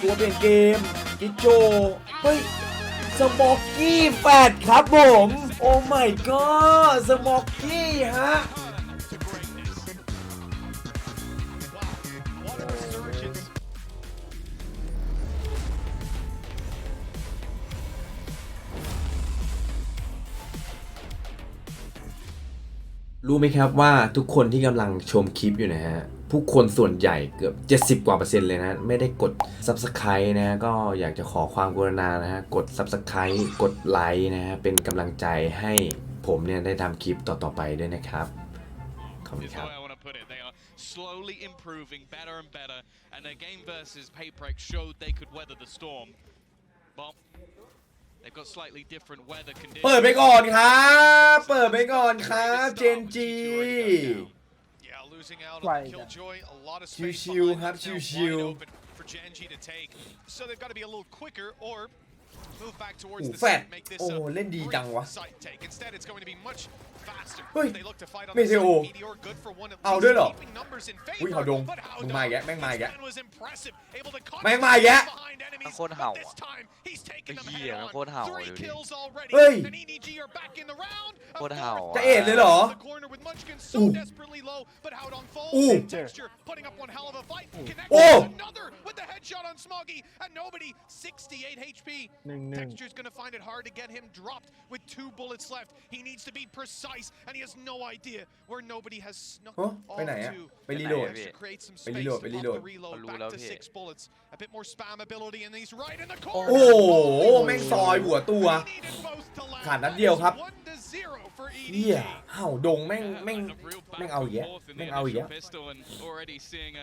ตัวเปลี่ยนเกมกิโจเฮ้ยสมอกกี้แฟดครับผม โอ้ my god สมอกกี้ฮะรู้ไหมครับว่าทุกคนที่กำลังชมคลิปอยู่นะฮะผู้คนส่วนใหญ่เกือบ70%กว่าเลยนะไม่ได้กด Subscribe นะก็อยากจะขอความกรุณานะฮะกด Subscribe กดไลค์นะฮะเป็นกำลังใจให้ผมเนี่ยได้ทำคลิปต่อๆไปด้วยนะครับขอบคุณครับ slowly improving better and better and their game versus Payprex showed they could weather the storm but they've got slightly different weather conditions เปิดไปก่อนครับเปิดไปก่อนครับเจนจีชิวๆครับชิวๆแฟดโอ้เล่นดีจังวะเฮ้ยเมเทโอเอาด้วยเหรออุ้ยเขาดงมึงมาแยะแม่งมาแยะแม่งมาแยะโคตรเห่าอ่ะไอ้เหี้ยโคตรเห่าเลยดิ เฮ้ยโคตรเห่าจะเอ็ดเลยเหรออู้โอ้Texture's going to find it hard to get him dropped with 2 bullets left. He needs to be precise, and he has no idea where nobody has snuck onto. ไปรีโหลด Create some space to reload back to 6 bullets. A bit more spam ability, and he's right in the corner. โอ้โหแม่งซอยหัวตัวขาดนัดเดียวครับเฮียเห่าดงแม่งเอาอีกแยะแม่งเอาอีกแยะ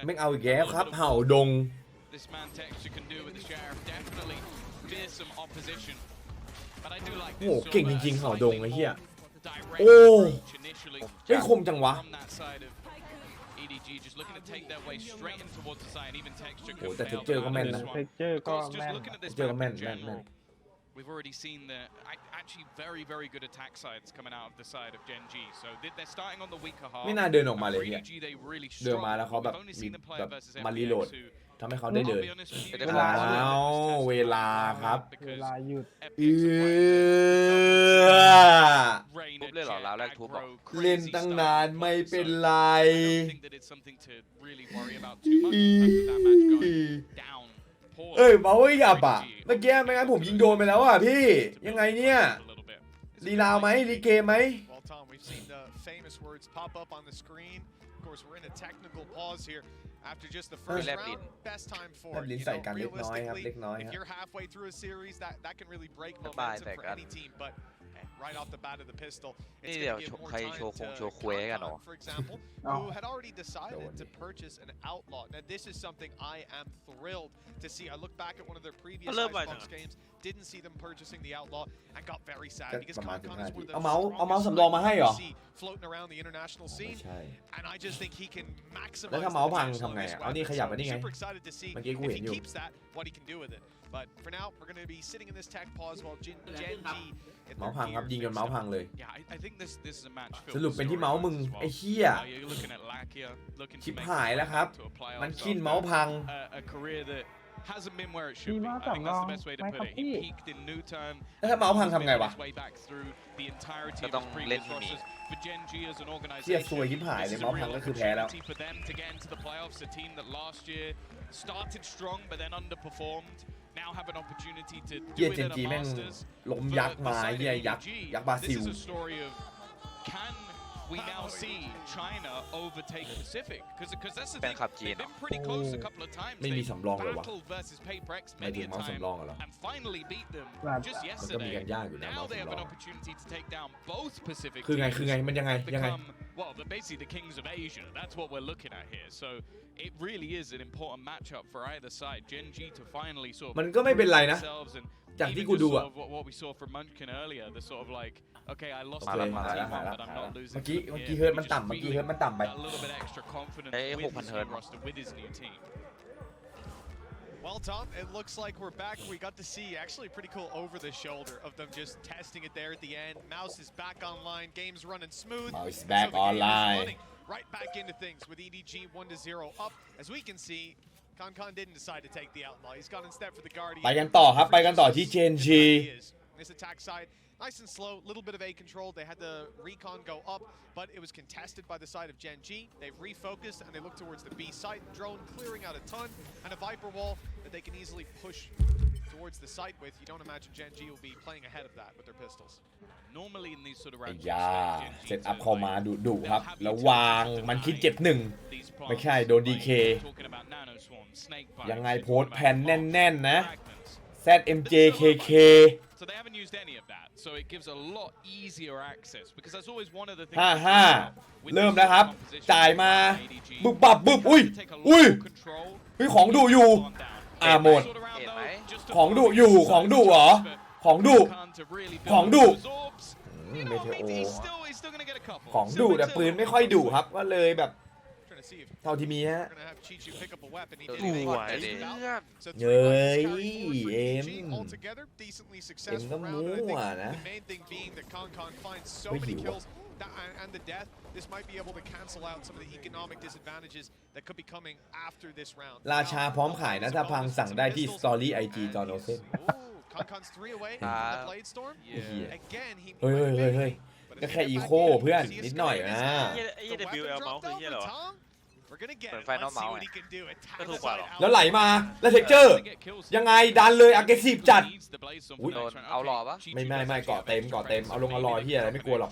แม่งเอาอีกแยะครับเห่าดงThis man Texture can do with the sheriff definitely fearsome opposition. But I do like this. โอ้เก่งจริงๆเห่าดงไอ้เหี้ยโอ้เฮ้ยคมจังวะ EDG just looking to take their way straight in towards the side. Even Texture โอ้แต่Textureก็แม่นนะTextureก็แม่นWe've already seen the actually very good attack sides coming out of the side of Gen.G. So they're starting on the weaker half. ไม่น่าเดินออกมาเลยเนี่ยเดินมาแล้วเขาแบบมารีโหลดทำให้เขาได้เดินเวลาครับเวลาหยุดทุบเลยเหรอลาวแรกทุบเล่นตั้งนานไม่เป็นไรเอ้ยเมาส์หยับอ่ะเมื่อกี้ไม่งั้นผมยิงโดนไปแล้วอ่ะพี่ยังไงเนี่ยรีลาวไหมรีเกมไหมAfter just the first round, best time for it. You know, realistically, if you're halfway through a series, that can really break momentum for any team. But right off the bat of the pistol, it's going to give more time to Khan, for example, who had already decided to purchase an outlaw. Now, this is something I am thrilled to see. I look back at one of their previous Xbox games, didn't see them purchasing the outlaw, and got very sad because Khan is one of the see floating around the international scene, and I just think he can maximize. แล้วถ้าเมาส์พังทำไงเอานี่ขยับไปนี่ไง Super excited to see if he keeps that, what he can do with it. But for now, we're going to be sitting in this tech pause while Gen.G. เมาส์พังครับยิงจนเมาส์พังเลย I think this is a match สรุปเป็นที่เมาส์มึงไอ้เหี้ยชิบหายแล้วครับมันขิ้นเมาส์พังhasn't been where it should be. I think that's the best way to put it. He peaked in new turn. แล้วถ้าเมาส์พังทำไงวะก็ต้องเล่นที่นี่เหี้ยซวยชิบหายเลยเมาส์พังก็คือแพ้แล้ว Started strong but then underperformed. Now have an opportunity to เหี้ย do เจ it น at จี a แม่ง Masters. ล้มยักษ์มาเหี้ยยักษ์บราซิล This is a story of can we now see China overtake Pacific? Because that's the thing. They've been pretty close a couple of times. ไม่มีสำรองเลยวะ Battled versus Payprex ไม่ many ถึ a งเมาส์ time สำรองเหรอ and finally beat them just มันก็มี yesterday. กันยากอยู่นะ Now เมาส์ they have สำร an อง opportunity to take down both Pacific คือไง teams มันยังไง well, they're basically the kings of Asia. That's what we're looking at here. So it really is an important matchup for either side. Gen.G to finally sort of มันก็ไม่เป็นไรนะ themselves and จากที่กูดูอะ what we saw from Munchkin earlier, the sort of like, okay, I lost มา to แล้ว my มา team แล้ว but I'm not losing. เมื่อกี้เฮิร์ตมันต่ำไป A little bit extra confidence with his new roster, with his new team. Well, Tom, it looks like we're back. We got to see actually pretty cool over the shoulder of them just testing it there at the end. Mouse is back online. Game's running smooth. Mouse back online. Right back into things with EDG 1-0 up. As we can see, Con didn't decide to take the outlaw. He's gone instead for the guardian. ไปกันต่อครับไปกันต่อที่ GEN.G This attack side, nice and slow, little bit of A control. They had the recon go up, but it was contested by the side of Gen.G. They've refocused and they look towards the B site. Drone clearing out a ton, and a Viper wall that they can easily push towards the site with. You don't imagine Gen.G will be playing ahead of that with their pistols. Normally in these sort of rounds, อย่าเซตอัพเข้ามาดุครับแล้ววางมันคิดเก็บหนึ่งไม่ใช่โดน DK ยังไงโพสแผ่นแน่นๆนะ ZMJ KK So they haven't used any of that. So it gives a lot easier access because that's always one of the things. 5-5 เริ่มแล้วครับจ่ายมาบึบบับบึบอุ้ยของดุอยู่หมดของดุอยู่ของดุเหรอของดุเมเทโอของดุแต่ปืนไม่ค่อยดุครับก็เลยแบบเท่าที่มีฮะเย้ยเอ็มก็มั่วนะไม่หิว and the death, this might be able to cancel out some of the economic disadvantages that could be coming after this round. ราชาพร้อมขายนะถ้าพังสั่งได้ที่ Story IG จอห์นโอเซน Concon's 3 away. The Blade Storm. Again, he เฮ้ยก็แค่อีโคเพื่อนนิดหน่อยนะ WL เมาส์คือเหี้ยเหรอ We're gonna get it. เหมือนไฟนอลเมาส์ก็ถูกกว่าหรอ แล้วไหลมาแล้วเทคเจอร์ยังไงดันเลย aggressive จัด โดนเอาหล่อปะ ไม่เกาะเต็มเอาลงอลอยที่อะไรไม่กลัวหรอก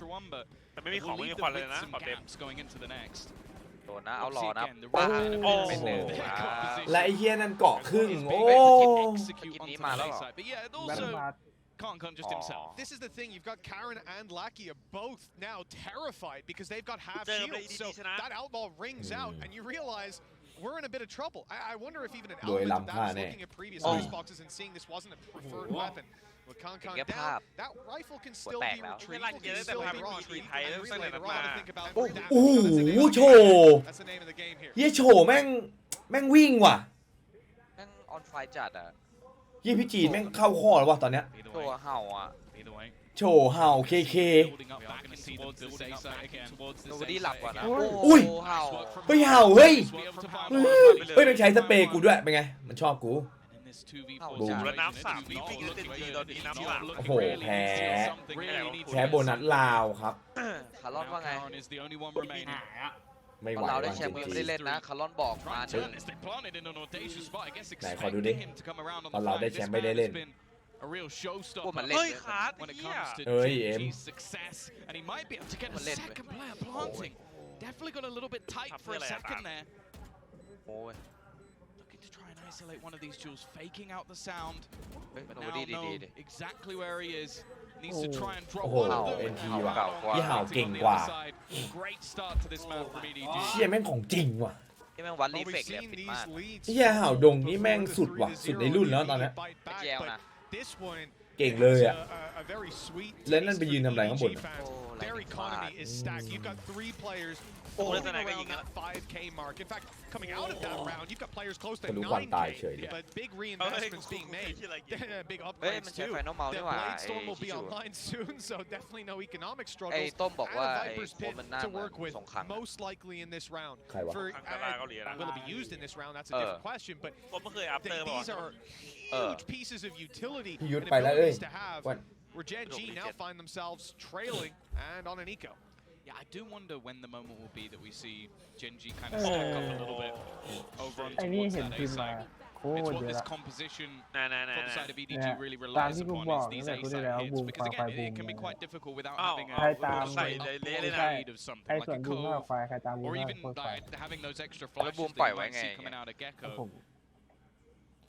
มันไม่มีของไม่มีควันเลยนะขอเต็มโดนนะเอาหล่อนะ โอ้ เป็นหนึ่ง และไอ้เหี้ยนั่นเกาะครึ่งโอ้ กินนี้มาแล้วหรอ Con just himself. This is the thing, you've got Karen and Lackey are both now terrified because they've got half shields. So that outlaw rings out and you realize we're in a bit of trouble. I wonder if even an element of that is looking at previous ice boxes and seeing this wasn't a preferred weapon. With Con down, that rifle can still be retrieved. Can still be retrieved. And really later on to think about where that โอ้โหโชว์ That's the name of the game here. เหี้ยโชว์แม่งวิ่งว่ะ แม่งออนไฟจัดอ่ะ เหี้ยพี่จีนแม่งเข้าข้อแล้วว่ะตอนเนี้ย ตัวเห่าอ่ะ โชว์เห่า KK โนบดี้หลับก่อนนะ อุ้ย เห่า เฮ้ยเห่าเฮ้ยต้องใช้สเปรย์กูด้วยเป็นไงมันชอบกู บูมแล้วน้ำสามวิ่งกันเต็มทีตอนนี้น้ำสาม โอ้โหแพ้โบนัสลาวครับ คาร์ลอนว่าไง ไม่ไหว เราได้ ว่ะ แชมป์ยังไม่ได้เล่นนะคาร์ลอนบอกมาหนึ่ง ไหนขอดูดิตอนเราได้แชมป์ไม่ได้เล่น พวกมันเล่น เฮ้ยเอ็ม Definitely got a little bit tight for a second there. โอ้ย Looking to try and isolate one of these jewels, faking out the sound. โน Now บดี้ know ดีๆดิ exactly where he is. Needs to try and drop โอ้โห one of them. เอ็นทีว่ะ เก่ากว่า พี่เห่าเก่งกว่า Great start to this map from EDG. เชี่ยแม่งของจริงว่ะ ที่แม่งวัดรี Well, เฟ we've กเลย seen ผิด these มาก leads เชี่ยเห่าดงนี่แม่งสุดว่ะสุดในรุ่นแล้วตอนนี้ แจวนะ This one เก่งเลยอ่ะ a very sweet แล้วนั่นไปยืนทำอะไรข้างบน Their economy is stacked. You've got 3 players moving around that 5K mark. In fact, coming out of that round, you've got players close to 9K. But big reinvestments being made. Big upgrades too. The Blade Storm will be online soon, so definitely no economic ไอ้ struggles. ต้มบอก And ว่า a ไอ้ Viper's โค Pit มันน่า to เหมือน work with, สงคราม most likely in this round. ใครวะ Will it be used in this round? That's a different question. But ผมไม่เคยอัพเตอร์บอก these are huge pieces of utility พี่ยุทธ and ไปแล้วเอ้ย abilities to have. วัน Where Gen.G now find themselves trailing and on an eco. Yeah, I do wonder when the moment will be that we see Gen.G kind of stack up a little bit over on ไอ้นี่ towards เห็น that พิ A มพ์มา side. โค It's ตร what เยอะ this ละ composition น่า from the side of EDG Yeah. really ตาม relies ที่กู upon บอก is ตั้ง these แต่ A กูได้ side แล้ว hits บูม because ควาย again บู it ม can be quite difficult without Oh. having ใคร a ตาม straight up ใช่ blockade of something ไอ้ like ส่วน a บูม cove มากควายใครตามบูม or มาก even โคตรควาย having those extra Boom flashes that you played might see well, coming out of ครับผ Gecko. ม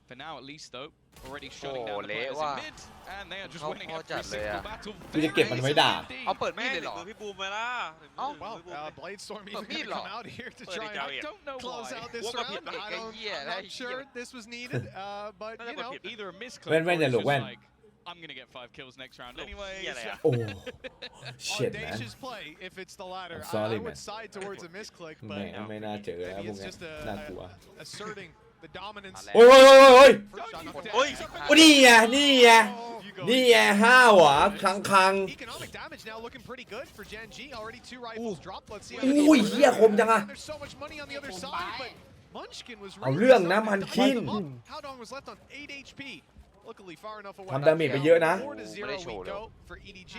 For now, at least though, already shutting Oh, down the players in Lewa. mid, and they are just How winning hard every that they single are. battle. กูจะเก็บมันไว้ด่า เอาเปิดมีดเลยเหรอ พี่บูมไปละ Oh, well, Blade Storm even Meat gonna come law. out here to But try it and got I don't know close why. out this What about round. Pip? I'm not sure this was needed, but you know. Either a misclick When or it's you look, just when? like, I'm gonna get 5 kills next round anyway. yeah, Oh shit man Audacious play if it's the latter. I'm sorry, I would man. side towards a misclick, แม่ but ไม่น่าเจอแล้ว maybe พวก it's เนี้ย just น่ากลัว asserting the dominance. โอ้ย First shot knocked โอ้ย down. โอ้ยนี่ไงนี่ไง You go. นี่ไงห้าวเหรอคัง Economic damage now looking pretty good for Gen.G. Already 2 rifles dropped. Let's see how อุ้ยเหี้ยคมจังอะ There's so much money on the other side, but Munchkin was เอาเรื่องนะ raising มัน some คิน and divided them up. How Dong was left on 8 HP. Luckily far enough away. ทำดาเมจไปเยอะนะ 4-0 we go for EDG.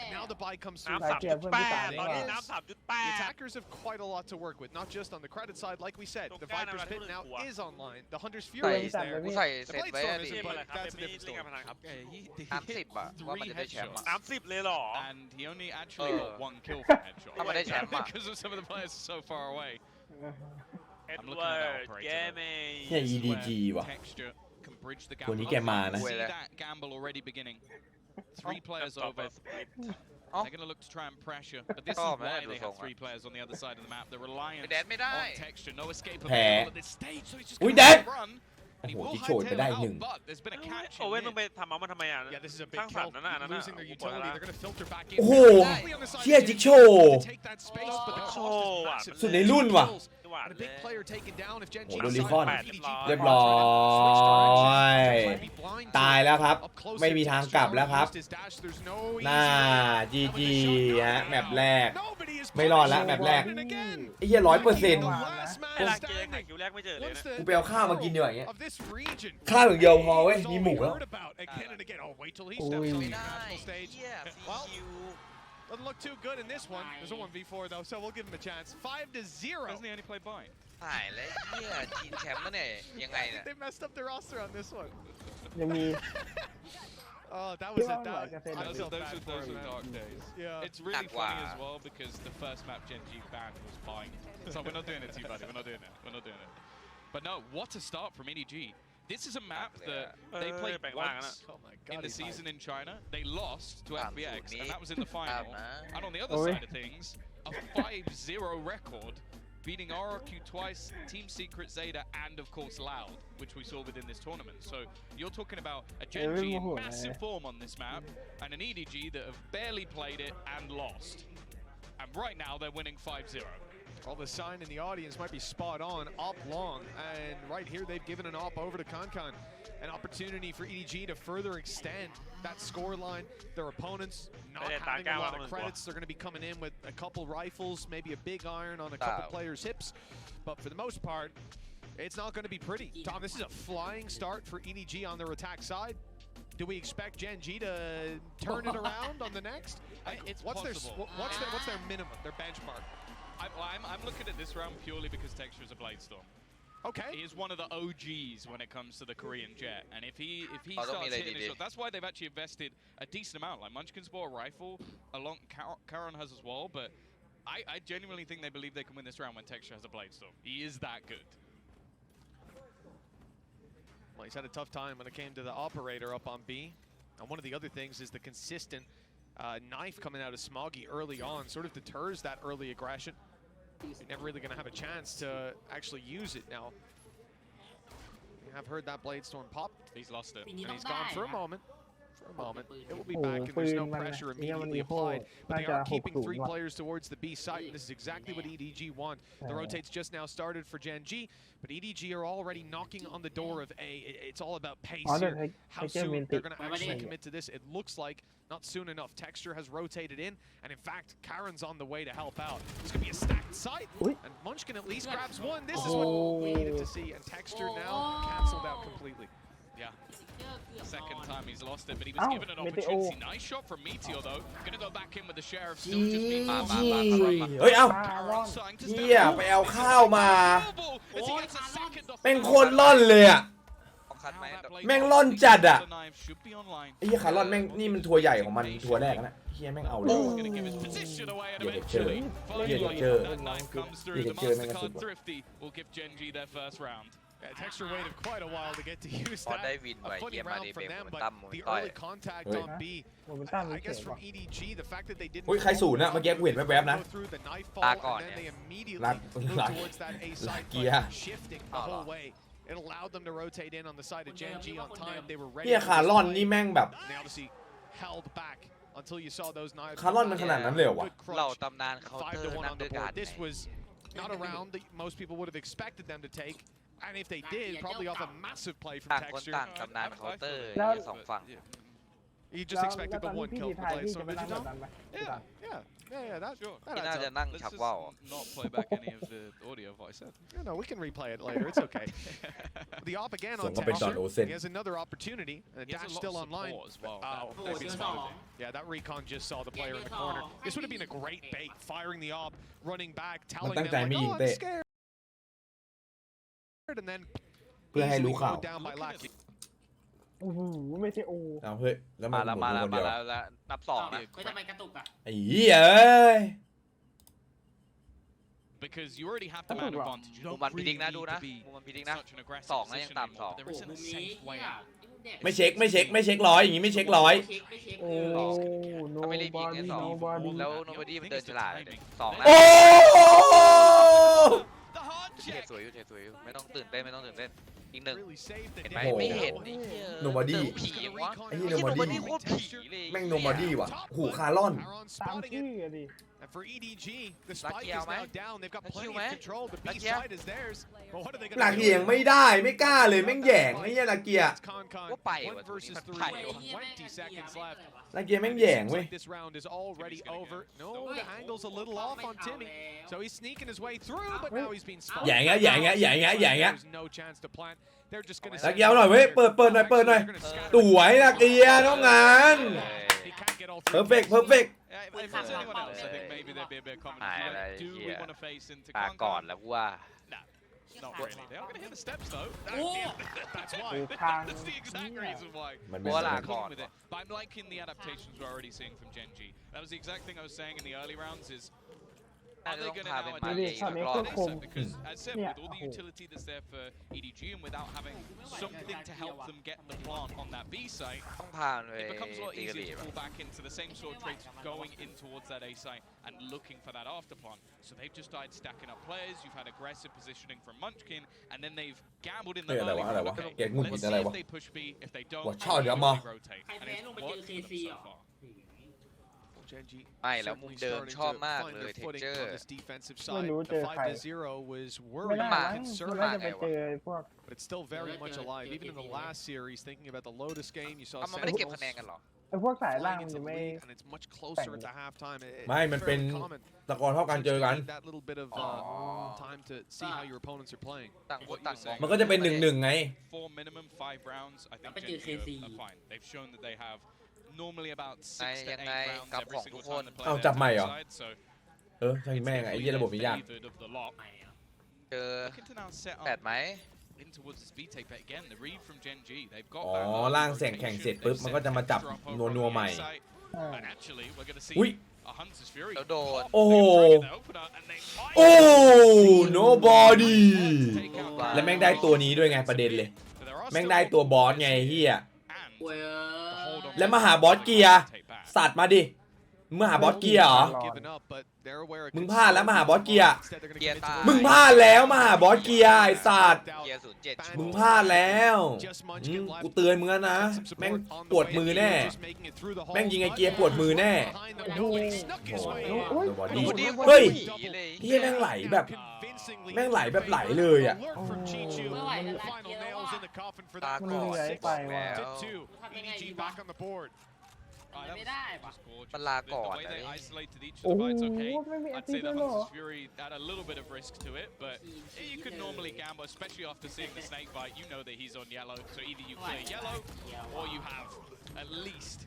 And now the buy comes through. น้ำ 3.8 ตอนนี้น้ำ The 3.8 attackers have quite a lot to work with, not just on the credit side, like we said. The Viper's Pit now is online. The Hunter's Fury is there. กูใส่ The เสร็จ Blade ไว้ Storm ดิ isn't, อะไร but ครับ that's a ไม่ different เล่นการพ story. นันครับ 30อะว่ามันจะได้แชมป์อะ 30เลยเหรอ And he only actually got one kill from headshot. ถ้ามันได้แชมป์อะ Because of some of the players so far away. เอ็ด I'm เวิ looking at ร์ that ด operator. เกม เฮีย EDG ว่ะ Texture can bridge the ตัวนี้ gamble. แกมานะ See that gamble already beginning. 3 players over. They're going to look to try and pressure, but this is why they have 3 players on the other side of the map. They're reliant แดนไม่ได้ on Texture. No escape แพ้ available at this stage, so he's just อุ้ย going แดน to run. โอ้ And he โห will ที่โฉดไปได้ hightail หนึ่ง out, but there's been a catch โอ in เว่น mid. มึงไปทำมันทำไมอ่ะ Yeah, this is a big สร้างสรร kill. ค์นั่นน่ะ Losing their utility, they're going to filter back in. โอ้โห Exactly on the side เชี่ย of จิก Gen.G โชว์ to take that space, but the cost is โอ้ว่ะ massive. สุดในรุ่นว่ะ Kills. And a big player taken down if Gen.G โอ้โดน decide รีคอน to EDG เรียบร้อย ตายแล้วครับ ไม่มีทางกลับแล้วครับ น่า GG ฮะ แมปแรก ไม่รอดละแมปแรก ไอ้เหี้ย100% ไม่รักเกมถ่ายคิวแรกไม่เจอเลยนะ กูไปเอาข้าวมากินดีกว่าอย่างเงี้ย of this region. ข้าวอย่างเดียวพอเว้ย มีหมูแล้ว Heard about again and again. Oh, wait till he steps on ไม่ the ได้ national stage. เหี้ย Well, CQ doesn't look too good in this one. There's a 1v4 though, so we'll give him a chance. 5-0. Doesn't he only play Bind? หายแล้วเหี้ยจีนแชมป์แล้วเนี่ยยังไงเนี่ย They messed up their roster on this one. ยังมี Oh, that was a Yeah, that. like I said, I Those feel are, bad those for are him, man. dark days. Yeah. It's really Nah, funny wow. as well because the first map Gen.G banned was Bind. So we're not doing it to you, buddy. We're not doing it. We're not doing it. But no, what a start from EDG. This is a map that they played once Oh my in god. the he's season in China. They lost to FBX, and that was in the Ah, final. nah. And on the other Oh, side of things, a 5-0 record, beating RRQ twice, Team Secret, Zeta, and of course Loud, which we saw within this tournament. So you're talking about a Gen.G in massive form on this map, and an EDG that have barely played it and lost. And right now they're winning 5-0. Well, the sign in the audience might be spot on, op long, and right here they've given an op over to Kankan. An opportunity for EDG to further extend that score line. Their opponents not having a lot of credits. They're going to be coming in with a couple rifles, maybe a big iron on a couple players' hips. But for the most part, it's not going to be pretty. Tom, this is a flying start for EDG on their attack side. Do we expect Gen.G to turn it around on the next? It's what's possible. what's their minimum, their benchmark? I'm looking at this round purely because Texture is a Bladestorm. Okay. He is one of the OGs when it comes to the Korean Jet, and if he don't starts mean hitting they his did. shot, that's why they've actually invested a decent amount. Like Munchkin's bought a rifle, along Karan has as well, but I genuinely think they believe they can win this round when Texture has a Bladestorm. He is that good. Well, he's had a tough time when it came to the operator up on B. And one of the other things is the consistent knife coming out of Smoggy early on sort of deters that early aggression. You're never really going to have a chance to actually use it now. You have heard that Bladestorm pop, He's lost it. and he's gone for a moment. For a moment. It will be back, and there's no pressure immediately applied. But they are keeping 3 players towards the B site, and this is exactly what EDG want. The rotates just now started for Gen.G, but EDG are already knocking on the door of A. It's all about pace here. How soon they're going to actually commit to this. It looks like not soon enough. Texture has rotated in, and in fact, Karen's on the way to help out. It's going to be a stacked site, and Munchkin at least grabs one. This is what we needed to see, and Texture now cancelled out completely. Yeah. Second time he's lost it, but he was given an opportunity. Nice shot from Meteor though. Gonna go back in with the sheriff. Still just being เฮ้ย เอ้า เฮียไปเอาข้าวมา แม่งโคตรล่อนเลยอ่ะ เอาคันไหม แม่งล่อนจัดอ่ะ ไอ้เหี้ยขาล่อนแม่งนี่มันทัวร์ใหญ่ของมันทัวร์แรกนะเฮียแม่งเอาเลย Will give Gen.G their first round. Yeah, Texture waited quite a while to get to use พอ that. ได้วิน A ไว้ funny เยี่ยมมา round ดี for เป็น them, มันตั้ม but มือ the ต่อย early contact on B. โมเมนตัม I guess from EDG, the fact that they didn't อุ้ยใครศูนย์นะเมื่อกี้กูเห็นแวบๆนะ go through the knife ตา fall ก่อน and เนี่ then ย they immediately ลัก moved towards that A site, เกียร์ but shifting the whole way. It allowed them to rotate in on the side of Gen.G on time. They were ready. เฮียขาล่อนนี่แม่งแบบ They obviously held back until you saw those knives. ขาล่อนมันขนาดนั้นเลยเหรอวะ Good เรา crunch. ตำนานเคาน์เตอร์ 5-1 นั on น the ด้วยกัน board. This was not a round that most people would have expected them to take. And if they did, probably off a massive play from ต่างคน Texture. ต่างตำนานเคาน์เตอร์ แล้ว สองฝั่ง You just expected the ตอน one พี่ kill ดี from ไทย Blaze พี่ so จะไปนั่งแบบนั้นไหม yeah that Sure. that ที่ adds น่า up. จะนั่ง Let's ชัก just ว่าว not play back any of the audio of what I said. No, we can replay it later. It's okay. The op again ส่ง on ก็เป็นดอน texture. โอเซน He has another opportunity. And the He has dash a lot still of online. support as well. Oh, That makes it hard. yeah, that recon just saw the player in the corner. This would have been a great bait. Firing the op, running back, telling them ตั้งใจ like, ไม่ยิง oh, เต้ I'm scared. And then เพื่อให้รู้ easily ข่าว mowed down by Lackey. โอ้โหไม่ใช่โอ เอาเฮ้ยแล้วมั มาน แล้ว หมุ มาน แล้ว คน มา เดียว แล้วนับสองนะ ก็จะไปกระตุกอ่ะ ไอ้เหี้ยเอ้ย Because you already have the man advantage. You มุม don't มันพิดิก really นะ need ดู to นะ be มุมมันพิดิกนะ such an aggressive สองนะยัง position ต่ำสอง anymore. But there โอ้ isn't มุ a มนี้ safe way เนี่ย out. ไม่เช็คไม่เช็คร้อยอย่างงี้ไม่เช็คร้อย เช็คไม่เช็ค โอ้ โน ถ้าไม่รีบยิง บอ ไง ดี้ สอง โนบอดี้ แล้วโนบอดี้มันเดินฉลาดเลยสองนะ โอ้ The hard เท check. สวยอยู่เทสวยอยู่ไม่ต้องตื่นเต้นไม่ต้องตื่นเต้นอีกหนึ่ง Really saved it. เห็นไหม โอ้โห ไม่เห็นไอ้เหี้ย Nobody เติมผีอย่างวะ ไอ้นี่ ไอ้เหี้ย Nobody Nobody โคตรผีเลย แม่งโนบอดี้ว่ะหูคาร์ลอน Aron ตาม spotting ชื่ it. อดิ And for EDG, the Lucky spike is out, now man. down. They've got Lucky plenty out, man. of control. The B Lucky out. side is theirs. But what are they หลั going ก to เหียงไม่ได้ไม่กล้าเลยแม่งแหย่งไอ้เหี้ยหลักเกียร์ It's Con. ว่าไป One ว่ะ versus มัน three. ไป 20 seconds left. หลักเกียร์แม่งแห It ย่ง seems เว้ย like this round is already over. No, the angle's a little off on Timmy. So he's sneaking his way through, but now he's being spotted. แหย่งอะแหย่งอะแหย่งอะแหย่งอะ There's no chance to plant. They're just going to หลักเกียร์หน่อยเว้ยเปิดหน่อย สวยหลักเกียร์น้องงาน He can't get all เพอ three. ร์เฟกต์ Yeah, if there's anyone else, I think maybe there'd be a bit of commentary. Do we want to face into ตาก่อน Con? แล้วกูว่า Not really. They are going to hit the steps though. That's โอ้ why. ทาง That's the exact reason why. มัน เพ ไม่ ราะว่า ส หลั นุ ก ก ก่อน With it. But I'm liking the adaptations we're already seeing from Gen.G. That was the exact thing I was saying in the early rounds is น่า are จะ they ต้อง going to พา now เป็นมา adapt เล ดิ อีก ช็อตนี้ รอบ ก็คม because as said, Yeah. with all the utility that's there for EDG and without having something to help them get the plant on that B site, ต้องพาไป it becomes a lot ตีกะห easier รี่ to fall back into the same sort of traits going in towards that A site and looking for that after plant. So they've just started stacking up players. You've had aggressive positioning from Munchkin, and then they've gambled in the เฮ้ยอะไร early วะอะไร round. วะ Okay, แกงุน let's อะไร see วะ if they push B. If they don't, ว่าชอบเดี๋ยวมา they rotate. ใคร And แพ้ it's ลงไปเจอ worked เค for them ซี so อ่ะ far. Gen.G ไม่แล้วมุมเดิมชอบมากเลย find their footing texture on this defensive ไม่ side. รู้ The เจอใคร 5-0 was ไม่ worried ได้ and มั้ง concerned, ไม่ได้จะไปเจอไอ้พวก but it's still very much alive. Even in the last series, thinking about the Lotus game, you saw เอามันไม่ได้เก็บ Sentinels คะแนนกันหรอ ไอ้พวกสายล่าง flying มัน into ยัง the ไม่ lead, and it's much closer at the halftime. ไม่มันเป็น Fairly common. ตะกอนเท่ากันเจอกัน That little bit of time to see how your opponents are playing. ต่างคนต่างมอง มันก็จะเป็น1-1ไง For minimum 5 rounds, I think Apa Gen.G JKC? are fine. They've shown that they have normally about 6 to 8 Ngay, rounds cặp everyของ single ทุกคน time they play เอา their จับใหม่เหรอ side, so ช่างแม่งไอ้ it's เหี้ยระบบนี้ definitely ยาก their favored of the lot. เจอ Looking to now set แปด up ไหม in towards this B tape, but again, the read from Gen.G. They've got อ๋อ that early ร่างเสียงแข่ง rotation. เสร็จปุ๊บ They've มัน set ก็จะมาจับ pressure up over นัว on ๆใหม่ the A site. ใช่ And actually, we're going to อุ้ย see a Hunter's Fury. แล้วโดน โอ้โห They open up and they fire. โอ้ nobody Take out that. และแม่งได้ตัวนี้ด้วยไงประเด็นเลย So there are แม่ง still ได้ตัว multiple บอสไง players ไอ้เฮีย and โอ้ย hold on แล้วมาหาบอสเกียร์ สัตว์มาดิมึงมาหาบอสเกียร์เหรอ Given up, but they're aware of มึงพลาดแล้วมาหาบอสเกียร์ Instead, they're gonna เกียร์ commit to ตาย the มึงพลาดแล้วมาหาบอสเกียร์ไอ้สัตว์ เกียร์07 มึงพลาดแล้วกูเตือนมึงแล้วนะแม่งปวดมือแน่ แม่งยิงไอ้เกียร์ปวดมือแน่ โอ้ย nobody โอ้ เฮ้ย ผีเลย เฮียแม่งไหลแบบ แม่งไหลแบบไหลเลยอ่ะ ตา มัน ก่อ เห น นื่อยไปว่ะ แล้ว EDG back on the board. ไม่ได้ปะ มันลาก่อน The way นะ they isolated each of โอ้ the โห fights, okay. ไม่มีแอ I'd ตติ say ด้ว the ยเหรอ Hunter's Fury had a little bit of risk to it, but you could normally gamble, especially after seeing the snake bite. You know that he's on yellow, so either you clear yellow or you have at least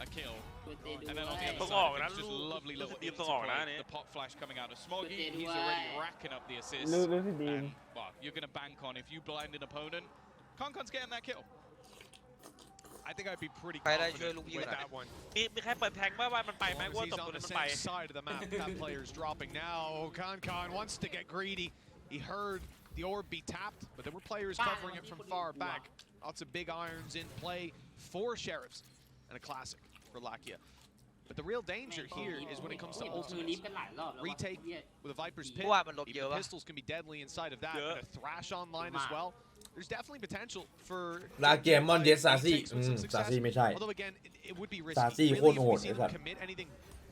a kill. ตัวเตะดู And then on ด้ว the ย other Tungok side, na, it's just lovely lu- little lu- tungok na, interplay. ni. The pop flash coming out of Smoggy. Lu- He's lu- already racking up the assists. รู้สึกดี And, well, you're going to bank on if you blind an opponent, Concon's getting that kill. I think I'd be pretty ใครได้ช่วย confident ลูกพี่ with หน่อย that one. มีใครเปิดแทงว่ามันไปไหม As long ว่า as ต he's บ on ตัว the นั้นไป same side of the map. That player's dropping now. Con wants to get greedy. He heard the orb be tapped, but there were players covering it from far back. Lots of big irons in play for Sheriffs and a classic for Lakia. But the real danger here is when it comes to มือลิฟ ultimates. กันหลายรอบแล้ว Retake with a Viper's เพ Pit. ราะว่ามันลบเย Even อะ the วะ pistols can be deadly inside of that. Yeah. And a thrash online as well. There's definitely potential for ลาเกมมอนเยสซาซี่ซาซี่ไม่ใช่ although again it would be risky. Sasi Really, โคตร if โห we ด see ไอ้ them สัตว์ commit anything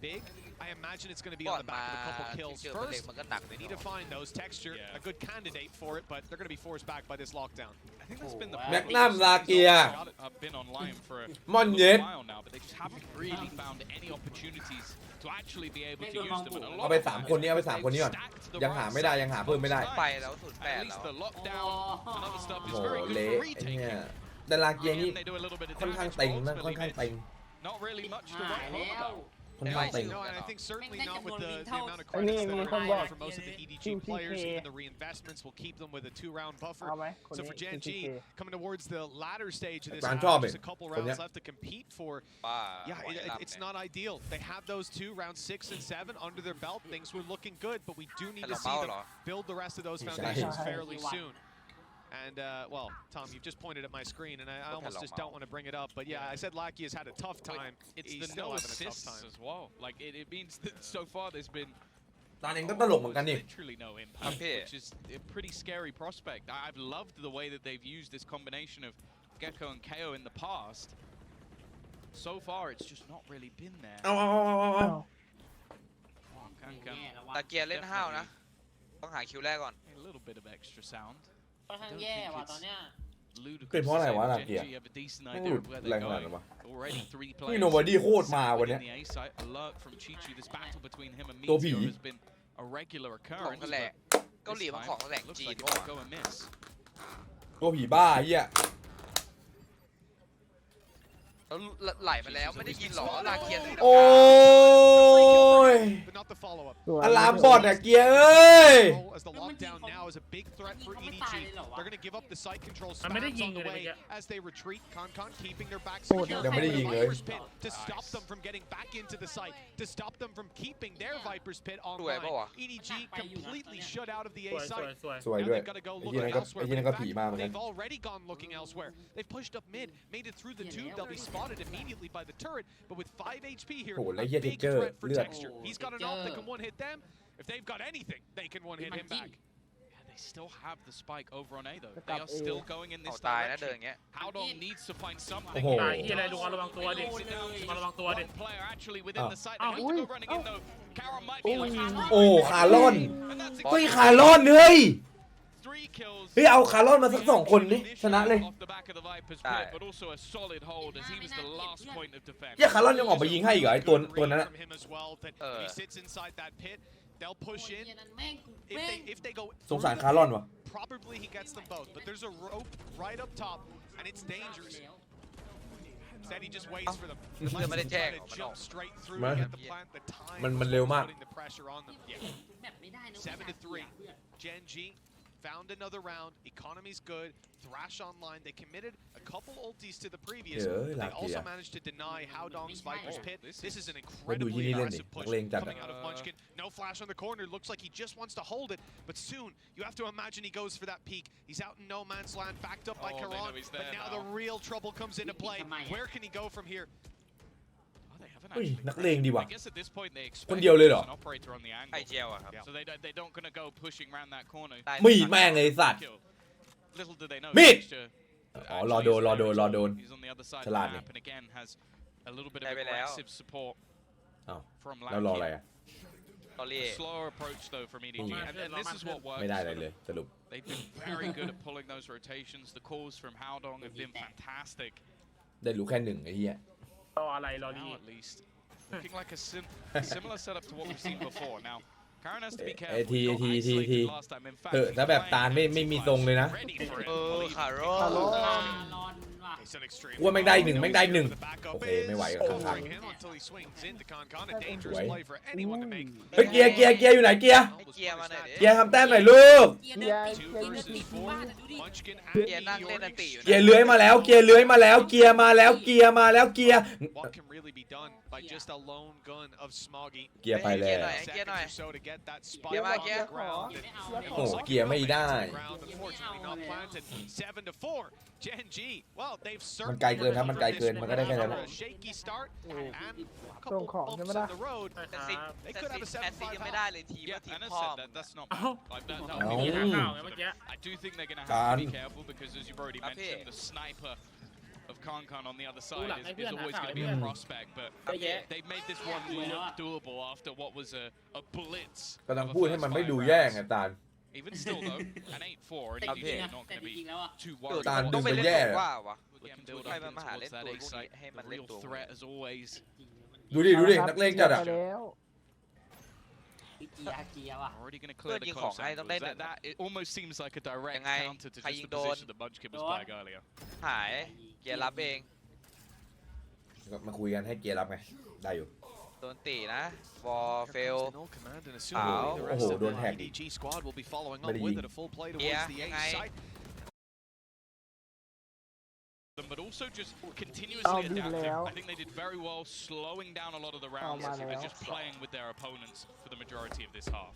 big, I imagine it's going to be ก่อ on น the มา back of a couple kills เจอคนเล็ก first. มันก็หนักไป They นิด need to find those. Texture, Yeah. a good candidate for it, but they're going to be forced back by this lockdown. I think that's been the Oh, wow. Magnum Lakia. A been online for a Mon little Yet while now, but they just haven't really found any opportunities to actually be able to use them. And a เอา lot ไป of 3 times คนนี้เอาไป 3 they've คนนี้ก่อน stacked the ยังหา right ไม่ได้ side ยังหาเพิ่มไม่ได้ ไปแล้วศูนย์แปด At แล้ least ว the lockdown and other stuff โอ้ is โห very good เละ for ไอ้ retaking. เนี่ยแต่ลาเกียร์นี่ They do a little bit of ค่อนข้าง damage, เต็ง but นะค่อน ultimately ข้างเต็ง not really much to หาย write แล้ home ว about. ค่อนข้างเต็ง No, and I think certainly not with the amount of อันนี้ credits that มี are คนบอก provided for most of the EDG players. Even the reinvestments will keep them with a 2-round buffer. เอาไหมคน So นี้ for Gen.G, coming towards the latter stage of this, การชอบ just a couple rounds left to compete for. ป้า Yeah, it's not ideal. They have those 2 rounds 6 and 7 under their belt. Things were looking good, but we do need to see them build the rest of those foundations fairly soon. And, well, Tom, you've just pointed at my screen, and I almost just don't want to bring it up. But yeah, I said Lackey has had a tough time. It's He's the still no having a tough assists time. as well. Like it means that so far there's been ตาเองก็ตลกเหมือนกันนี่ literally no impact, which is a pretty scary prospect. I've loved the way that they've used this combination of Gecko and KO in the past. So far, it's just not really been there. เอา Kankan, แย่แล้วว่ะ ตะเกียร์เล่นห้าวนะ ต้องหาคิวแรกก่อน a little bit of extra sound. ค่อนข้างแย่ว่ะตอนเนี้ย Ludicrous เป็นเพราะอะไรวะ to say ลา that เกียร์ Gen.G have a decent พู idea ด of where แร they're งขนาด going. นั้นวะ Already 3 นี่ players โนบอดี้โคตรมาวันเนี้ย in the A site. Alert from Chichu. This battle between him and ตัวผี Meteor has been a regular ของ occurrence. กันแหละ but เกาหลี this มัน time, ของแหล่ง looks จีน like it ปะ might วะ go amiss. ตัวผีบ้าไอ้เหี้ย แล้วไหลมาแล้วไม่ได้ยินหรอลาเกียร์ โอ้ย But not the follow-up. อะลามบอดอะเกียร์เอ้ย As the lockdown now is a big threat for EDG. They're going to give up the site control spams on the way as they retreat. Concon keeping their back secure. ยังไม่ได้ยิงเลย Viper's Pit to stop them from getting back into the site, to stop them from keeping their Viper's Pit online. EDG completely shut out of the A site. สวย Now ด้วย they've got to go ไอ้เหี้ย looking นั่นก็ elsewhere. ไอ้เหี้ย But นั่ in นก็ fact, ผีมาเหมือนกัน they've already gone looking elsewhere. They've pushed up mid, made it through the tube. They'll be spotted immediately by the turret. But with 5 HP here, โอ้โหแล้ว a เหี้ย big Ticker threat for เลือด Texture. He's got an ult that can one-hit them. If they've got anything, they can one-hit him back. Yeah, they still have the spike over on A though. Pick They up are A. still going in เอา this ตายนะเดินอ direction. ย่างเงี้ย Howdong needs to find โอ้ something. โห ตายที่อะไรดูระวังตัวดิระวังตัวดิ One player actually within Oh. the site. They have to go running in though. Kara might be looking. โอ้คาร์ลอน And that's เฮ้ย exactly คาร์ลอนเฮ้ย 3 kills. เฮ้ยเอาคาร์ลอนมาสัก2 คนดิชนะเลย Off the back of the Viper's Aye. pit, but also a solid hold as he was the last point of defense. เหี้ยคาร์ลอนยังออกไปยิงให้อีกเหรอไอ้ตัวนั้นอะ From him as well, that he sits inside that pit. They'll push in. นั่นแม่งแม่ง If they go สงสารคาร์ลอนวะ probably he gets them both. But there's a rope right up top, and it's dangerous. Instead, he just waits for them. เพื่อนไม่ได้แจ้ง Try to jump straight through มัน to get the plant. The time มันเร็วมาก putting the pressure on them. Yeah. แบบไม่ได้นะ 7 to 3. Gen.G found another round. Economy's good. Thrash online. They committed a couple ultis to the previous. Yeah, They lucky, also yeah. managed to deny Howdong's Viper's Pit. This is an ไปดูที่ incredibly นี่เล่นดิ aggressive นัก push เลงจัด coming อะ out of Munchkin. No flash on the corner. Looks like he just wants to hold it. But soon, you have to imagine he goes for that peak. He's out in no man's land, backed up by Oh, they Karan. know he's But there now now. the real trouble comes into play. Where can he go from here? Oh, they haven't เฮ้ย actually นักเลงดีว่ะ I guess at this point they expect คนเดียวเลยเหรอ there's an operator on the ไอ angle. เจียวอะครับ So they don't gonna go pushing around that corner. ได้ มีดแม่งเลยสัตว์ Kill. Little do they know. มีด Texture อ๋อรอโดนรอโดนรอโดน He's on the other side ฉ of ลาด the นี่ map and again has a little bit of ได้ไปแล้ว aggressive support อ้าว from แล้วรออะไร Lackey. อะ ตอรี่ Slower approach though from EDG, and this is what works. ไม่ได้อะไร for เล them. ยสรุป They've been very good at pulling those rotations. The calls from Howdong have been fantastic. ได้รู้แค่1ไอ้เหี้ย รออะไรรอนี่ Now at least looking like a similar setup to what we've seen before. Now, Karen has to be ไอ้ careful. ที He got ที isolated last time. In fact, เออถ้าแบบตาลไม่มีทรงเลยนะ ready for it. คาร์โร่ ฮัลโหล คาร์ลอนว่ะ He's an extreme. ว่าแม่งได้1แม่งได้1 The backup โอเค is ไม่ไหวกับข้าง covering him until he swings into Concon. A dangerous Right. play for anyone to make. ๆเฮ้ยเกียร์อยู่ไหนเกียร์ ไอเกียร์มาหน่อยดิ เกียร์ทำแต้มหน่อยลูก เกียร์เดินติด Two เกียร์เดิน versus ติด four. บ้านอะดูดิ Munchkin เกียร์นั่งเล่นอันติอยู่ เกีย นะ ร์เลื้อยมาแล้วเกียร์เลื้อยมาแล้วเกียร์มาแล้วเกียร์มาแล้วเกียร์ What can really be done by just a lone gun of Smoggy? เกียร์ไปแล้ว Seconds or so to get that spike Gear on gear. the ground. ไม่เอา It โอ้ looks โห like เกียร์ไม่ได้ ground, unfortunately not planted. 7 to 4. Gen.G. Well, they've มันไกล certainly เกินครับมันไกลเกินมันก็ได้แค่นั้น a shaky start and a ส่ง couple ของใช่ไหม bumps ล่ะ on the road. แต่ซิด They แต่ could ซิ have ด a แอดซิด 7-5 ยังไม่ได้ half. เลยทีม Yeah, ว่าทีม and I พ่อ said that's not like that. เอา มีหาข่าวไงเมื่อกี้ I do think they're gonna Can. have to be careful because, as you've already mentioned, the sniper of Concon on the other side is always going to be a prospect. But they've made this one look doable after what was a blitz. กำลัง of a พูดให้ first มันไม่ five ดูแย่ง rounds. ไงตาล Even still, though, an 8-4, andแต่จ EDG ริง are ๆ not แต่ going to จริ be งๆแล้วอะ too ตาล worried. ดึ ต้อง งไป ไป เล่น แย่ ว่าวะ looking to build ใคร up มา in มาหาเล่น towards ตัว that พว A กนี้ site. ให้ The มันเล่น real ตัว threat as always. ดูดินักเลงจัดอ่ะ ไปแล้ว เกียร์ว่ะ Already going to clear theยิง close ของให้ต้องได้ angles. หนึ่ง That it almost seems like a direct ยังไง counter to ใคร just ยิง the โดน position that Munchkin was playing earlier. หายเกียร์รับเอง มาคุยกันให้เกียร์รับไงได้อยู่ โดนตีนะวอลเฟล No command, and assuming the rest of the EDG squad will be following up with it, a full play towards the A side. But also just continuously Oh, adapting. Leo. I think they did very well slowing down a lot of the rounds Leo. and just playing with their opponents for the majority of this half.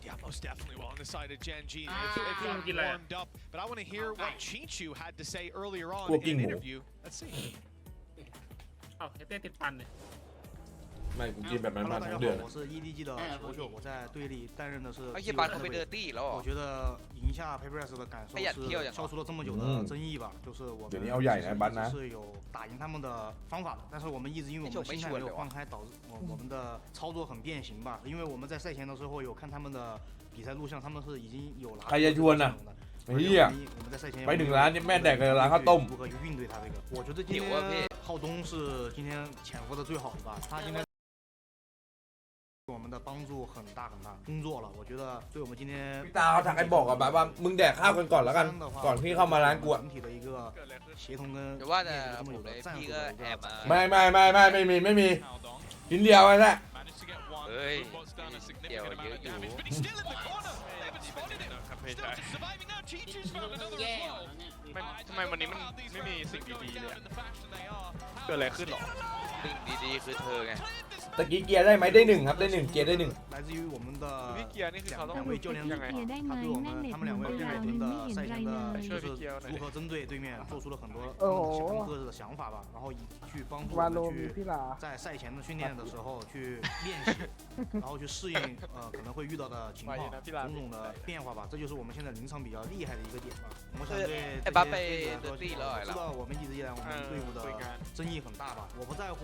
Yeah, most definitely well on the side of Gen.G. They've Ah. gotten warmed up, but I want to hear what Chinchu had to say earlier on Walking in an more. interview. Let's see. เอ้าเต้ติดปันเนี่ย ไม่กูกินแบบนั้นมา 大 ทั้ 家 งเดือน 好，我是 EDG 的球球，我在队里担任的是 ไอ้ 机 เหี้ย 会 บัส 的 เขาไป 位 เดิ 置 นตี้แล้วเหรอ 我觉得赢下 Papers 的感受哎呀跳是两个消除了这么久的争议吧，就是我们 เดี๋ยวนี้เอาใหญ่นะบัสนะ 是有打赢他们的方法的，但是我们一直因为我们的心态没有放开，导致我们的操作很变形吧。因为我们在赛前的时候有看他们的比赛录像，他们是已经有拿 ใครจะชวนอ่ะไอ้เหี้ย 我们在赛前 ไปถึงร้านนี่แม่แดกกับร้านข้าวต้ม 如何去应对他这个？我觉得今天浩东是今天潜伏的最好的吧，他今天。我们的帮助很大很大，工作了，我觉得对我们今天 พี่ตาเขาทักไอ้บอกกับแบบว่ามึงแดกข้าวกันก่อนแล้วกัน ก่อนที่เข้ามาร้านกูอะ 整体的一个协同跟 เดี๋ยวว่าแต่ 这 ผ 么 ม 有 เลย 的战 พี่ 术 ก็ 的一 แอบ 个 มา ไม่มี Haldong กินเดียวไอ้แหละ managed to get one. Hey. Rootbot's done a significant Yeah, amount of you- damage, but he's still in the corner. They haven't spotted him. Still just surviving now. Chinchu's found another แย่ as ว่ะ well. เนี่ย ทำไมวันนี้มันไม่มีสิ่งดีๆเลยอะ เกิดอะไรขึ้นหรอ สิ่งดีๆคือเธอไง ตะกี้เกียร์ได้ไหมได้หนึ่งครับได้หนึ่งเกียร์ได้หนึ่ง 来自于我们的 พี่เกียร์นี่คือเขาต้อง 两位教练 ยังไง 他对我们他们两位对我们的赛前的就是如何针对对面做出了很多各自的想法吧，然后去帮助我 วาโล 们 มี 去 พี่ลา 在赛前的训练的时候去练习，然后去适应可能会遇到的情况种种的变化吧，这就是我们现在临场比较厉害的一个点吧。我想对这些队员说，我知道我们一直以来我们队伍的争议很大吧，我不在乎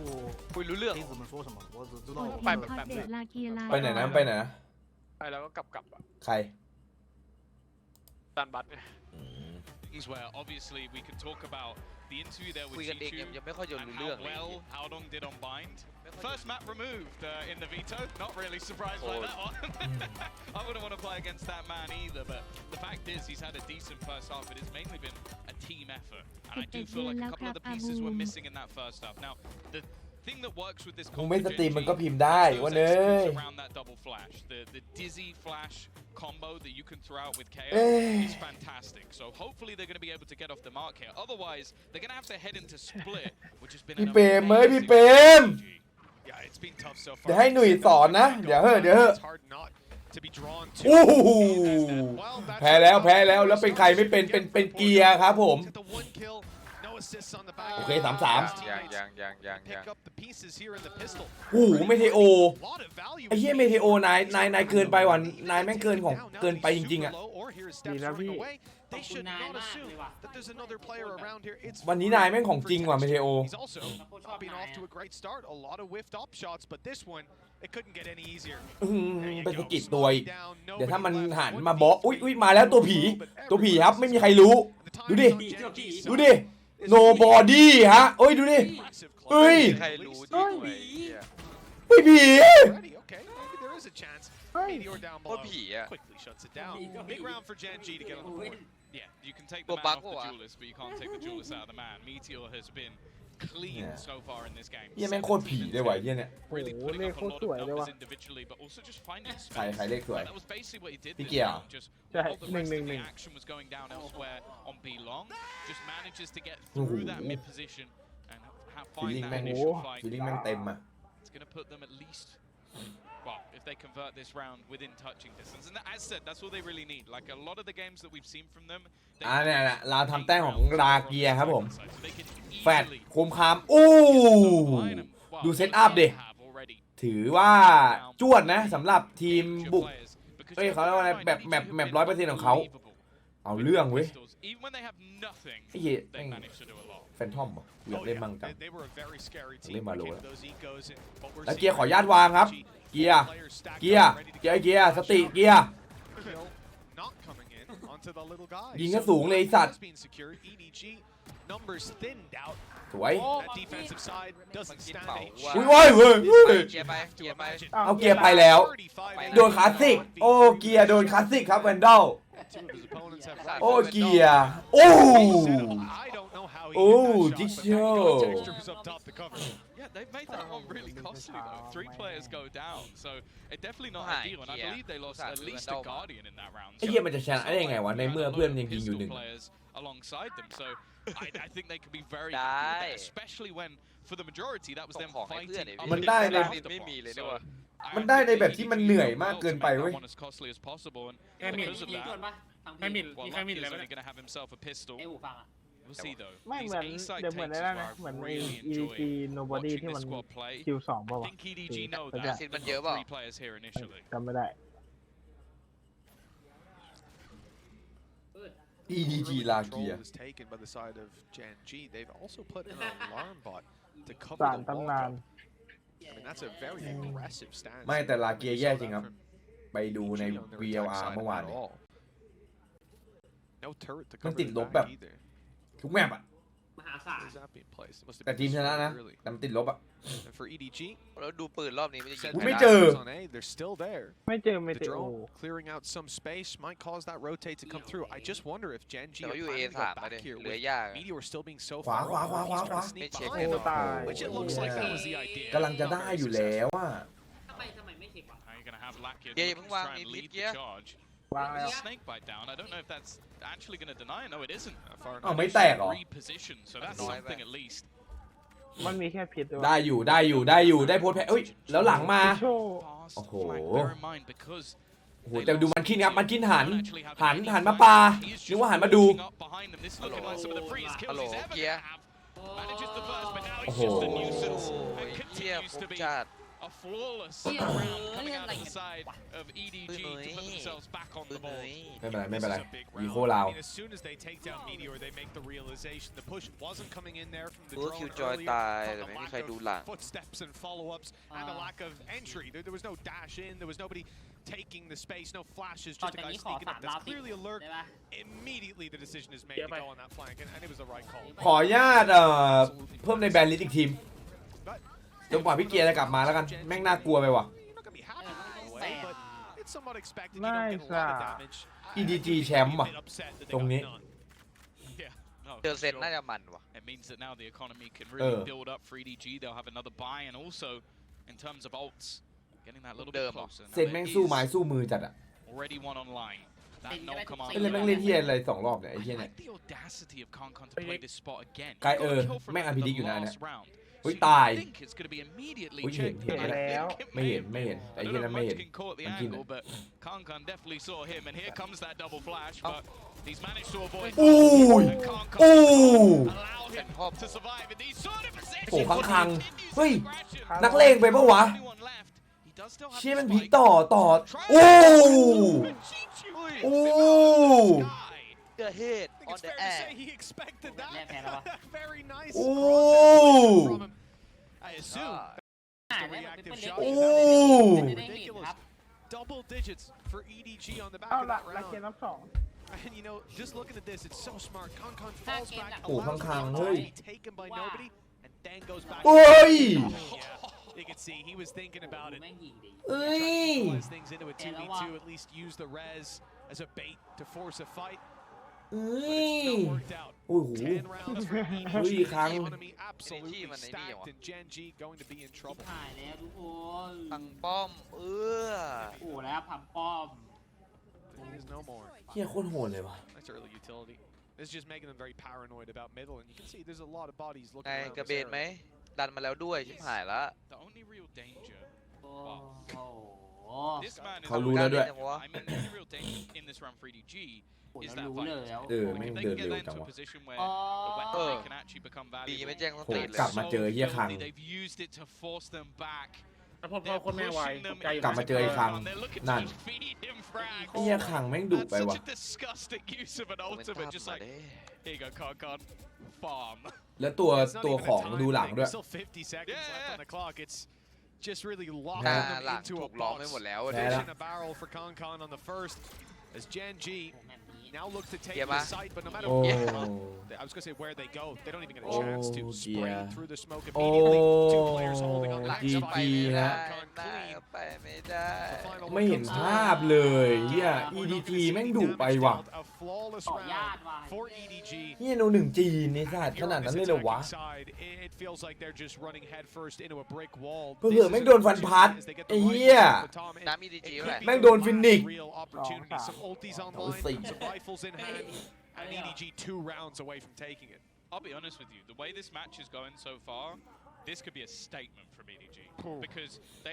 คุยรู้เรื่อง 黑子们说什么，我只知道 โอ 我 เค 们 ทอดเด็ดลาเกียร์ลา ไปไหนนะไปไหนนะ ไปแล้วก็กลับอ่ะ ใคร ดันบัตเนี่ย Is where obviously we can talk about the interview there คุย with กันเอง Chinchu ยังไม่ค่อยจะ and รู้ how เรื่องเลย well Haldong did on bind. First map removed in the veto. Not really surprised by that one. I wouldn't want to play against that man either, but the fact is he's had a decent first half. It has mainly been a team effort, and I do feel like a couple of the pieces were missing in that first half. Now, the thing that works with this มึงไม่สตรีมมันก็พิมพ์ได้ those ว่าเนย executes around that double flash, the dizzy flash combo that you can throw out with KO is fantastic. So hopefully they're going to be able to get off the mark here. Otherwise, they're going to have to head into split, which has been พี่ an เปรมเอ้ย amazing พี่เปรม strategy. Yeah, it's been tough so far. เดี๋ยวให้หนุ่ยสอนนะเดี๋ยวเดี๋ยว It's hard not to be drawn to. โอ้โห Well, that's แพ้แล้วแล้วเป็นใครไม่เป็นเกียร์ครับผม Get the one kill, no assists on the back. โอเค3-3 ยัง Pick up the pieces here in the pistol. โอ้โหเมเทโอ Lot of value. ไอ้เหี้ยเมเทโอนายเกินไปว่ะนายแม่งเกินของเกินไปจริงๆอ่ะ ดีนะพี่ They should not assume that there's another player around here. It's วันนี้นายแม่งของจริงว่ะเมเทโอ He's also popping off to a great start. A lot of whiffed up shots, but this one, it couldn't get any easier. เป็นสกิดตัวอีกเดี๋ยวถ้ามันหันมาบอกอุ้ยมาแล้วตัวผีครับไม่มีใครรู้ ดูดิ โนบอดี้ฮะเอ้ยดูดิ เฮ้ย ใครรู้จริงไหม ไม่ผี Okay, maybe there is a chance. เฮ้ย Meteor down โคตร below ผีอ่ะ quickly shuts it down. Big round for Gen.G to get on the board. Yeah, you can take the man off the duelist, but you can't take the duelist out of the man. Meteor has been clean so far in this game. เหี้ยแม่งโคตรผีเลยว่ะเหี้ยเนี่ย Really โอ้โห putting เลข up โค a ตร lot สวย of เลย numbers ว่ะ individually, but also just finding ใคร space. เลขสวย That was basically what he did พี่ this เกียร์ round. Just ใช่ while the rest of the 1-1 action was going down elsewhere on B long, just manages to get โอ้โห through that mid position and ฟีลลิ่ง find แม่ that ง initial fight. ฟีลลิ่งแม่งเต็มอ่ะ It's going to put them at least, well, if they convert this round within touching distance. And as said, that's all they really need. Like a lot of the games that we've seen from them. เนี่ยเราทำแต้มของราเกียครับผม So they can แฟด easily โคมคามอู้ line and, well, ดูเซต what อัพ they ดิ have already ถือว่าจวดนะสำหรับทีม picture บุก players, because เอ้ยเขาเรียกว่าอะไรแบบแมป100%ของเขา เอาเรื่องเว้ย Even when they have nothing, ไอ้เหี้ย they manage to do a lot. แฟนทอมเหรออยากเล่นมั่งจัง They were a very scary team. Lên bà lỗ Came đấy. those ecos in, but we're แล้ว seeing เกียร์ขออนุญาตวางครับ เกียร์ players stacked เกียร์ up, ready to เกียร์สติเกียร์ kill. Not coming in. onto the little guy. ยิงก็สูงเลยสัตว์ being secured. EDG numbers thinned out. สวย That defensive side doesn't stand a อุ้ยเว้ยเว้ยเว้ย เกียร์ไปเกียร์ไป เอาเกียร์ไปแล้ว โดนคลาสสิกโอ้เกียร์โดนคลาสสิกครับแวนดอล โอ้เกียร์โอ้โอ้จิ๊กโช Yeah, they've made that one really costly though. 3 players go down, so it's definitely not ideal. And I believe they lost at least a Guardian in that round. ไอ้เหี้ยมันจะชนะได้ยังไงวะในเมื่อเพื่อนยังยิงอยู่หนึ่ง Alongside them, so I think they could be very happy with that, especially when for the majority that was them fighting. มันได้ในมันได้ในแบบที่มันเหนื่อยมากเกินไปเว้ย แค่มินมีคนปะแค่มินมีแค่มินเลย only going to have himself a pistol. ไอ้หูฟังอ่ะ We'll see though. ไม่เหมือนเดี๋ยวเหมือนได้แล้วนะเหมือนใน EDG Nobody ที่มัน Q2 ป่าววะ I think EDG know that. มันเยอะเปล่า 3 players here initially. จำไม่ได้ EDG ลาเกีย is taken by the side of Gen.G. They've also put an alarm bot to cover สาร the ตำนาน I mean, that's a very aggressive stance. ไม่แต่ลาเกียแย่จริงครับ ไปดูใน VLR เมื่อวาน No turret to มัน cover ติด the ลบแบบ back either. ทุกแมปอะ มหาศาล Where's that being placed? It must have แต่ been ทีมชนะ placed นะ early. แต่มันติดลบอะ And for EDG, แล้วดูปืนรอบนี้ไม่ได้ยิง อุ๊ย ใคร ไม่ ได้ เจอ on A, they're still there. ไม่เจอเม The เทโอ drone clearing out some space might cause that rotate to come through. I just wonder if Gen.G แต่ are ว่าอยู่ planning to A3 go มาดิ back here เหลือ with ยาก Meteor still being so ขวา far ขวา away. ขวา He's ขวา trying to sneak ไม่เช็ค behind โอ้ them, ตาย which it looks like that was the idea. กำลังจะได้อยู่แล้วอะ ทำไมไม่เช็ควะ Now you're going to have Lakia Yeah, looking you to wang try and mid lead the gear. charge. วางแล้ว Snake bite down. I don't know if that's actually going to deny it. No, it isn't. อ้าวไม่แตกเหรอ Reposition, so that's Nói something vậy. at least. มันมีแค่พิษด้วย ได้อยู่ได้โพสแพ้เอ้ยแล้วหลังมา โชว์ Pass Oh. flag. Bear in mind because โอ้โหแต่ดูมันคินครับมันคินหันมาปานึกว่าหันมาดู behind them. This is looking like some of the freest kills Hello, he's ever gear. gonna have. Manages the first, but now Oh. he's just a nuisance โอ้ and ยเที่ย continues คร to บ be ชาติ a flawless Yeah. round coming out of the Yeah. side of EDG to put themselves back on ปื the นเล board. ย ไม่เป็นไร This is a big อี round. โคลาว I mean, as soon as they take down Meteor, they make the realization the push wasn't coming in there from the รู้ drone คิวจอย earlier. ตาย From แต่ the ไม่มี lack ใคร of ดูหลัง footsteps and follow-ups and the lack of entry. There was no dash in. There was nobody taking the space. No flashes. ต่อ Just a จาก guy นี้ขอ sneaking 3 up. รอบ That's ติด clearly alert. ได้ปะ Immediately, the decision is made to go on that flank, and it was the right call. ขออนุญาตเพิ่มในแบนลิสต์อีกทีมจนกว่าพี่เกียร์จะกลับมาแล้วกันแม่งน่ากลัวไปว่ะ You're not gonna be happy either way, but it's somewhat expected. You Nice, don't get a lot of damage. EDG I'm แชมป์ a ว่ะ bit upset that they ตรง got นี้ none. Yeah, no, เจอ for เซน sure. น่าจะมันว่ะ It means that now the economy can really build up for EDG. They'll have another buy, and also in terms of ults, getting that little bit Đơm à? closer. เซนแม่งสู้ไม้สู้มือจัดอะ Already one online. That Sen no cái command. này ไอ้เล่นแม่งเล่นเฮียอะไร2 รอบเนี่ยไอ้ I เฮียเนี่ย like the audacity of KonKon to play this spot again. ไกล He got a kill from แม่ง it in RPD the อยู่นานเนี่ย last round. เฮ้ย So you ตาย think it's going to be immediately อุ๊ย checked, เห็น but I แล้ว think it ไม่ may เห็น have ไม่เห็น been. ไอ้ I เฮีย don't นั้ know น if ไม่เห็น Munchkin caught the มันกิน angle, but KonKon definitely saw him, and here comes that double flash, but he's managed to avoid. อู้ย And KonKon อู้ allow him to survive in these sort of โอ้ positions. คัง Continues เฮ้ย to scratch him. นักเลงไปปะวะ Anyone left, he does still have เชี่ย the มันพลิก spike. ต่อโอ้โอ้ เจอเฮด I think on it's the fair to air say he expected that. Very nice Ooh. crosshair from him. I assume อ่า the แล้วมันเป็น reactive เล็ก shot โอ้ is ได้เห็น ridiculous. ครับ Double digits for EDG on the back เอา of ละ that ลาเกียร์ round. นับ 2 And you know, just looking at this, it's so smart. KonKon falls back, Oh, allows the KonKon, opportunity hey. to be taken by nobody, and then goes back. โอ้ย Yeah, you can see he was thinking about it. แม่งยิงดี เอ้ย Close things into a 2v2, at least use the res as a bait to force a fight. เอ้ But it's ย still worked out. โอ้โห 10 rounds for EDG. Ui, The Khang. economy absolutely Energy mà này đi stacked, rồi. and Gen.G going to be in trouble. ถ่ายแล้วทุกคน ตังป้อมโอ้แล้วพัมป้อม He is no more. เฮียโคตรโหดเลยว่ะ Nice early utility. This is just making them very paranoid about middle, and you can see there's a lot of bodies ไง looking around กระ this เบนไหม area. ดันมาแล้วด้วยชิบหายละ The only real danger. โอ้โห This man is เขารู้แล้วด้วย I mean, the only real danger in this round for EDG โอ้ is แล้ว that รู้ fight. เลยแล้ว เออ Like, แม่ง if they เดิ can น get เร็ว that จัง into a วะ position where Oh. the weapon Oh. can actually become ดีไม่ valuable. แจ้งต้อง โอ้ ตีดเล กลับ ย มาเจอเหี้ยคัง They've used it to force them back. แล้วพอคนแม่วายตกใจอยู่ กลับมาเจอไอ้คัง They're looking to นั่น just feed him frag. ไอ้เฮียคังแม่งดุ That's ไป such ว่ะ a disgusting use of an โมเมน ultimate. ตัม Just มา like, เด้ here you go, KonKon. Farm. แล้วตัว It's not ตัว even a ของ time ดูหลัง thing. ด้วย There's still 50 seconds Yeah, left yeah. on the clock. It's just really ห locking น้า them หลัง into ถู a กล้อม box. ไปหมดแล้ว แพ้ละ Fish in a barrel for KonKon on the first as Gen.G แบบนี้ now look to take Yeah, the man. site, but no matter Oh. I was gonna say where they go, they don't even get a Oh, chance to spray dear. through the smoke immediately. Two Oh, players holding on the หลัง next ก็ GG ไป spot. ไม่ได้ Gone หน้า clean. ก็ไปไม่ได้ The final ไม่ one เห็น comes ภาพเลยเฮีย down. We're not EDG gonna see แม่ง any ดุ damage ไปว่ะ dealt. A flawless ต่อยา round ดว่ะ for EDG. เฮียโนหนึ่งจีนนี่สัตว์ขนาดนั้นเลยเหรอวะ Side, it feels like they're just running headfirst into a brick wall. เผื่อแม่งโดนฟันพัดไอ้เหี้ย น้ำ EDG เท่าไหร่ แม่งโดนฟินิกซ์ Real opportunity. Some ultis online, some rifles in hand, and EDG 2 rounds away from taking it. I'll be honest with you, the way this match is going so far, this could be a statement from EDG. Because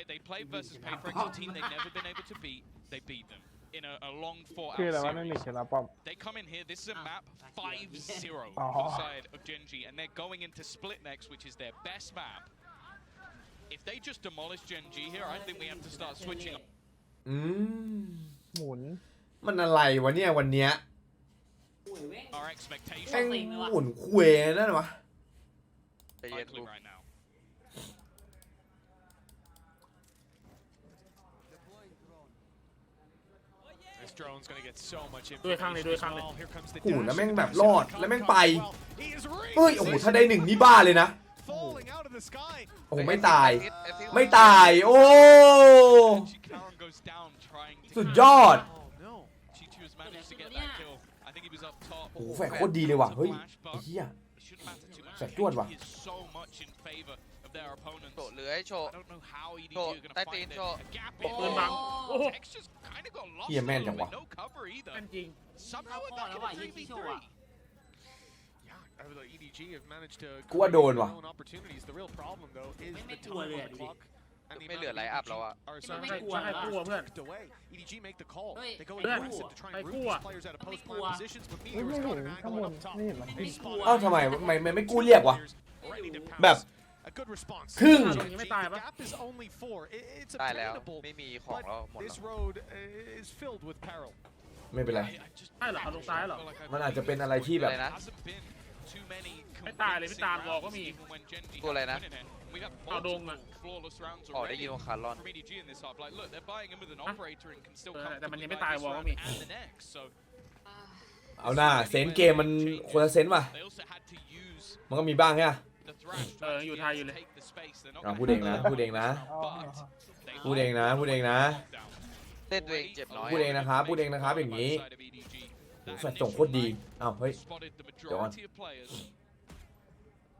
they played versus Payfrex, a team they've never been able to beat. They beat them in a long คือ 4-hour อะไรวะนั่นนี่ series. ชนะป้อม They come in here, this is a map 5-0 Oh. for the side of Gen.G, and they're going into Split next, which is their best map. If they just demolish Gen.G here, I think we have to start switching up. อืม หมุน มันอะไรวะเนี่ยวันเนี้ย Our แม่ง expectations หมุนคุยนั่นวะ ใจเย็น likely กู right now. This drone's gonna get so much ด้วยข้าง information เลยด้วย as ข้างเลย well. Here comes the โอ้โห dash แล้วแม่ง into แบบ the รอด second แล้วแม่ง Kong ไป well. He is เฮ้ยโอ้โหถ้าได้หนึ่งนี่บ้าเลยนะ falling out of the sky. โอ้โหไม่ตาย เอฟ ไม่ตาย โอ้ Karen goes down trying to สุดยอด Oh no. Chichu has managed to get that kill. I think he was up top. โอ้โหแฝงโคตรดีเลยว่ะ เฮ้ยไอ้เหี้ย It shouldn't matter too much. Phải tuột vào. Gen.G is so much in favor of their opponents. โชว์เหลือให้โชว์ I don't know how EDG Trộn, are going tay to tiền find trộn. a gap ปืนบัง โอ้โห Tex just kind of got lost Hiểm a men little chẳng bit. quá. No cover either. นั่นจริง Somehow it got in a 3v3. Yeah, the EDG have managed to กูว่าโดน create ว่ะ their own opportunities. The real problem though is the Mấy time cua on lẹ the đi. clock and the ไม่ amount เหลือ of ไลน์อัพ EDG แล้วอะ are ไม่ so กลัว ให้กู้อะเพื่อน tucked away. EDG make the call. Ơi, They go พื่อน aggressive to try ให้ and กู้ root อะ these players out of Không post biết plant cua. positions, but เฮ้ย Meteor's ไม่ got เห็น an ข้างบ angle น up top. ไม่เห็นหรอ He's spotted อ้าวทำไมไม่กู้เรียกวะ ready to แบบ pounce. A good response. ครึ่ง The ไม่ตายปะ gap is only 4. It's ตายแล้ว obtainable, ไม่มีของ but แล้วหมด this แล้ว road is filled with peril. ไม่เป็นไร ใช่เหรอเอาลงซ้ายเหรอ มันอาจจะเป็นอะไรที่แบบ อะไรนะ Hasn't been too many ไม่ตายเลยพี่ตาลบอกก็มี even when Gen.G ตัวอะไรนะ have been in it. We've had เอาดงอะ multiple flawless rounds อ๋อได้ยิ already นว่าคาร์ลอน from EDG in this half. Like, look, they're buying him with an ฮะ operator and can still แต่มัน comfortably ยังไม่ buy ตาย this วอลก็ round มี and the next. So เอาหน้าเซนส์เกมมันคนละเซนส์ว่ะ they also had to use มันก็มีบ้างใช่ไหม the thrash เอออยู่ไทยอยู่เลย take the space. They're not อ่ะ gonna พูดเองนะ have พูดเองนะ but they พูดเองนะ พูดเองนะ เล่นตัวเองเจ็บน้อย พูดเองนะครับพูดเองนะครับอย่างนี้ โอ้โหแฟลชส่งโคตรดี อ้าวเฮ้ย spotted the เดี๋ยวก่อน majority of players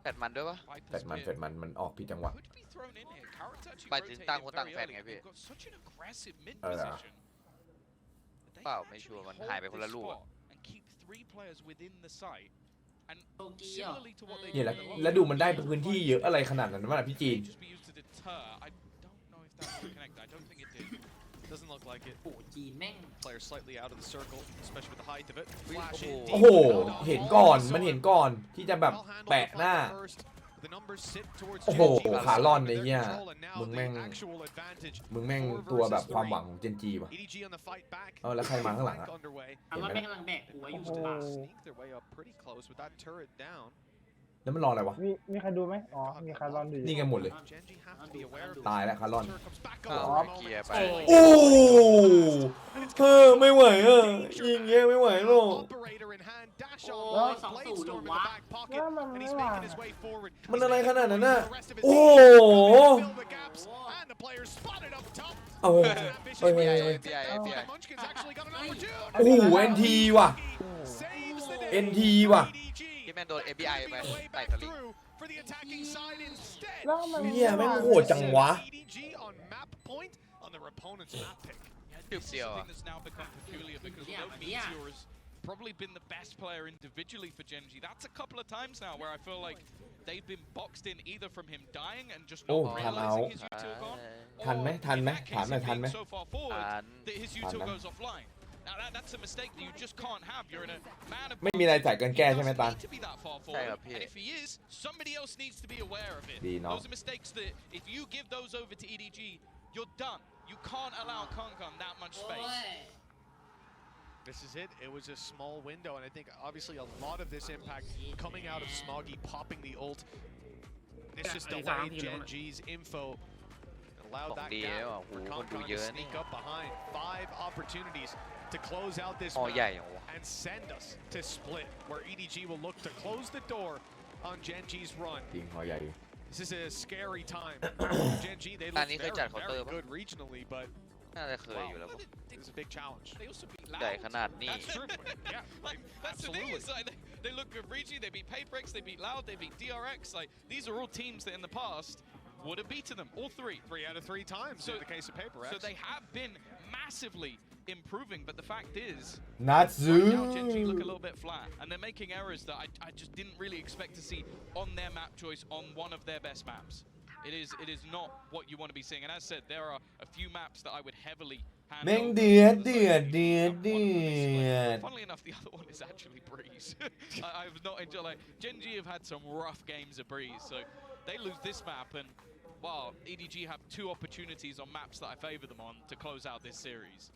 แปดมันด้วยปะ fight แฟ the ดมัน split. แฟดมันออกผิดจังหวะ Could be thrown in here. Carrot's actually ไปถึง rotated ตั้งคนตั้ง very แฟน early. ไงพี่ They've got such an aggressive mid เออ position. They เปล่า managed ไม่ชัว to ร์มัน hold หายไปคนละ this ลูก spot อะ and keep 3 players within the site. And โตเกียว similarly to what they เนี่ย did แล้ว in the แล้วดูมันได้พื้นที่เยอะอะไรขนาดนั้นวะพี่จีน May just be used to deter. I don't know if that will connect. I don't think it did. Doesn't look like it. โอ้จีนแม่ง Player slightly out of the circle, especially with the height of it. Flash in โอ้ deep. โห เห็นก่อน มันเห็นก่อน ที่จะแบบ Well handled แปะ the หน้า fight first. The numbers sit towards โอ้โห GENG. ขาล่อนไอ้ Their เหี้ย control and now มึง the แม่ง actual advantage. มึงแม่งตัวแบบความหวังของเจนจีว่ะ EDG on the fight back. เออแล้วใครมาข้างหลังอะ Underway. อันว่าแม่งกำลังแบกหัวอยู่ โอ้โห ป่า Sneak their way up pretty close with that turret down. แล้วมันรออะไรวะ มีใครดูไหมอ๋อ มีคาร์ลอนดูอยู่ นี่ไงหมดเลย GENG have to be aware of ตายแล้วคาร์ลอน Turret comes back อ้าว on. เกียร์ไป โอ้ไม่ไหวอ่ะยิงเงี้ยไม่ไหวหรอก Operator in hand, dash Oh, on, sóng blade tủ storm đủ in the quá. back pocket, Đó mà and he's mấy making bà. his way forward. มันอะไรขนาดนั้นน่ะ The rest of his โอ้ team fill the gaps, and the players spotted up top. เอาเฮ้ย Ambitious เฮ้ยเฮ้ย player เฮ้ย FBI FBI Munchkin's actually got an opportunity. โอ้โห NT ว่ะ Saves the day. NT ว่ะ EDG ที่แม่งโดน FBI ไป finding a way ไต่ back ตะลิง through for the attacking side instead. แล้วมัน เหี้ยแม่งโหดจังวะ EDG on map point on their opponent's map pick. This is Deal. something that's now become peculiar because Yeah, although yeah. Meteor has probably been the best player individually for Gen.G, that's a couple of times now where I feel like they've been boxed in either from him dying and just not Oh, realizing time his util gone, ทันไหม or ทัน in ไหม that ถาม case หน่อย him ทันไหม being so far forward ทัน that his util goes offline. Now that's a mistake that you just can't have. You're in a man of ไม่มีอะไรจ่ายเกิน he แก้ใช่ไหม doesn't ตาล need to be that far ใช่ forward. ครับพี่ And if he is, somebody else needs to be aware of it. ดีเนาะ Those are mistakes that if you give those over to EDG, you're done. You can't allow Konkon that much โอ้ space. ย This is it. It was a small window, and I think obviously a lot of this impact coming out of Smoggy popping the ult. This just Yeah, delayed he's on GENG's info. Allowed that ของดีแล้ว gap โอ้โห for คนดู Konkon เย to อะนี่ sneak up behind. 5 opportunities to close out this อ๋อ map. ใหญ่เหรอวะ and send us to split, where EDG will look to close the door on Gen.G's run. จริงหอใหญ่ This is a scary time. Gen.G, they look very good regionally, but น่าจะเคยอยู่แล้ว it's a big challenge. They also beat ใหญ่ Loud. ขนาดนี้ That's true. Yeah, Like, that's the thing. It's like they look good regionally. They beat Paybrex. They beat Loud. They beat DRX. Like these are all teams that in the past would have beaten them. All three. 3 out of 3 times in the case of Paybrex. So they have been massively improving, but the fact is, นัดซื้อ right now Gen.G look a little bit flat, and they're making errors that I just didn't really expect to see on their map choice on one of their best maps. It is not what you want to be seeing, and as said, there are a few maps that I would heavily hand แม่ง over. เดือด Funnily enough, the other one is actually Breeze. I've not enjoyed, like, Gen.G have had some rough games of Breeze, so they lose this map, and wow, EDG have 2 opportunities on maps that I favor them on to close out this series.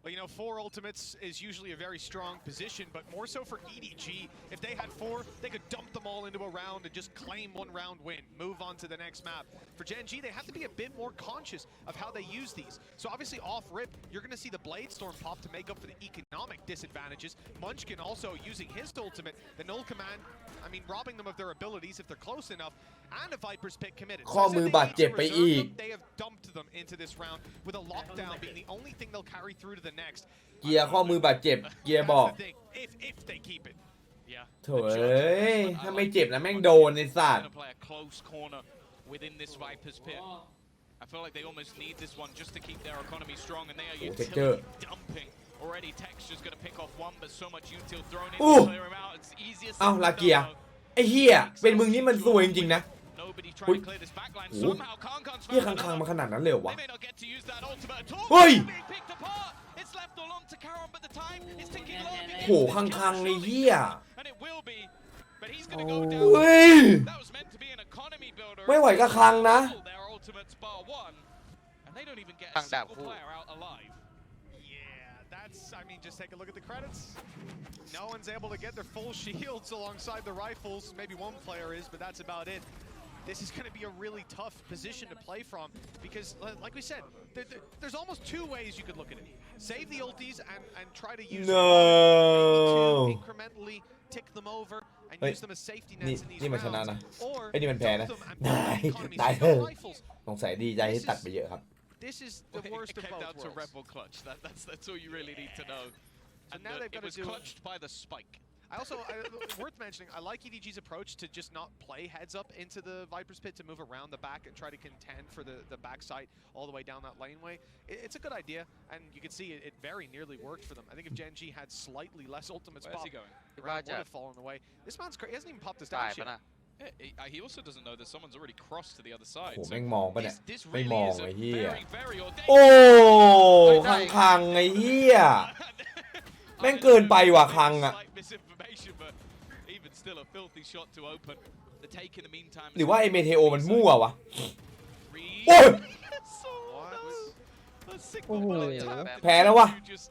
Well, you know, 4 ultimates is usually a very strong position, but more so for EDG. If they had 4, they could dump them all into a round and just claim 1 round win, move on to the next map. For Gen.G, they have to be a bit more conscious of how they use these. So obviously off rip, you're going to see the Blade Storm pop to make up for the economic disadvantages. Munchkin also using his ultimate, the Null Command, I mean, robbing them of their abilities if they're close enough, and a Viper's Pick committed. ข้อมือบาดเจ็บไปอีก They have dumped them into this round, with a lockdown being the only thing they'll carry through to the next. เกียร์ข้อมือบาดเจ็บเกียร์บอก That's the thing, if they keep it. Yeah. โถ่เอ้ยถ้าไม่เจ็บนะแม่งโดนไอ้สัตว์ Gonna play a close corner within this Viper's Pit. I feel like they almost need this one just to keep their economy strong, and they are utility dumping. Already Texture's gonna pick off one, but so much util thrown in to clear him out. It's easier. อ้าวลาเกียร์ไอ้เหี้ยเป็นมึงนี่มันซวยจริงๆนะ Nobody trying to clear this backline. Somehow Kankan's เหี้ย found คังๆ another. มาขนาดนั้นเลยเหรอวะ They may not get to use that ultimate at all. เฮ้ย Being picked apart. It's left all on to Karon, but the time is ticking long. โหคังๆไอ้เหี้ย And it will be, but he's gonna go down. เฮ้ย That was meant to be an economy builder. ไม่ไหวก็คังนะ Their ultimates bar 1, and they don't even get a Bang that single player out alive. Yeah, that's, I mean, just take a look at the credits. No one's able to get their full shields alongside the rifles. Maybe one player is, but that's about it. This is going to be a really tough position to play from because, like we said, there's almost 2 ways you could look at it. Save the ultis and try to use No. them to incrementally tick them over and use them as safety nets in these นี่มันชนะนะ rounds. Or ไอ้นี่มันแพ้นะ dump them and ได้ build economies ได้ with เถอะ no rifles. สงสัยดีใจที่ตัดไปเยอะครับ This is the worst It of came both down to worlds. Rebel clutch. That's all you really need to know. And now they've it gotta was do- clutched by the spike. Worth mentioning, I like EDG's approach to just not play heads up into the Viper's Pit to move around the back and try to contend for the backside all the way down that laneway. It's a good idea, and you can see it very nearly worked for them. I think if Gen.G had slightly less ultimates Where's pop, he going? the round would have fallen away. This man's crazy. He hasn't even popped his ตาย dash ปะ yet. นะ He also doesn't know that someone's already crossed to the other side. โห So แม่งมองปะเนี่ย this ไม่ really มอง is a ไอ้เหี้ย very, very audacious. โอ้คังๆไอ้เหี้ย แม่งเกินไปว่ะคังอะ Slight misinformation, but even still a filthy shot to open. The take in the meantime. หรือว่าไอเมเทโอมันมั่ววะ Reed. โอ้ย So What? a signal bullet tapped. แพ้แล้ววะ Just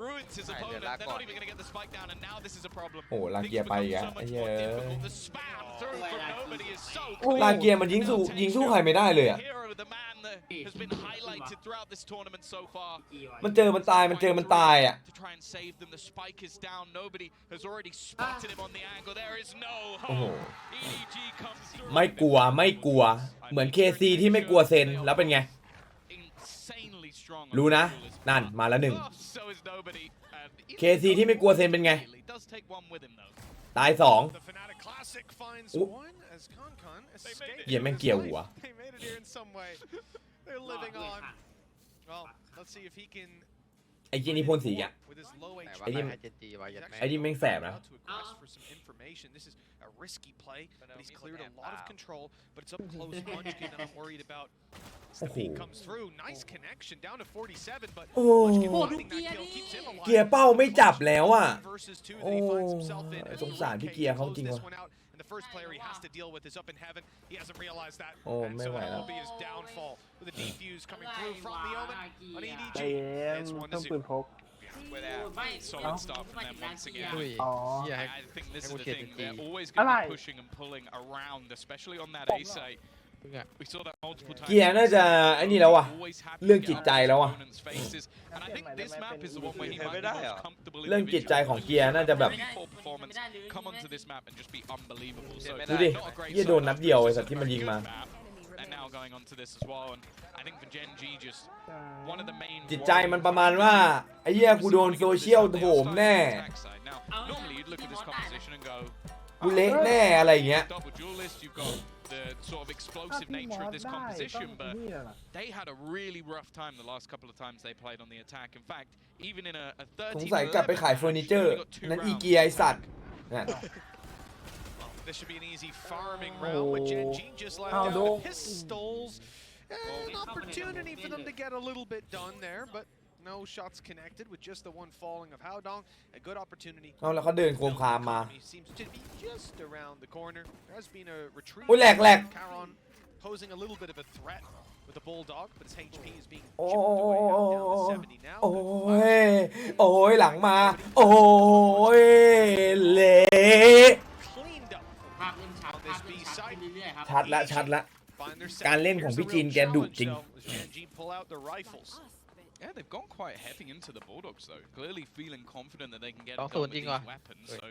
ruins his opponent. They're not even going to get the spike down, and now this is a problem. โอ้ลาเกียร์ไปอีกอะ Things ไอ้ become เหี้ so ย much more difficult. The spam through from nobody is so ลาเกียร์มันยิงสู้ใครไม่ได้เลยอะ hero, the man that has been highlighted throughout this tournament so far. มันเจอมันตายอะ To try and save them, the spike is down. Nobody has already spotted him on the angle. There is no โอ้โห hope. EDG comes through. ไม่กลัวเหมือน KC ที่ไม่กลัวเซนแล้วเป็นไง Insanely strong. รู้นะนั่นมาแล้วหนึ่ง So is nobody. KC ที่ไม่กลัวเซนเป็นไง Does take one with him though. ตาย2 The Fnatic Classic finds one as Kankan escapes. เหี้ยแม่งเกี่ยวหัว They made it here in some way. They're living on. Well, let's see if he can. ไอ้เจนี่พ่นสีอ่ะ With his low ไหน HP. ว่า ไอ้นี่ ให้เจนจีไว้ยัดแม่ ไอ้นี่แม่งแสบนะ About to request for some information. This is a risky play, but he's cleared a lot of control. But it's up close. Munchkin that I'm worried about. The feed comes through. Nice connection down to 47, but โอ้ Munchkin finding that kill keeps him alive. เกียร์เป้าไม่จับแล้วอ่ะ Versus 2 that he finds himself in. สงสารพี่เกียร์เขาจริง Close ว่ะ this one out. And the first player he has to deal with is up in heaven. He hasn't realized that. Oh, Andไม่ so ไหว it แล้ว will be his downfall with a defuse coming through from the Omen on ใจ EDG. เย็น It's 1 to ต้องปืน 0. พก With a solid start from them once again. อุ้ย อ๋อ เหี้ยให้ I think this is the Hey, thing. we'll They're get always it. going to be Alright. pushing and pulling around, especially on that A site. We saw that multiple times. เกียร์น่าจะไอ้นี่แล้วว่ะ เรื่องจิตใจแล้วว่ะ And I think this map is the one where he might be most comfortable เรื่องจิตใจของเกียร์น่าจะแบบ performance come onto this map and just be unbelievable. So ดูดิเหี้ยโดนนัดเดียวไอ้สัตว์ที่มันยิงมา And now going onto this as well, and I think for Gen.G just one of the main จิตใจมันประมาณว่าไอ้เหี้ยกูโดนโซเชียลโถมแน่ Now normally you'd look at this composition and go กูเละแน่อะไรอย่างเงี้ย double duelist, you've got the sort of explosive nature of this composition, but they had a really rough time the last couple of times they played on the attack. In fact, even in a สงสัยกลับไปขายเฟอร์นิเจอร์นั่นอีเกียไอสัตว์นั่น This should be an easy farming round, but Gen.G just let down the pistols. An opportunity for them to get a little bit done there, but no shots connected with just the one falling of Haodong. A good opportunity. เอาแล้วเขาเดินโคมคามมา Seems to be just around the corner. There has been a retreat. อุ้ยแหลก Caron posing a little bit of a threat with the bulldog, but his HP is being โอ้ chipped away down to 70 now. โอ้ยโอ้ยหลังมาโอ้ยเละ Cleaned up. ภาพเริ่มชัดภาพเริ่มชัดขึ้นเรื่อยๆครับ ชัดละชัดละ การเล่นของพี่จีนแกดุจริง Gen.G pull out the rifles. Yeah, they've gone quite heavy into the Bulldogs though, clearly feeling confident that they can get 2-0 done with จริง these ว่ะ weapons. So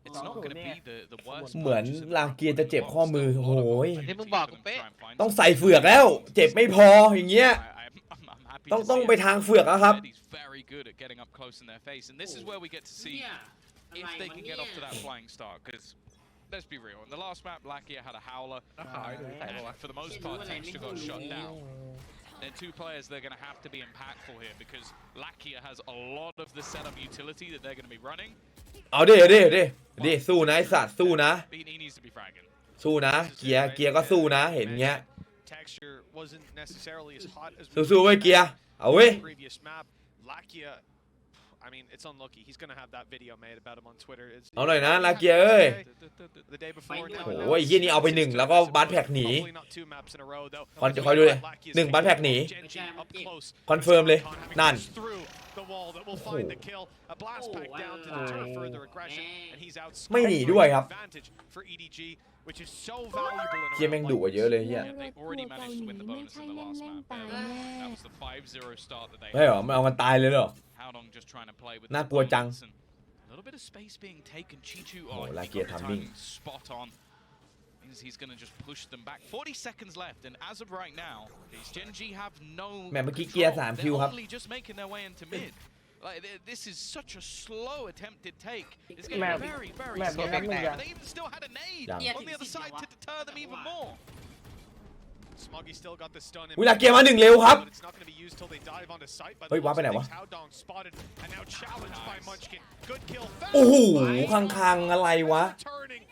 it's not going to be the worst. เหมือนลางเกียร์จะเจ็บข้อมือโอ้ย นี่มึงบอกกูเป๊ะ ต้องใส่เฟือกแล้ว เจ็บไม่พออย่างเงี้ย ต้องไปทางเฟือกแล้วครับ He's very good at getting up close in their face, and this is where we get to see เนี่ย if they can get off to that flying start. Because let's be real, in the last map, Lakia had a howler, and for the most part, Texture got shot down. They're two players that are going to have to be impactful here because Lakia has a lot of the setup utility that they're going to be running. เอาดิสู้นะไอสัตว์สู้นะ He needs to be fragging. สู้นะเกียร์ก็สู้นะเห็นเงี้ย Texture wasn't necessarily as hot as สู้ๆไว้เกียร์เอาเว้ย previous map. Lakia, I mean, it's unlucky. He's going to have that video made about him on Twitter. เอาหน่อยนะลาเกียร์เอ้ย The day before. โอ้ยยี่นี่เอาไปหนึ่งแล้วก็บัตแพ็กหนี คอยดูเลยหนึ่งบัตแพ็กหนีคอนเฟิร์มเลยนั่น ไม่หนีด้วยครับเกียร์แม่งดุกว่าเยอะเลยเฮีย They already managed to win the bonus in the last map. That was the 5-0 start that they เฮ้ยเหรอมันเอากันตายเลยเหรอ Haodong just trying to play with น่ากลัวจัง a little bit of space being taken. Chichu, Oh, he Lakia got the timing. timing spot on. Means he's going to just push them back. 40 seconds left, and as of right now, Gen.G have no แม่เมื่อกี้เกียร์ control. 3 คิว They're ครับ only just making their way into mid. Like this is such a slow attempted take. It's getting Map- very, very map slow.ยังไม่ยัง They even still had a nade ยัง on the other side to deter them even more. Smoggy still got the stun in. เวลาเกียร์มาหนึ่งเร็วครับ But it's not going to be used till they dive onto site. By เฮ้ย the ว้าร์ปไปไหน looks วะ of things, Haodong spotted and now challenged by Munchkin. Good kill. โอ้โหคังๆอะไรวะ Turning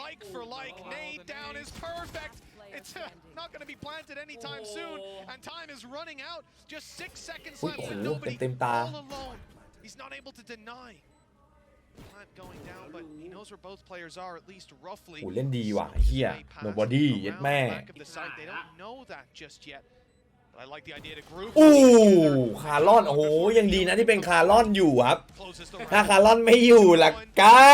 like for like. Nade down is perfect. It's not going to be planted anytime soon, and time is running out. Just 6 seconds Ui, left. ủa, And nobody tem ta. all alone. He's not able to deny. Plant going down, but he knows where both players are, at least roughly. โอ้เล่นดีว่ะเฮียโนบอดี้เย็ดแม่ Back of the site. They don't know that just yet. But I like the idea to group. อู้คาร์ลอนโอ้โหยังดีนะที่เป็นคาร์ลอนอยู่ครับ Closes the ถ้า round. คาร์ลอนไม่อยู่ล่ะก้า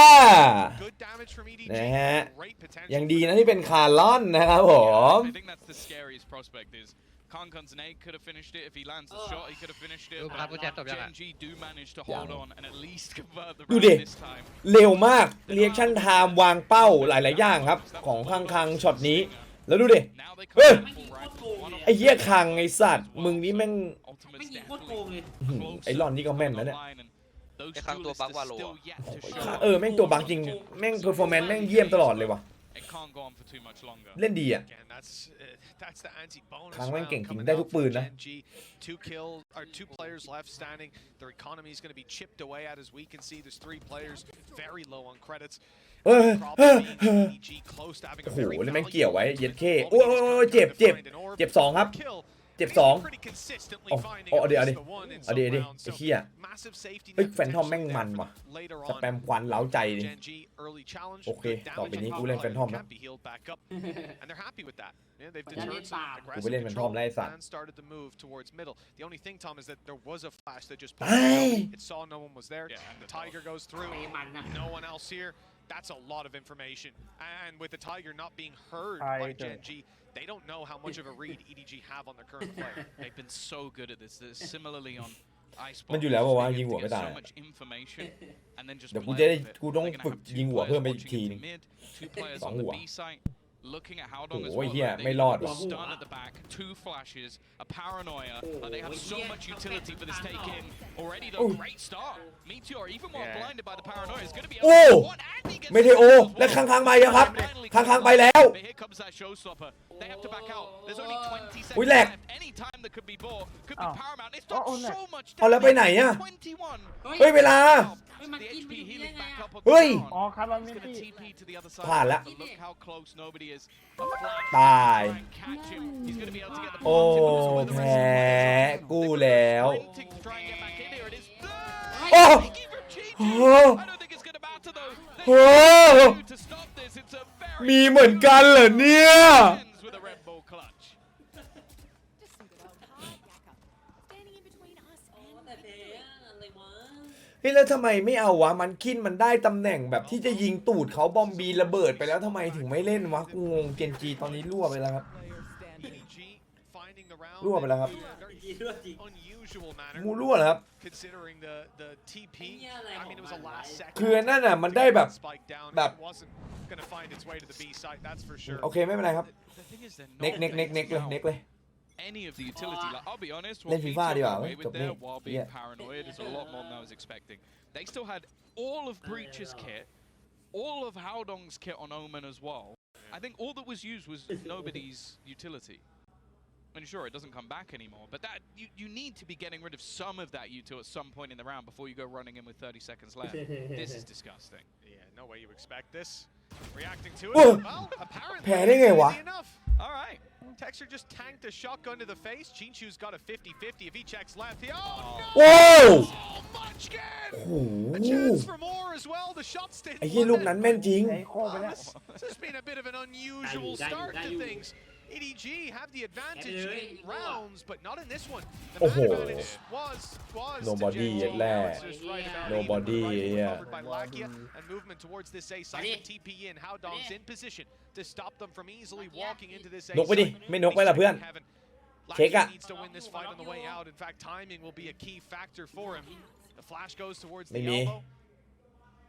Good damage from EDG. นะฮะ Great potential. ยังดีนะที่เป็นคาร์ลอนนะครับผม I think that's the scariest prospect is Kankan's nade could have finished it. If he lands a shot, he could have finished it.ครับกูแจ็บจบยังอ่ะ Gen.G do manage to hold on and at least convert the ดูดิ round this time. เร็วมากเรียกชั่นไทม์วางเป้าหลายๆอย่างครับ ของคังช็อตนี้ แล้วดูดิ Now they Ê! come full rifle. One ไอ้เหี้ยคังไอ้สัตว์มึงนี่แม่ง ultimate ไม่ยิงโคตรโกงเลย ไอ้หลอนนี่ก็แม่นนะเนี่ย Those ไอ้ข้างตัว duelists บัก are วาโล still อะ yet to show. แม่งตัวบักจริงแม่งเพอร์ฟอร์แมนซ์แม่งเยี่ยมตลอดเลยว่ะ It can't go on for too much longer. เล่นดีอ่ะ Again, that's the anti-bonus ครั้งแม่ง round เก่งจริง coming ได้ out ทุกปืน from นะ Gen.G. 2 players left standing. Their economy is going to be chipped away at as we can see. There's 3 players very low on credits. เอ้ย Probably EDG close to having โอ้ a โห very แล้วแม่งเกี่ยวไว้ valuable เย็ด position. เข้โอ้ยเจ็บเจ็บสองครับ Kill. เจ็บสอง Pretty consistently โอ้ finding โอ้ at เดี๋ยว least the one in เอา some ดิ rounds. ไอ้ So เหี้ย massive safety เฮ้ย net แฟนทอมแม่ง potentially มัน there ว่ะ for later ส on. แปมควันเล้าใจดิ Gen.G early challenge. โอเค Good ต่อไป damage นี้ and กูเล่นแฟนทอม can't นะ be healed back up. And they're happy with that. Yeah, they've But then deterred it's some bad. aggressive กูไปเล่นแฟนทอม control ไล่สัตว์ and started the move towards middle. The only thing, Tom, is that there was a flash that just ไป it saw no one was there. Yeah, and The Tiger goes through. เตะมันนะ No one else here. That's a lot of information. And with the Tiger not being heard by Gen.G, they don't know how much of a read EDG have on their current player. They've been so good at this. Similarly on ice มันอยู่แล้วว่ายิงหัวไม่ได้ so much information and then just เดี๋ยวกู play จะได้ with it. กูต้อง They're gonna ฝึก have ยิง two หัว players เพิ่มไปอีก watching ที into นึง mid, two players สอง on the หัว B site, looking at how long as โอ้ย well. เฮีย They ไม่รอด got ว่ะ a stun at the back, two flashes, a paranoia. They have so much utility for this take in. Already though, great start. Meteor, even while blinded by the paranoia, is going to be able to one and he gets ไม่ได้โอและข้างๆไปแล้วครับข้างๆไปแล้ว But here comes that showstopper. They have to back out. There's only 20 อุ้ย seconds แหลก left. Any time that could be bought could be paramount. It's done so much เอาแล้วไปไหนอะ 21. เฮ้ยเวลา มันกิน The ไป HP อยู่ได้ healing ไง back อ่ะ up on เฮ้ย the ground. อ๋อคาร์บอนมิ He's ตี้ gonna TP to the other side. พลาดละ But look how close nobody is. A flash ตาย try and catch him. He's gonna be able to get the โอ้ ball with the แพ้ rest of the กู้แล้ว sprinting to try and get back in here. It is โอ้ Sneaky from GG. โอ้ I don't think it's gonna matter though. โอ้ They need to stop this. It's a very มีเหมือนกันเหรอเนี่ย ends with a Red Bull clutch. Standing in between us and แต่เทอะไรวะ เฮ้ยแล้วทำไมไม่เอาวะมันคินมันได้ตำแหน่งแบบที่จะยิงตูดเขาบอมบีระเบิดไปแล้วทำไมถึงไม่เล่นวะกูงงเจนจีตอนนี้รั่วไปแล้วครับ EDG finding the round รั่วไปแล้วครับ in a very unusual manner. งูรั่วเหรอครับ Considering the TP, I mean it was a last second. คือนั่นน่ะมันได้แบบ spike down. แบบ It wasn't gonna find its way to the B site, that's for sure. โอเคไม่เป็นไรครับ The thing is, they're เน็ก not เน็กเน็กเน็กเลย getting เน็กเลย any of the utility. Like, I'll be honest, Lên what FIFA đi Meteor bảo, got away chụp with there đi. while being Yeah. paranoid is a lot more than I was expecting. They still had all of Breach's kit, all of Howdong's kit on Omen as well. I think all that was used was nobody's utility. And sure, it doesn't come back anymore, but that you need to be getting rid of some of that util at some point in the round before you go running in with 30 seconds left. This is disgusting. Yeah, no way you expect this. Reacting to it. Whoa. Well, apparently แพ้ได้ไงวะ easy enough. All right. Texture just tanked a shotgun to the face. Jinchu's got a 50-50. If he checks left, he... Oh, โอ้ no! So much again! โอ้โห A chance for more as well. The shots didn't ไอ้เหี้ยลูกนั้นแม่นจริง ไอ้โค้งไปแล้ว This has been a bit of an unusual start to things. EDG have the advantage in rounds, but not in this one. The Oh. man advantage was Nobody to Gen.G. yet left. Now it's just right about Nobody, even. The rifle yeah. recovered by Lakia, and movement towards this A site. The TP in. Howdong's in position to stop them from easily walking into this A นกไปดิ site. ไม่นกไปละเพื่อน เช็คอะ Lakia needs to win this fight on the way out. In fact, timing will be a key factor for him. The flash goes towards the ไม่มี elbow.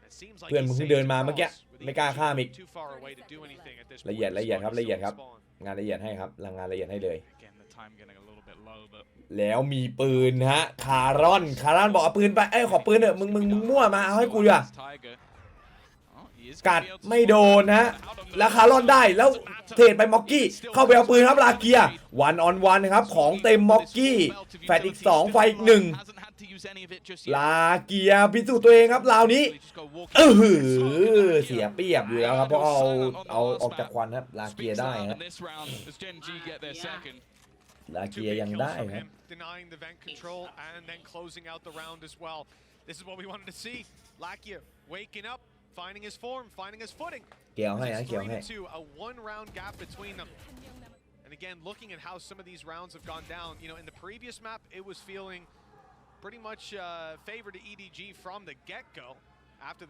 It seems like เพื่อน he's มึงเพิ่ง safe เดิน to มาเมื่อกี้ cross, with ไม่กล้า EDG ข้ามอีก too far away to do anything at this ละเอียด point. ละเอียดครับ Spark ละเอียด still ครับ spawn. งานละเอียดให้ครับงานละเอียดให้เลย Again, the time getting a little bit low, but แล้วมีปืนฮะคารอนบอกเอาปืนไปเอ้ยขอปืนเถอะมึงมั่วมาเอาให้กูดีกว่า Tiger. Oh, he is กัด gonna be able to ไม่โดนนะแล้วคารอนได้แล้วเทรดไปม็อกกี้เข้าไปเอาปืนครับลาเกียวันออนวันครับของเต็มม็อกกี้แฟดอีก2ไฟอีก1 Hasn't had to use any of it just yet. ลาเกียพิสูจน์ตัวเองครับราวนี้เสียเปรียบอยู่แล้วครับเพราะเอาออกจากควันครับลาเกีย Speaks ได้ loud ฮะ in this round as Gen.G get their second. ลา Two เกีย big ยัง kills ได้ from ครับ him, denying the vent control and then closing out the round as well. This is what we wanted to see. Lakia waking up, finding his form, finding his footing. เกี่ยวให้ฮะ It's เกี่ยวให้ 3-2, a one-round gap between them. And again, looking at how some of these rounds have gone down, you know, in the previous map, it was feeling pretty much favor to EDG from the get-go. After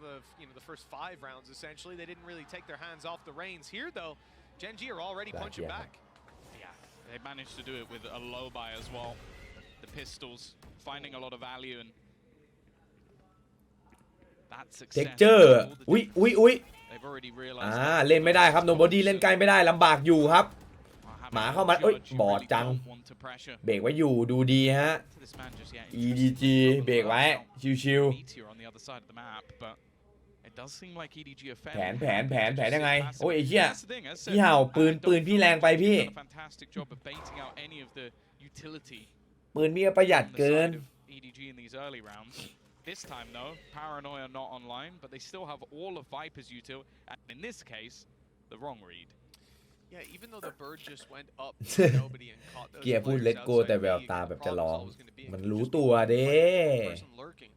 the first 5 rounds, essentially, they didn't really take their hands off the reins. Here, though, Gen.G are already punching back. Yeah, they managed to do it with a low buy as well. The pistols finding a lot of value and that success. เท็กเจอร์อุ้ย They've already realized. เล่นไม่ได้ครับโนบอดี้เล่นใกล้ไม่ได้ลำบากอยู่ครับ หมาเข้ามาเอ้ยบอดจัง เบรกไว้อยู่ดูดีฮะ EDG เบรกไว้ชิวๆแผนยังไงโอ้ยไอ้เหี้ยพี่เห่าปืนพี่แรงไปพี่ปืนพี่ประหยัดเกิน This time, though, Paranoia not online, but they still have all of Viper's util, and in this case, the wrong read. Yeah, even though the bird just went up, nobody and caught those เกียร์พูด players let go outside แต่แวว B. ตา The แบบจะ problem ร้ is อง always gonna be มัน a รู้ confusion. ตัวเด้ Person lurking,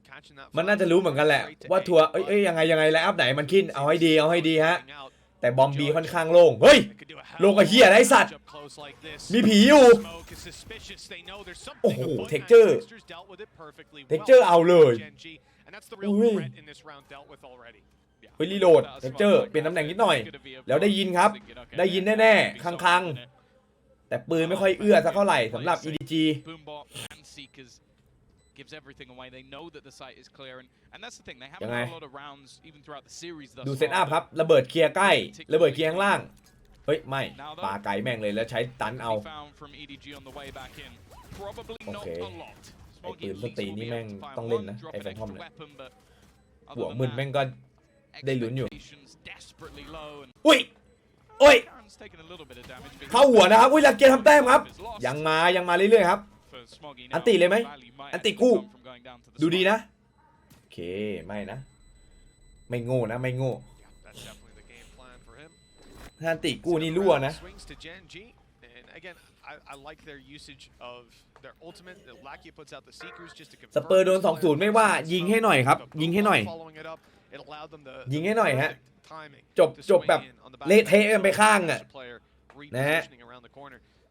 catching that มันน่าจะรู้เหมือนกันแหละว่าทัวร์เอ้ยยังไงแล้วอัพไหนมันขึ้นเอาให้ดีฮะแต่บอมบีค่อนข้างโล่งเฮ้ยโล่งกับเหี้ยไรสัตว์มีผีอยู่โอ้โหเท็กเจอร์เอาเลย And that's the real threat in this round dealt with already. เฮ้ยรีโหลดเท็กเจอร์เปลี่ยนตำแหน่งนิดหน่อยแล้วได้ยินครับได้ยินแน่ๆคังๆแต่ปืนไม่ค่อยเอื้อสักเท่าไหร่สำหรับ EDG gives everything away. They know that the site is clear, and that's the thing. They haven't ยังไง had a lot of rounds even throughout the series. ดูเซตอัพครับระเบิดเคลียร์ใกล้ระเบิดเคลียร์ข้างล่างเฮ้ยไม่ปาไกลแม่งเลยแล้วใช้ตันเอาโอเคไอ้ปืนสตีนี่แม่งต้องเล่นนะไอ้แฟนทอมเนี่ยหัวมึนแม่งก็ได้ลุ้นอยู่อุ้ยโอ้ยเข้าหัวนะครับอุ้ยลักเกียร์ทำแต้มครับยังมาเรื่อยๆครับอันติเลยไหมอันติกู้ดูดีนะโอเคไม่นะไม่โง่นะไม่โง่ถ้าอันติกู้นี่รั่วนะสเปอร์โดน 2-0 ไม่ว่ายิงให้หน่อยครับยิงให้หน่อยยิงให้หน่อยฮะจบแบบเละเทะกันไปข้างอ่ะนะฮะ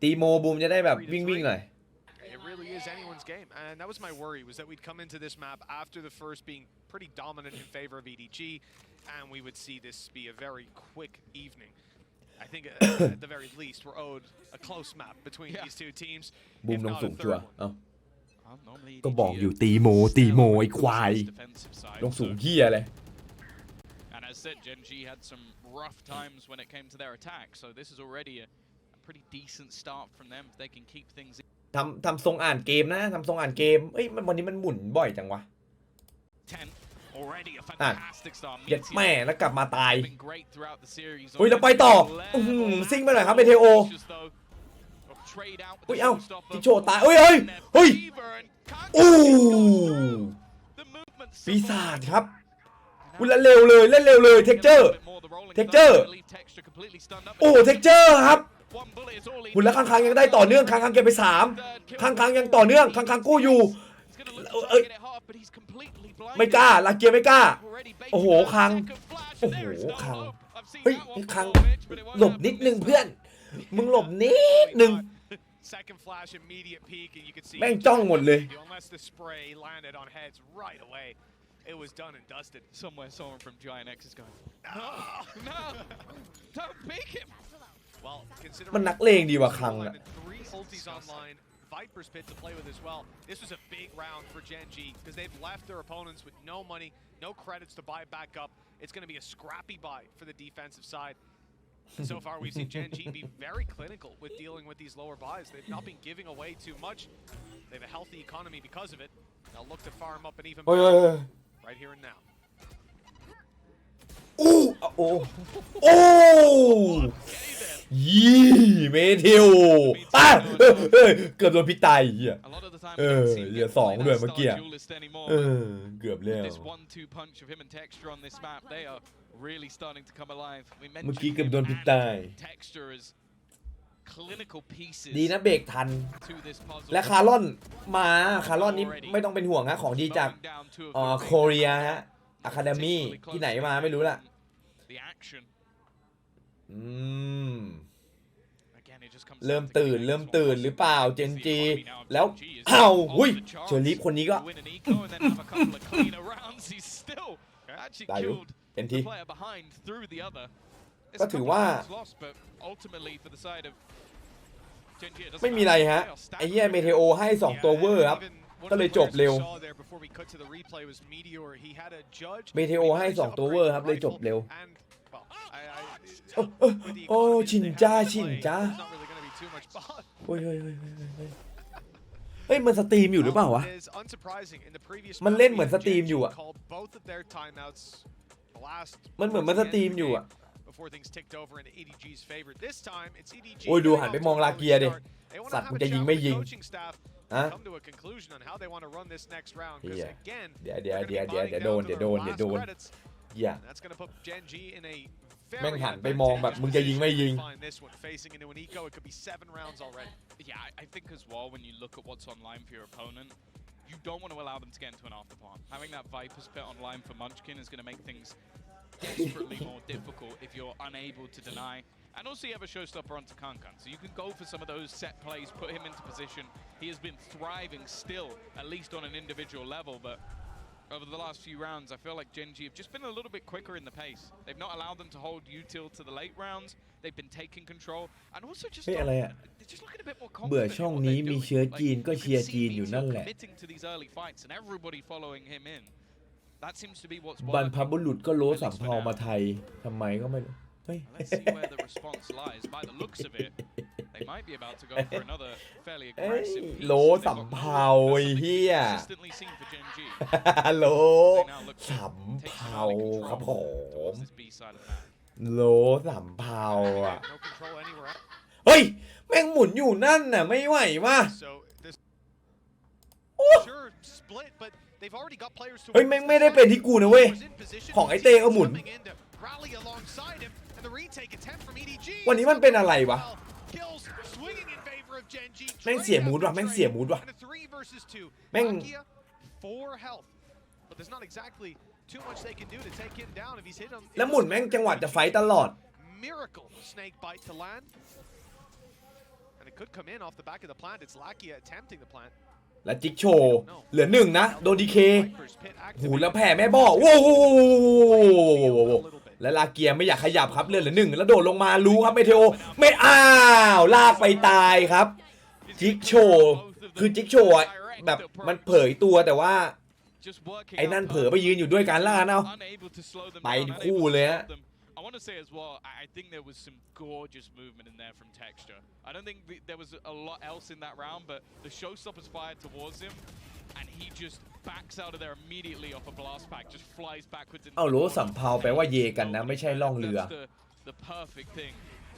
ตีโมบูมจะได้แบบวิ่งหน่อยIt really is anyone's game, and that was my worry, was that we'd come into this map after the first being pretty dominant in favor of EDG, and we would see this be a very quick evening. I think at the very least we're owed a close map between these two teams. บูมลงสูงชัวร์ก็บอกอยู่ตีโมไอ้ควายลงสูงเหี้ยเลย And as said, Gen.G had some rough times when it came to their attack, so this is already a pretty decent start from them if they can keep things. ทำทรงอ่านเกมนะทำทรงอ่านเกมเอ้ยวันนี้มันหมุนบ่อยจังวะเย็ดแม่แล้วกลับมาตายเฮ้ยแล้วไปต่อซิ่งไปหน่อยครับเมเทโอเฮ้ยเอ้าจิโชตายเฮ้ยอู้ปีศาจครับเล่นเร็วเลยเท็กเจอร์โอ้เท็กเจอร์ครับหุ่นแล้วค้างยังได้ต่อเนื่องค้างเก็บไป3ค้างยังต่อเนื่องค้างกู้อยู่ไม่กล้าลาเกียไม่กล้าโอ้โหค้างเฮ้ยค้างหลบนิดนึงเพื่อนมึงหลบนิดนึงแม่งจ้องหมดเลย It was done and dusted. Somewhere, someone from GEN.G is going, no, don't pick him. มันนักเลงดีว่ะคังอ่ะ Viper's pit to play with as well. This was a big round for Gen.G because they've left their opponents with no money, no credits to buy back up. It's going to be a scrappy buy for the defensive side. And so far, we've seen Gen.G be very clinical with dealing with these lower buys. They've not been giving away too much. They have a healthy economy because of it. They'll look to farm up an even better right here and now. โอ้ยี่เมเทโอเกือบโดนพิษตายเหี้ยเหลือ2ด้วยเมื่อกี้เกือบแล้วเมื่อกี้เกือบโดนพิษตายดีนะเบรกทันและคาร์ลอนนี้ไม่ต้องเป็นห่วงฮะของดีจากโคเรียฮะอะคาเดมี่ที่ไหนมาไม่รู้ล่ะเริ่มตื่นหรือเปล่าเจนจีแล้วหุ้ยเชอรี่คนนี้ก็ได้อยู่เต็มที่ก็ถือว่าไม่มีอะไรฮะไอ้เหี้ยเมเทโอให้2ตัวเวอร์ครับก็เลยจบเร็วเมเทโอให้2ตัวเวอร์ครับเลยจบเร็วโอ้ชินจ้าโอ้ยเฮ้ยมันสตรีมอยู่หรือเปล่าวะมันเล่นเหมือนสตรีมอยู่อ่ะมันเหมือนมันสตรีมอยู่อ่ะโอ้ยดูหันไปมองลาเกียดิสัตว์มันจะยิงไม่ยิงฮะเดี๋ยวโดนอย่าแม่งหันไปมองแบบมึงจะยิงไม่ยิง Yeah, I think as well when you look at what's online for your opponent, you don't want to allow them to get into an afterplan. Having that Viper's pit online for Munchkin is going to make things desperately more difficult if you're unable to deny. And also you have a showstopper onto Kankan, so you can go for some of those set plays, put him into position. He has been thriving still, at least on an individual level, but over the last few rounds, I feel like Gen.G have just been a little bit quicker in the pace. They've not allowed them to hold util to the late rounds. They've been taking control and also just they're just looking a bit more confident. เบื่อช่องนี้มีเชื้อจีนก็เชียร์จีนอยู่นั่นแหละ committing to these early fights and everybody following him in. That seems to be what's บรรพบุรุษก็โล้สำเภามาไทยทำไมก็ไม่รู้เฮ้ย Let's see where the response lies. By the looks of it, they might be about to go for another fairly aggressive piece. โล้สำเภาไอ้เหี้ย Consistently seen for Gen.G. โล้สำเภาครับผม This B side of the map. โล้สำเภาอ่ะเฮ้ยแม่งหมุนอยู่นั่นน่ะไม่ไหวว่ะเฮ้ยแม่งไม่ได้เป็นที่กูนะเว้ยของไอเต้ก็หมุนวันนี้มันเป็นอะไรวะแม่งเสียมูดว่ะแม่งเสียมูดว่ะแม่งแล้วหมุนแม่งจังหวะจะไฟตลอดและจิกโชว์เหลือ1นะโดนดีเคหูแล้วแผ่แม่บอกโว้โหและลาเกียไม่อยากขยับครับเหลือ1แล้วโดดลงมารู้ครับเมเทโอไม่อ้าวลากไปตายครับจิกโชว์คือจิกโชว์แบบมันเผยตัวแต่ว่าไอ้นั่นเผลอไปยืนอยู่ด้วยกันล่ะเอาไปคู่เลยฮะI want to say as well, I think there was some gorgeous movement in there from Texture. I don't think there was a lot else in that round, but the showstoppers fired towards him, and he just backs out of there immediately off a blast pack, just flies backwards. เอาโลสำเภาแปลว่าเยกันนะไม่ใช่ล่องเรือ The perfect thing.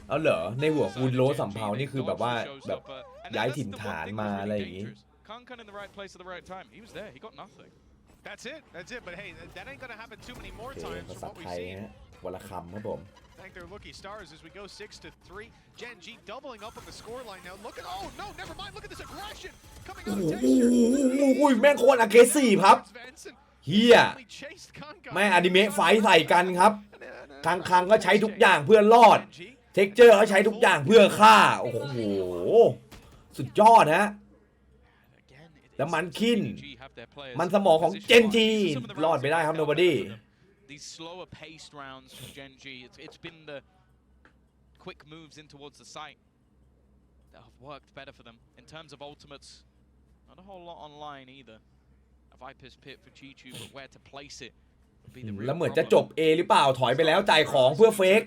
เอาเหรอในหัวคุณโลสำเภานี่คือแบบว่าแบบย้ายถิ่นฐานมาอะไรอย่างงี้ Kankan in the right place at the right time. He was there. He got nothing. That's it. But hey, that ain't gonna happen too many more times from what we've seen. วันละคำครับผม Thank their lucky stars as we go 6-3. Gen.G doubling up on the scoreline now. Look at no, never mind. Look at this aggression coming out of Texture. อุ้ยแม่งโคตร aggressive ครับเฮียแม่งอนิเมะไฟใส่กันครับคังก็ใช้ทุกอย่างเพื่อรอดเท็กเจอร์ก็ใช้ทุกอย่างเพื่อฆ่าโอ้โหสุดยอดฮะแล้วมันคินมันสมองของ Gen.G รอดไปได้ครับ nobody These slower paced rounds from Gen.G, it's been the quick moves in towards the site that have worked better for them. In terms of ultimates, not a whole lot online either. A Viper's Pit for Chichu, but where to place it would be the real แล้วเหมือนจะจบ A หรือเปล่าถอยไปแล้วจ่ายของเพื่อเฟก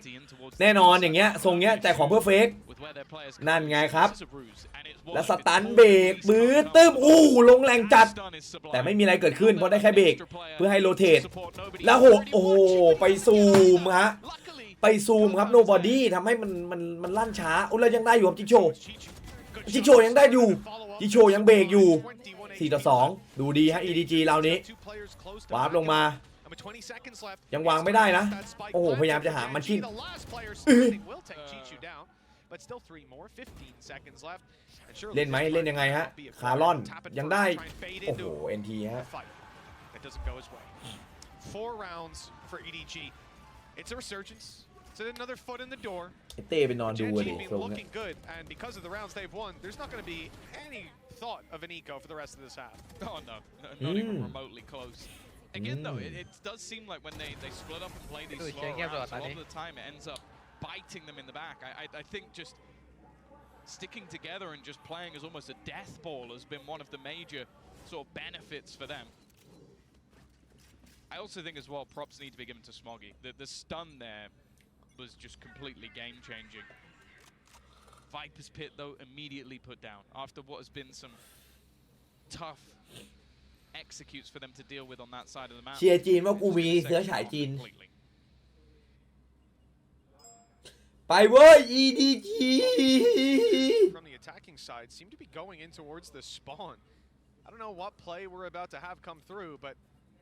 แน่นอนอย่างเงี้ยทรงเงี้ยจ่ายของเพื่อเฟกนั่นไงครับแล้วสตันเบรกมือตึ้มลงแรงจัดแต่ไม่มีอะไรเกิดขึ้นเพราะได้แค่เบรกเพื่อให้โรเทตแล้วโอ้โหไปซูมฮะไปซูมครับโนบอดี้ทำให้มันลั่นช้าแล้วยังได้อยู่ครับจิกโชยังได้อยู่จิกโชยังเบรกอยู่4-2ดูดีฮะ EDG เรานี้วาร์ปลงมายังวางไม่ได้นะโอ้โหพยายามจะหามันชินเล่นไหมเล่นยังไงฮะคาร์ลอนยังได้โอ้โห NT ฮะ 4 rounds for EDG. It's a resurgence. It's another foot in the door. เต้ไปนอนดูดิ Gen.G been looking good, and because of the rounds they've won, there's not going to be any thought of an eco for the rest of this half. Oh no, not even remotely close. Again though, it does seem like when they split up and play these slow rounds, a lot of the time it ends up biting them in the back. I think just sticking together and just playing as almost a death ball has been one of the major sort of benefits for them. I also think as well, props need to be given to Smoggy. The stun there was just completely game-changing. Viper's Pit, though, immediately put down after what has been some tough executes for them to deal with on that side of the map. เชียร์จีนว่ากูมีเชื้อฉายจีนไปเว้ย EDG From the attacking side, seem to be going in towards the spawn. I don't know what play we're about to have come through, but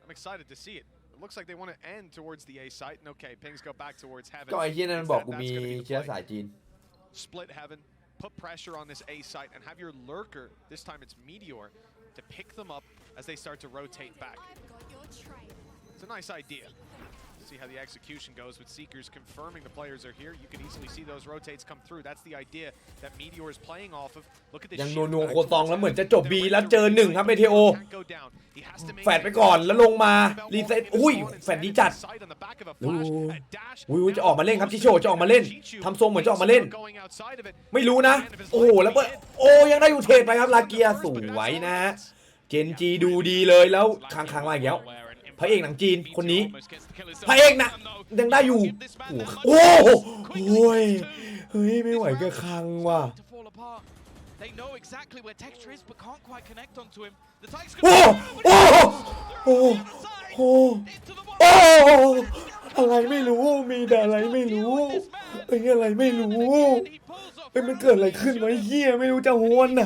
I'm excited to see it. It looks like they want to end towards the A site, and okay, pings go back towards Heaven. ก็ไอ้เหี้ยนั่นบอกกูมีเชื้อสายจีน Split Heaven, put pressure on this A site, and have your lurker, this time it's Meteor, to pick them up as they start to rotate back. It's a nice idea. See how the execution goes with Seekers confirming the players are here. You can easily see those rotates come through. That's the idea that Meteor is playing off of. Look at this. ยังนัวๆโคตองแล้วเหมือนจะจบ B แล้วเจอ1ครับเมเทโอแฟดไปก่อนแล้วลงมารีเซ็ตอุ้ยแฟดดีจัดอุ้ยจะออกมาเล่นครับชิโชจะออกมาเล่นทำทรงเหมือนจะออกมาเล่นไม่รู้นะโอ้โหแล้วโอ้ยังได้อยู่เทรดไปครับลาเกียสวยนะฮะเจนจีดูดีเลยแล้วค้างมาอีกแล้วพระเอกหนังจีนคนนี้พระเอกนะยังได้อยู่โอ้โหเฮ้ยไม่ไหวก็คังว่ะ They know exactly where Texture is, but can't quite connect onto him. The Tigers โอ้อะไรไม่รู้มีแต่อะไรไม่รู้ไอ้อะไรไม่รู้มันเกิดอะไรขึ้นวะเหี้ยไม่รู้จะหัวไหน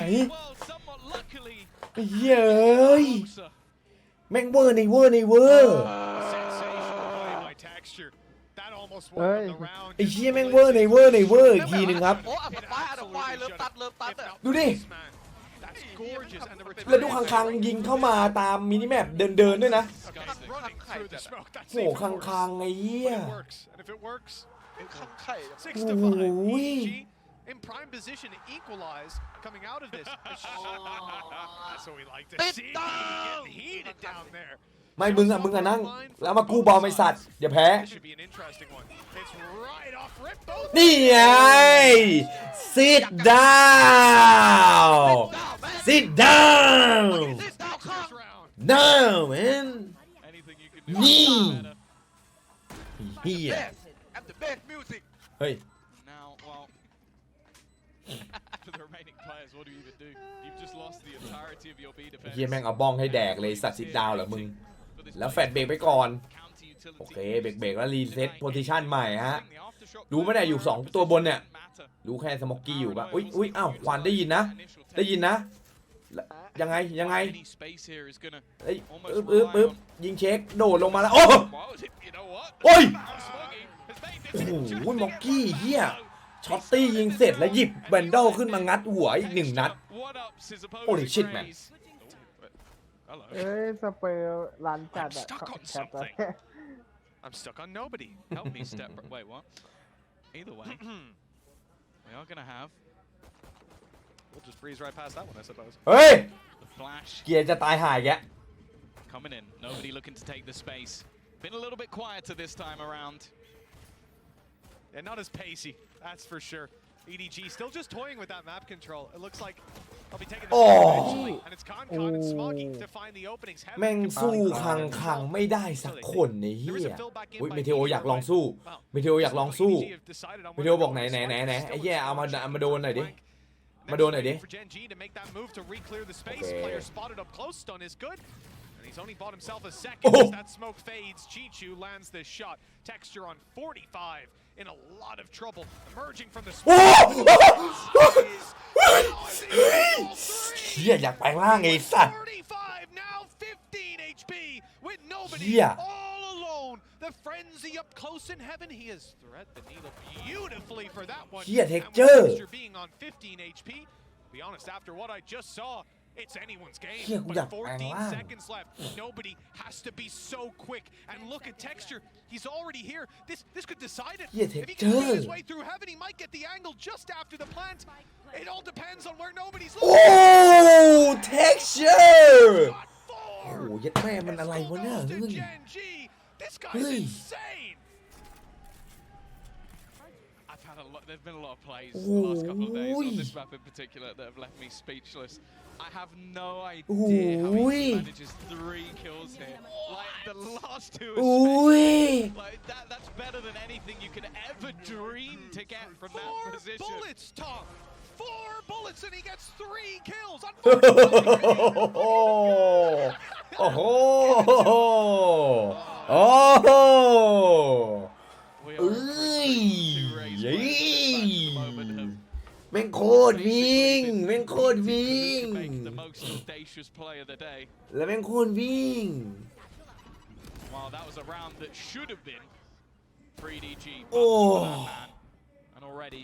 ไอ้เหี้ยเอ้ยแม่งเวอร์ในเวอร์ไอ้เหี้ยแม่งเวอร์ในเวอร์อีกทีนึงครับดูดิแล้วดูคังยิงเข้ามาตามมินิแมปเดินด้วยนะโหคังไอ้เหี้ยโอ้ยIn prime position to equalize coming out of this. That's what we like to see. Getting heated down there. ไม่มึงอะนั่งแล้วมากู้บอลไม่สัตว์อย่าแพ้นี่ไง sit down down man นี่เฮียเฮ้ยเฮียแม่งเอาบ้องให้แดกเลยสัตว์sit downเหรอมึงแล้วแฟดเบรกไปก่อนโอเคเบรกแล้วรีเซ็ตโพซิชันใหม่ฮะรู้ไหมเนี่ยอยู่2ตัวบนเนี่ยรู้แค่สม็อกกี้อยู่ปะอุ้ยอ้าวควันได้ยินนะยังไงเอ้ยปึ๊บยิงเช็คโดดลงมาแล้วโอ้ยม็อกกี้เฮียช็อตตี้ยิงเสร็จแล้วหยิบแบนเดิลขึ้นมางัดหัวอีก1 นัดโอ้ยชิตแมนสเปลรันจัดอะ I'm stuck on nobody. Help me step. Wait, what? Either way, we are gonna have. We'll just breeze right past that one, I suppose. เฮ้ย The flash เกียร์จะตายหายแก coming in. Nobody looking to take the space. Been a little bit quieter this time around. And not as pacey, that's for sure. EDG still just toying with that map control. It looks like they'll be taking the eventually, and it's Con and Smoggy to find the openings. แม่งสู้คังไม่ได้สักคนในเฮียอุ้ยเมเทโออยากลองสู้เมเทโอบอกไหนไอ้เหี้ยเอามาโดนหน่อยดิมาโดนหน่อยดิ He's only bought himself a second as that smoke fades. Chichu lands this shot. Texture on 45 in a lot of trouble. Emerging from the smoke. เฮียอยากไปล่างไอ้สัตว์ 35 now 15 HP with nobody all alone. The frenzy up close in heaven. He has thread the needle beautifully for that one. เฮียเท็กเจอร์ being on 15 HP. Be honest, after what I just saw, it's anyone's game. But 14 seconds left. Nobody has to be so quick. And look at Texture. He's already here. This could decide it. If he can see his way through heaven, he might get the angle just after the plant. It all depends on where nobody's looking. Oh, Texture. โอ้ยยัดแม่มันอะไรวะเนี่ยGEN.G. This guy's insane. There's been a lot of plays the last couple of days on this map in particular that have left me speechless. I have no idea how he manages 3 kills here. Like the last 2 especially. Like that's better than anything you could ever dream to get from that position. 4 bullets, Tom. 4 bullets and he gets 3 kills. โอ้โหเอ้ยแม่งโคตรวิ่งแล้วแม่งโคตรวิ่ง Wow, that was a round that should have been for EDG. And already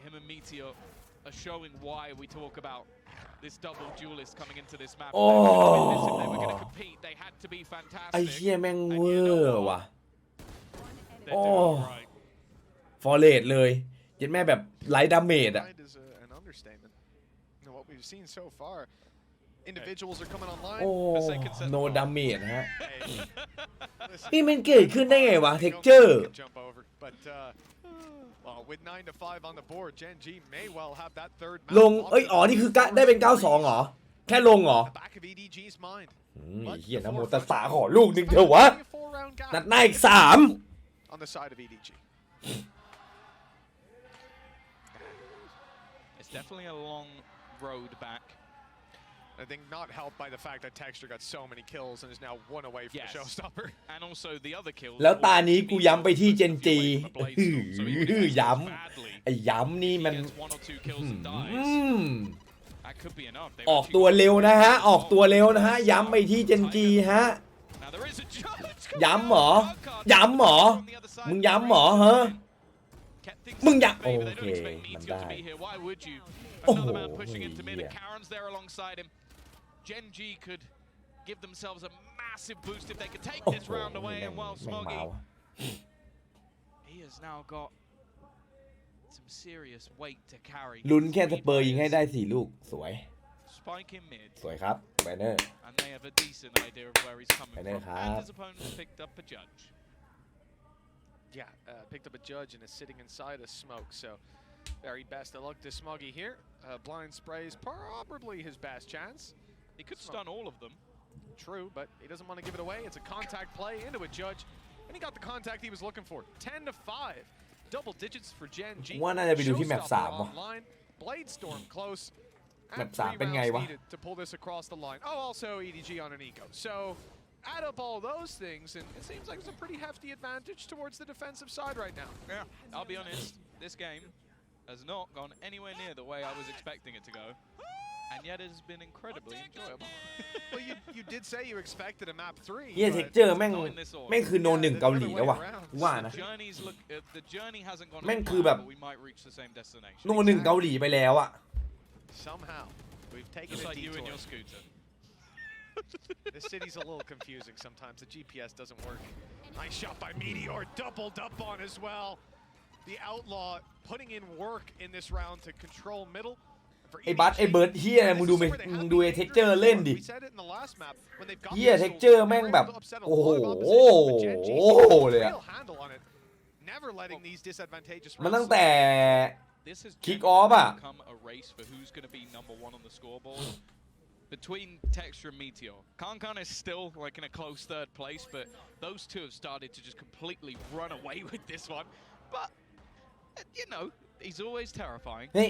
him and Meteor are showing why we talk about this double duelist coming into this map. If they were going to compete, they had to be fantastic. ไอ้เหี้ยแม่งเวอร์ว่ะ they're โอ้ doing right. ฟอร์เรสเลยเจ็ดแม่แบบไลท์ดาเมจอะ What we've seen so far, individuals are coming online. โอ้ consent. โนดาเมจฮะ Listen, นี่มันเกิดขึ้นได้ไงวะเท็กเจอร์ jump over, but with 9 to 5 on the board, Gen.G may well have that third. ลงเอ้ยอ๋อนี่คือได้เป็น 92 เหรอแค่ลงเหรอ Back of EDG's mind. เฮียนะโมตัสสะขอลูกนึงเถอะวะ นัดหน้าอีก 3 on the side of EDG. It's definitely a long road back. I think not helped by the fact that Texture got so many kills and is now one away from the showstopper. And also the other kills. แล้วตานี้กูย้ำไปที่ Gen.G ย้ำไอ้ย้ำนี่มันออกตัวเร็วนะฮะออกตัวเร็วนะฮะย้ำไปที่ Gen.G ฮะย้ำหรอย้ำหรอมึงย้ำหรอฮะมึงย้ำโอเคมันได้โอ้โห Gen.G could give themselves a massive boost if they could take this round away, and while Smoggy, he has now got some serious weight to carry. ลุ้นแค่สเปอร์ยิงให้ได้4 ลูกสวย Spike in mid. สวยครับแบนเนอร์ And they have a decent idea of where he's coming from. And his opponent picked up a judge. Yeah, picked up a judge and is sitting inside a smoke. So very best of luck to Smoggy here. Blind spray is probably his best chance. He could stun all of them. True, but he doesn't want to give it away. It's a contact play into a judge, and he got the contact he was looking for. 10 to 5, double digits for Gen.G. ว่าน่าจะไปดูที่แมป 3 ว่ะ Blade Storm close. แมป 3 เป็นไงวะ to pull this across the line. Oh, also EDG on an eco. So add up all those things, and it seems like it's a pretty hefty advantage towards the defensive side right now. Yeah, I'll be honest. This game has not gone anywhere near the way I was expecting it to go. And yet it has been incredibly enjoyable. Well, you did say you expected a map 3. เฮียเท็กเจอร์แม่งคือโน1เกาหลีแล้ววะว่านะ The journey hasn't gone แม่งคือแบบ we might reach the same destination. โน1เกาหลีไปแล้วอะ Somehow we've taken Just a like you and detour. your scooter. This city's a little confusing sometimes. The GPS doesn't work. Nice shot by Meteor, doubled up on as well. The Outlaw putting in work in this round to control middle. ไอ้บัสไอ้เบิร์ดเฮียมึงดูไอ้เท็กเจอร์เล่นดิเฮียเท็กเจอร์แม่งแบบโอ้โหเลยอะมันตั้งแต่คิกออฟอะ Between Texture and Meteor. Kankan is still like in a close third place, but those two have started to just completely run away with this one. But, you know, he's always terrifying. เฮ้ย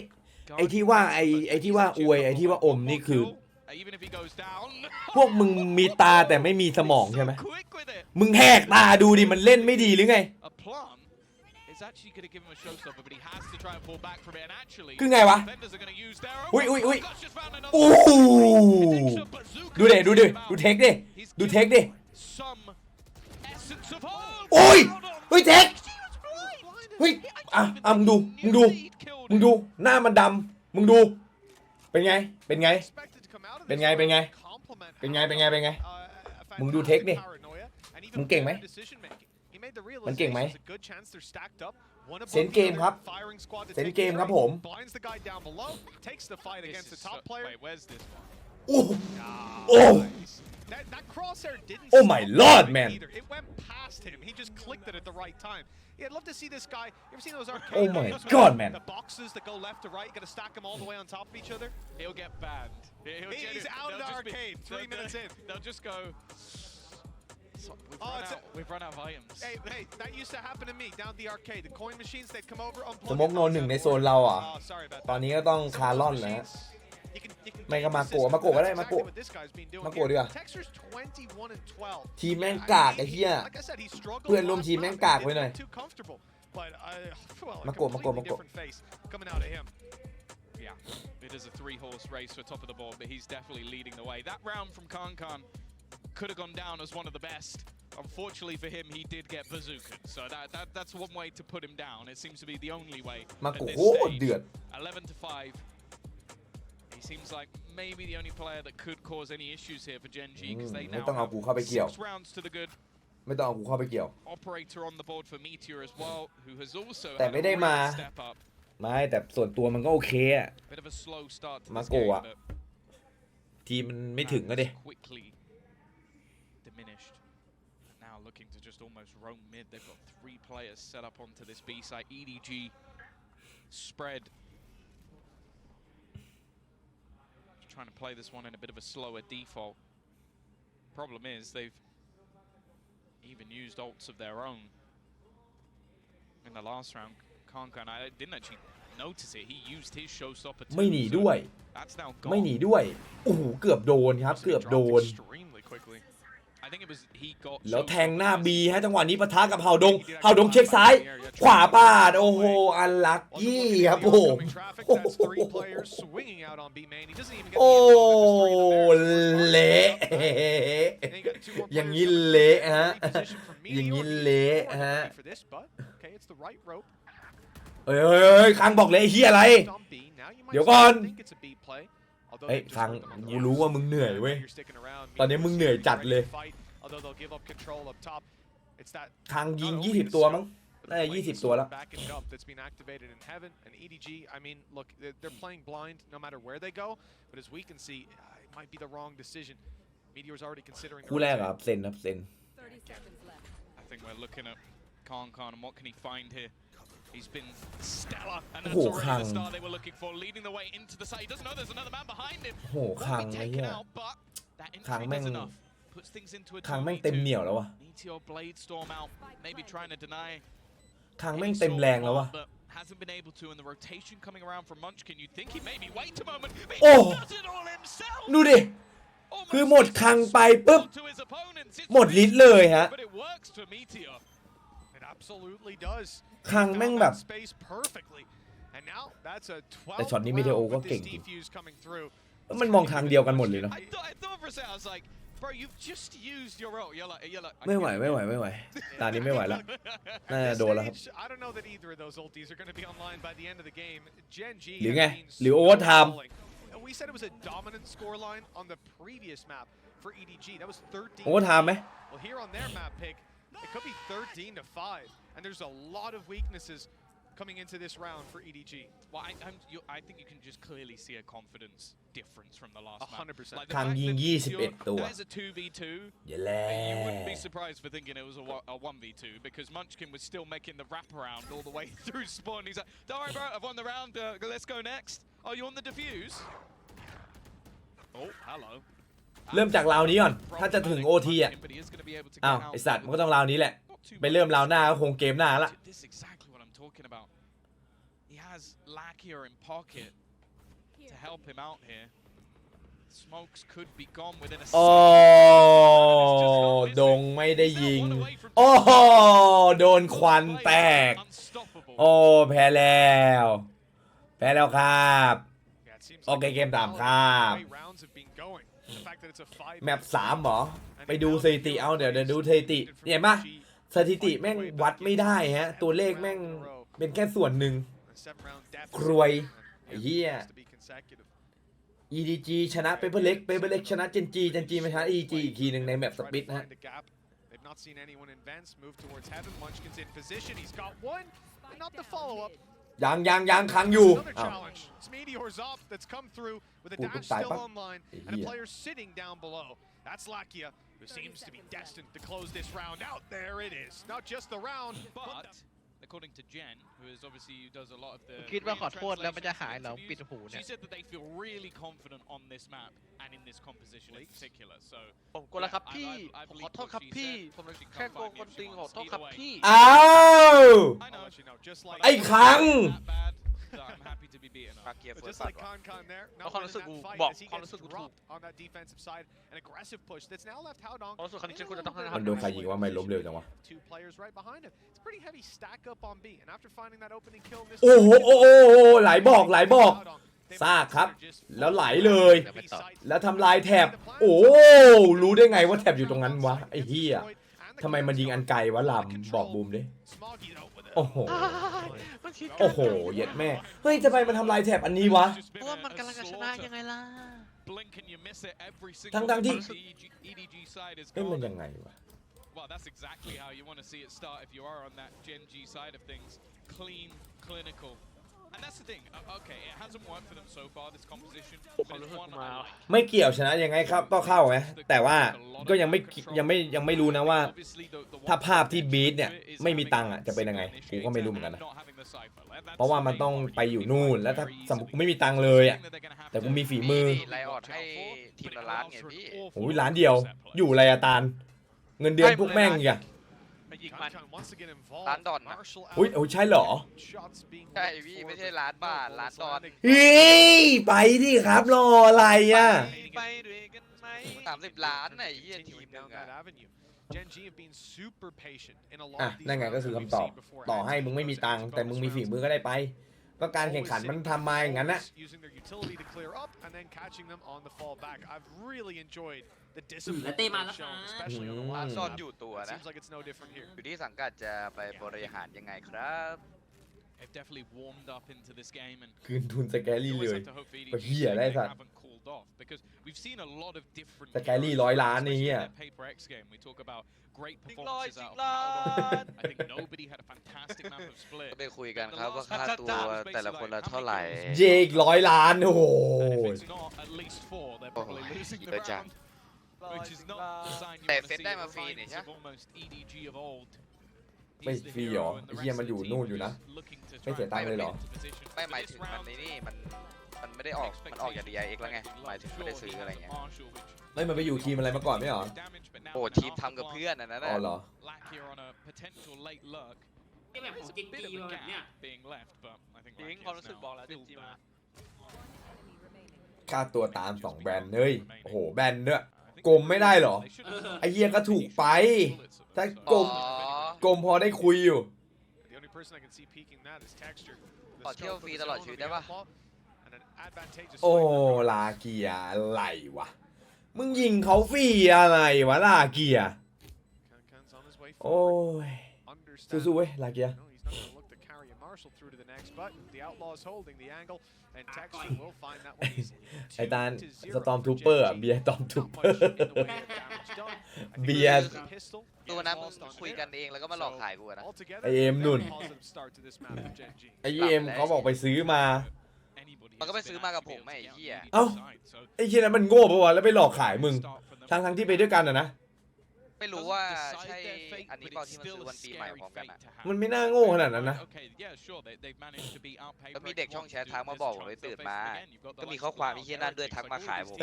ไอ้ที่ว่าไอ้ที่ว่าอวยไอ้ที่ว่าอมนี่คือพวกมึงมีตาแต่ไม่มีสมองใช่ไหมมึงแหกตาดูดิมันเล่นไม่ดีหรือไงคือไงวะอุ้ยโอ้ดูเทคดิโอ้ยเฮ้ยเทคเฮ้ยมึงดูหน้ามันดำมึงดูเป็นไงมึงดูเทคดิมึงเก่งไหมมันเก่งไหมเซนเกมครับผมโอ้ my lord man It went past him. He just clicked it at the right time. Yeah, I'd love to see this guy. You ever seen those arcade Oh my games god, man. The boxes that go left to right, you gotta stack them all the way on top of each other. He'll get banned. He's out of the arcade. 3 minutes in. They'll just go. We've run out of items. Hey, that used to happen to me down at the arcade. The coin machines, they'd come over. สมกโน1ในโซนเราอ่ะตอนนี้ก็ต้องคาร์ลอนนะ ไม่ก็มาโกะก็ได้มาโกะดีกว่าทีมแม่งกากไอ้เหี้ยเพื่อนร่วมทีมแม่งกากไว้หน่อยมาโกะ Yeah, it is a 3-horse race for top of the board, but he's definitely leading the way. That round from Kankan could have gone down as one of the best. Unfortunately for him, he did get bazookaed, so that's one way to put him down. It seems to be the only way at this stage. 11 to 5. He seems like maybe the only player that could cause any issues here for Gen.G because they now have 6 rounds to the good. ไม่ต้องเอากูเข้าไปเกี่ยว Operator on the board for Meteor as well, who has also แต่ had ไม่ a ได้มา great step up. ไม่แต่ส่วนตัวมันก็โอเคอะ Bit of a slow start to มา this โก game, อะ but ทีมมันไม่ถึงก็ดิ quickly diminished. Now looking to just almost roam mid. They've got 3 players set up onto this B site. EDG spread. Trying to play this one in a bit of a slower default. Problem is they've even used ults of their own in the last round. Kankan, I didn't actually notice it. He used his showstopper too. ไม่หนีด้วย That's now ไม่ gone. หนีด้วยโอ้โหเกือบโดนครับ เกือบโดน extremely quickly. I think it was he got แล้วแทงหน้า showstopper บีฮะจังหวะนี้ปะทะกับเฮาดงเฮาดงเช็คซ้าย ขวาปาดโอ้โหอันลักกี้ครับโอ้โห That's 3 players swinging out on B main. He doesn't even get โอ้ the เละอย่างนี้เละฮะอย่างนี้เละฮะ Okay, it's the right rope. เอ้ยคังบอกเลยไอ้เฮียอะไร เดี๋ยวก่อน เฮ้ยคังกูรู้ว่ามึงเหนื่อยเว้ย ตอนนี้มึงเหนื่อยจัดเลย คังยิง20 ตัวมั้งน่าจะ20 ตัวแล้ว That's been activated in heaven and EDG. I mean, look, they're playing blind no matter where they go, but as we can see, it might be the wrong decision. Meteor's already considering. คู่แรกครับเซนครับเซน I think we're looking at Kankan and what can he find here? He's been stellar, and Oh, that's already Kang. the star they were looking for, leading the way into the site. He doesn't know there's another man behind him. โอ้โหคัง Won't be ไอ้ taken เหี้ย out, but that คัง entry แม่ง does enough. Puts things into a คังแม่งเต็มเหนียว 2v2. แล้ววะ Meteor Blade Storm out, maybe trying to deny คังแม่งเต็มแรงแล้ววะ but hasn't been able to, and the rotation coming around from Munchkin. You think he maybe wait a moment? But he Oh. does it all himself. ดูดิ คือหมดคังไปปุ๊บ To his opponents. It's หมดฤทธิ์เลยฮะ but it works for Meteor. It absolutely does. คังแม่งแบบ Space perfectly. And now that's a แต่ 12 ช็อตนี้ Meteor ก็ with เก่ง this จริง defuse coming through. มันมองทางเดียวกันหมดเลยเนาะ I thought for a second, I was like, bro, you've just used your ult. You're like. ไม่ไหวตอนนี้ไม่ไหวแล้ว น่าจะโดนแล้วครับ I don't know that either of those ultis are going to be online by the end of the game. GEN.G หรือไง has been หรือ overtime rolling. We said it was a dominant scoreline on the previous map for EDG. That was 13. โอเวอร์ไทม์ไหม Well, here on their map pick, it could be 13-5, and there's a lot of weaknesses coming into this round for EDG. Well, I think you can just clearly see a confidence difference from the last map. 100%. Like the คัง fact ยิง that 21 ตัว That is a 2v2. อย่าแล้ You wouldn't be surprised for thinking it was a 1v2 because Munchkin was still making the wraparound all the way through spawn. He's like, don't worry, bro, I've won the round. Let's go next. Oh, you on the defuse? Oh, hello. เริ่มจากราวนี้ก่อน ถ้าจะถึง OT อ่ะ But he is going to be able to อ้าว get out ไอสัตว์ with มันก็ต้องราวนี้แหละ not too ไปเริ่มราวหน้าก็คงเกมหน้าละ This is exactly what I'm talking about. He has Lakia in pocket to help him out here. Smokes could be gone within a โอ้ second. ดงไม่ได้ยิง โอ้โดนควันแตก โอ้แพ้แล้วครับ Yeah, it seems โอเค like เกม3ครับ the way rounds have been going. The fact that it's a 5 แมป3เหรอ ไปดูสถิติเอาเดี๋ยวดูสถิติเห็นปะสถิติแม่งวัดไม่ได้ฮะ ตัวเลขแม่งเป็นแค่ส่วนหนึ่ง ครวยไอ้เหี้ย EDG ชนะเปเปอร์เล็กชนะGEN.G มาชนะ EDG อีกทีหนึ่งในแมปสปิดฮะ They've not seen anyone in vents move towards heaven. Munchkin's in position. He's got one, but not the follow-up. ยังค้างอยู่ Another อ้าว challenge. It's Meteor's up that's come through with a Ủa, dash cũng tại still bác. online and a player sitting down below. That's Lakia, who seems to be destined to close this round out. There it is. Not just the round, But according to Jen, who is obviously who does a lot of the คิดว่าขอโทษแล้วมันจะหายเหรอปิดหูเนี่ she ย said that they feel really confident on this map and in this composition in particular. So ผมกลัวแล้วครับพี่ I ผม believe ขอโทษ what ครับ she พี่ said. ผม She can แค่โกง find คน me if ติง she ขอ wants. โทษครับ Either way, พี่ อ้าว I know. Let you know, just like ไอ้คัง that bad that I'm happy to be beaten up. ปากเกียร์ But เฟิร์ส just ตัด like ว่ะ Kankan there, not เอาความ winning รู้สึก that กู fight บอก as he ความ gets รู้สึกกูถูก dropped on that defensive side. An aggressive push that's now left Haodong. ความรู้สึกครั้งนี้ฉันควรจะต้องให้ มันโดนใครยิงว่าไม่ล้มเร็วจังวะ Two players right behind him. It's pretty heavy stack up on B. And after finding that opening kill in this โอ้โหไหลบอกซากครับ แล้วไหลเลย แล้วทำลายแถบโอ้รู้ได้ไงว่าแถบอยู่ตรงนั้นวะไอ้เหี้ยทำไมมันยิงอันไกลวะลำบอกบูมดิโอ้โห มันคิด โอ้โหเย็ดแม่เฮ้ยทำไมมันทำลายแถบอันนี้วะ เพราะว่ามันกำลังจะชนะยังไงล่ะ Blink and you miss it every single ทั้งที่ EDG side is เอ้ยมัน gone. ยังไงวะ Well, that's exactly how you want to see it start if you are on that Gen.G side of things. Clean, clinical. And that's the thing. Okay, it hasn't worked for them so far, this composition. But it's one I like. ไม่เกี่ยวชนะยังไงครับก็เข้าไงแต่ว่าก็ยังไม่รู้นะว่าถ้าภาพที่บีทเนี่ยไม่มีตังค์อ่ะจะเป็นยังไงกูก็ไม่รู้เหมือนกันนะเพราะว่ามันต้องไปอยู่นู่นแล้วถ้าสมมติกูไม่มีตังค์เลยอ่ะแต่กูมีฝีมือ ไลออดให้ทีมละล้านไงพี่ โอ้ยล้านเดียวอยู่ไรอะตาลเงินเดือนพวกแม่งอ่ะ ล้านดอนนะ อุ้ยโอ้ยใช่เหรอ ใช่พี่ไม่ใช่ล้านบาทล้านดอน เฮ้ยไปดิครับรออะไรอ่ะ ไปด้วยกันไหม30 ล้านไหนเยี่ยทีมนึงอะ อ่ะนั่นไงก็คือคำตอบต่อให้มึงไม่มีตังค์แต่มึงมีฝีมือก็ได้ไปก็การแข่งขันมันทำมาอย่างนั้นนะ แล้วเต้มาแล้วค่ะ ซ่อนอยู่ตัวนะอยู่ที่สังกัดจะไปบริหารยังไงครับ They've definitely warmed up into this game and คืนทุนสแกรี่เลย ไปเหี้ยได้สัตว์สแกรี่100 ล้านนี่เหี้ย great performances out of Powder. I think nobody had a fantastic map of split. ไปคุยกันครับว่าค่าตัวแต่ละคนละเท่าไหร่ เจก100 ล้านโอ้โห And if it's not at least 4, they're probably losing the round, which is not the sign you want to see. It reminds of almost EDG of old. ไม่ฟรีหรอไอ้เหี้ยมันอยู่นู่นอยู่นะไม่เสียตังค์เลยเหรอ ไม่หมายถึงมันนี่มันไม่ได้ออกมันออกจาก DIX แล้วไงหมายถึงไม่ได้ซื้ออะไรเงี้ย ไม่มันไปอยู่ทีมอะไรมาก่อนไม่เหรอ โอ้ทีมทำกับเพื่อนอันนั้น อ๋อเหรอ ที่แบบของจินจีแบบเนี้ย จริงความรู้สึกบอกแล้วจินจีมา ค่าตัวตาม2 แบรนด์เฮ้ยโอ้โหแบรนด์ด้วยกลมไม่ได้เหรอไอ้เหี้ยก็ถูกไปถ้ากลมพอได้คุยอยู่ ขอเที่ยวฟรีตลอดชีวิตได้ปะ โอ้ลาเกียอะไรวะมึงยิงเขาฟรีอะไรวะลาเกียโอ้ยสู้ๆเว้ยลาเกียไอ้ตาลสตอมทูเปอร์เบียร์ตอมทูเปอร์เบียร์ ตัวนั้นมึงคุยกันเองแล้วก็มาหลอกขายกูนะ ไอเอ็มนุ่นไอเอ็มเขาบอกไปซื้อมา มันก็ไปซื้อมากับผมไอ้เหี้ย เอ้าไอ้เหี้ยนั้นมันโง่ปะวะแล้วไปหลอกขายมึงทั้งที่ไปด้วยกันอะนะ ไม่รู้ว่าใช่อันนี้เปล่าที่มันซื้อวันปีใหม่พร้อมกันอะ มันไม่น่าโง่ขนาดนั้นนะ ก็มีเด็กช่องแชททักมาบอกผมเลยตื่นมาก็มีข้อความที่เหี้ยนั่นด้วยทักมาขายผม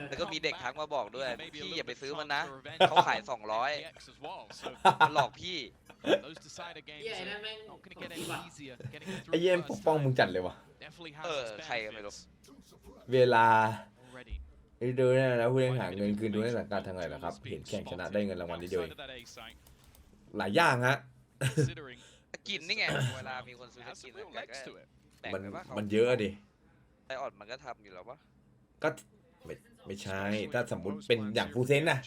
แล้วก็มีเด็กทักมาบอกด้วยพี่อย่าไปซื้อมันนะเขาขาย200มันหลอกพี่ เหี้ยไอ้นั่นแม่ง ไอ้เยี่ยมปกป้องมึงจัดเลยวะ ใครก็ไม่รู้ เวลาดูนี่นะผู้เล่นหาเงินคืนดูในสังกัดทางไหนล่ะครับเห็นแข่งชนะได้เงินรางวัลนิดเดียวเองหลายอย่างฮะ กินนี่ไงเวลามีคนซื้อกินมันเยอะดิ ไอออดมันก็ทำอยู่แล้วปะ ก็ไม่ใช่ถ้าสมมติเป็นอย่างฟูเซนนะ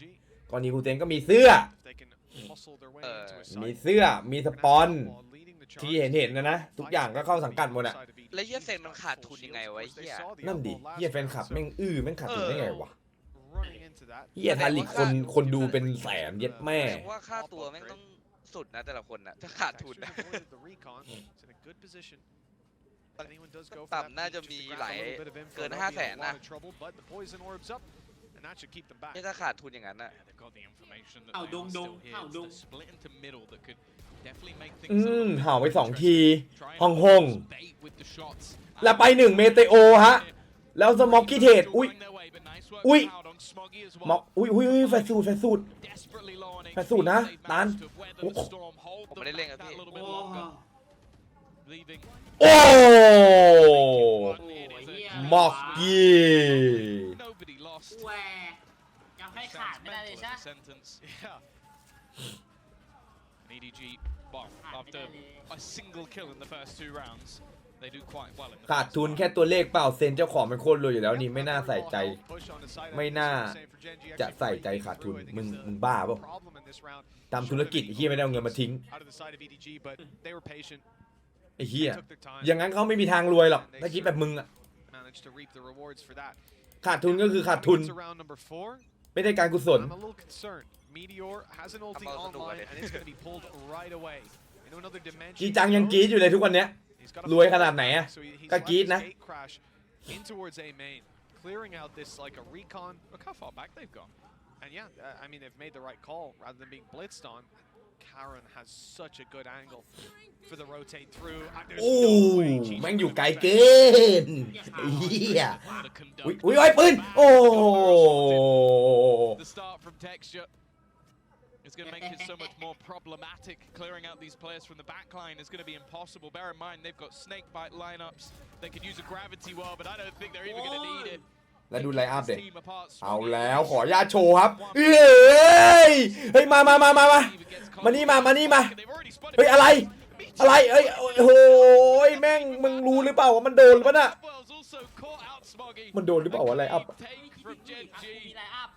กรณีฟูเซนก็มีเสื้อมีสปอนที่เห็นนะทุกอย่างก็เข้าสังกัดหมดอะ แล้วเฮียเซนมันขาดทุนยังไงวะเฮีย นั่นดิเฮียแฟนคลับแม่งแม่งขาดทุนได้ไงวะเฮียทาลิกคนดูเป็นแสนเย็ดแม่ ว่าค่าตัวแม่งต้องสุดนะแต่ละคนนะถ้าขาดทุนนะต่ำน่าจะมีหลายเกิน500,000นะนี่ถ้าขาดทุนอย่างนั้นน่ะ เอาดงเห่าไป2 ทีฮ่องแล้วไป1 เมเตโอฮะแล้วสม็อกกี้เทดอุ้ยม็อกอุ้ยแฟร์สูตรนะตานผมไม่ได้เล่นกับพี่ โอ้ม็อกกี้ แหวยังให้ขาดไม่ได้เลยใช่ EDG, well, after a single kill in the first 2 rounds, they do quite well in the ขาดทุนแค่ตัวเลขเปล่าเซนเจ้าของมันโคตรรวยอยู่แล้วนี่ไม่น่าใส่ใจไม่น่าจะใส่ใจขาดทุนมึงบ้าเปล่าทำธุรกิจเฮียไม่ได้เอาเงินมาทิ้งไอ้เฮียอย่างนั้นเขาไม่มีทางรวยหรอกถ้าคิดแบบมึงอะขาดทุนก็คือขาดทุนไม่ได้การกุศล Meteor has an ulti online and it's going to be pulled right away into another dimension. จีจังยังกรี๊ดอยู่เลยทุกวันเนี้ยรวยขนาดไหนอะก็กรี๊ดนะ In towards A main, clearing out this like a recon. Look how far back they've gone. And yeah, I mean they've made the right call rather than being blitzed on. Karen has such a good angle for the rotate through. โอ้แม่งอยู่ไกลเกินเฮียอุ้ยไอ้ปืนโอ้ The start from Texture is going to make it so much more problematic. Clearing out these players from the back line is going to be impossible. Bear in mind they've got snake bite lineups. They could use a gravity well, but I don't think they're even going to need it. แล้วดูไลน์อัพเด็กเอาแล้วขอญาตโชว์ครับเฮ้ยมานี่มาเฮ้ยอะไรเอ้ยโอ้โหแม่งมึงรู้หรือเปล่าว่ามันโดนปะน่ะมันโดนหรือเปล่าว่าไลน์อัพ มีไลน์อัพ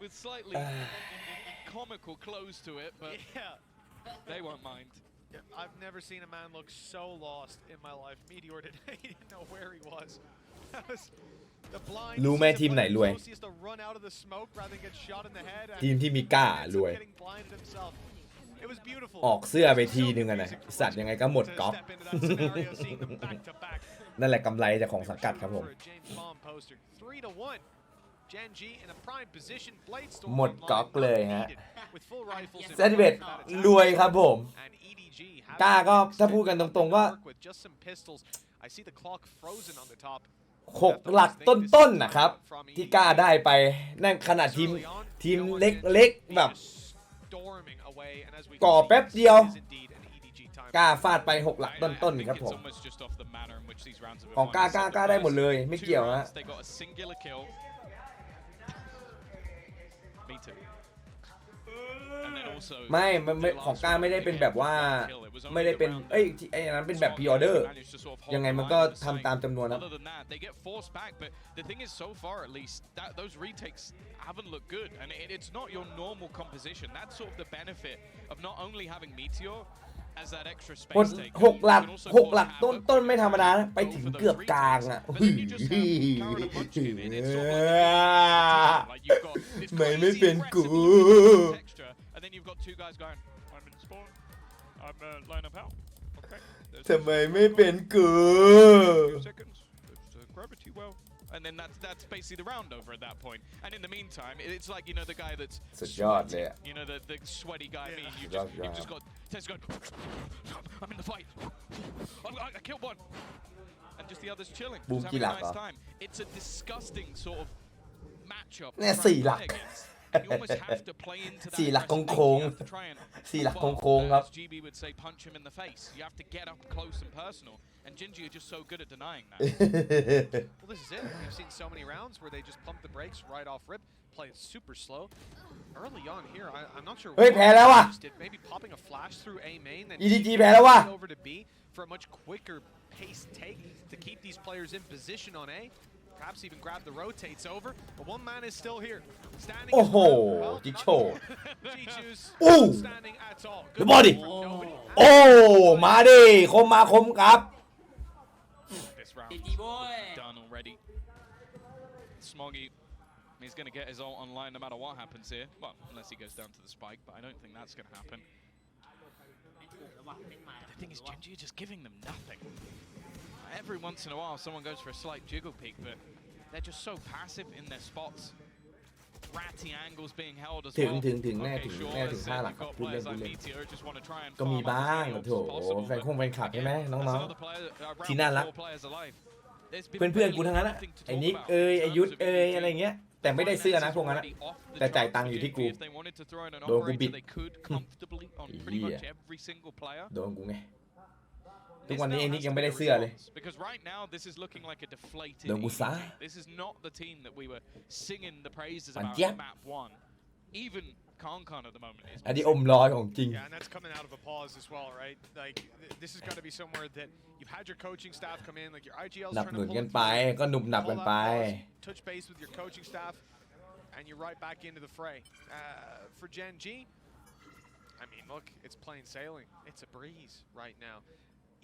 with slightly comical close to it, but they won't mind. I've never seen a man look so lost in my life. Meteor today, he didn't know where he was. The blind รู้ไหมทีมไหนรวย to run out of the smoke rather than get shot in the head. ทีมที่มีก้ารวย It was beautiful. ออกเสื้อไปทีนึงอะนะสัตว์ยังไงก็หมดก๊อฟ นั่นแหละกำไรจากของสังกัดครับผม GEN.G in a prime position. หมดก๊อกเลยฮะเซนเวตรวยครับผมกล้าก็ถ้าพูดกันตรงๆก็6 หลักต้นๆนะครับที่กล้าได้ไปนั่นขนาดทีมเล็กๆแบบก่อแป๊บเดียวกล้าฟาดไป6 หลักต้นๆครับผมของกล้าได้หมดเลยไม่เกี่ยวนะไม่ของกล้าไม่ได้เป็นแบบว่าไม่ได้เป็นไอ้นั้นเป็นแบบพรีออเดอร์ยังไงมันก็ทำตามจำนวนนะhaven't looked good, and it's not your normal composition. That's sort of the benefit of not only having Meteor as that extra space taker. 6 หลักต้นไม่ธรรมดานะไปถึงเกือบกลางอ่ะไม่เป็นกู And then you've got 2 guys going, I'm in spawn, I'm line up out. Okay. ทำไมไม่เป็นกู Seconds. There's gravity well. And then that's basically the round over at that point. And in the meantime, it's like, you know, the guy that's sweating, you know, the sweaty guy. Me, you've just got Tess going, I'm in the fight. I killed one. And just the others chilling. Just having a nice time. It's a disgusting sort of matchup. เนี่ย4 หลัก You almost have to play into that. 4 หลักโค้ง4 หลักโค้งครับ GB would say punch him in the face. You have to get up close and personal. And GEN.G are just so good at denying that. Well, this is it. We've seen so many rounds where they just pump the brakes right off rip, play it super slow. Early on here, I'm not sure. เฮ้ยแพ้แล้วว่ะ Maybe popping a flash through A main, then EDG แพ้แล้วว่ะ over to B for a much quicker pace take to keep these players in position on A. Perhaps even grab the rotates over, but one man is still here, standing. โอ้โหจิ๊กโชว์ standing at all. ดูบอลดิโอ้มาดิคมครับ This round GG boy. done already. Smoggy, he's going to get his ult online no matter what happens here. Well, unless he goes down to the spike, but I don't think that's going to happen. The thing is, GEN.G are just giving them nothing. Every once in a while, someone goes for a slight jiggle peek, but they're just so passive in their spots. Ratty angles being held as well. ถึงแน่ถึง5 หลักครับพูดเล่นก็มีบ้างโถแฟนคลับใช่ไหมน้องๆที่น่ารักเพื่อนๆกูทั้งนั้นอะไอ้นิกไอ้ยุทธอะไรเงี้ยแต่ไม่ได้เสื้อนะพวกนั้นอะแต่จ่ายตังค์อยู่ที่กูโดนกูบิดโดนกูไงทุกวันนี้ไอ้นิกยังไม่ได้เสื้อเลยโดนกูซ่าปันเจี๊ยบอันนี้อมร้อยของจริง Yeah, and that's coming out of a pause as well, right? Like this is going to be somewhere that you've had your coaching staff come in, like your IGL's หนับ trying หนุ to น pull กัน it ไป through, ก็หนุบหนับกันไป touch base with your coaching staff, and you're right back into the fray. For GEN.G, I mean, look, it's plain sailing. It's a breeze right now.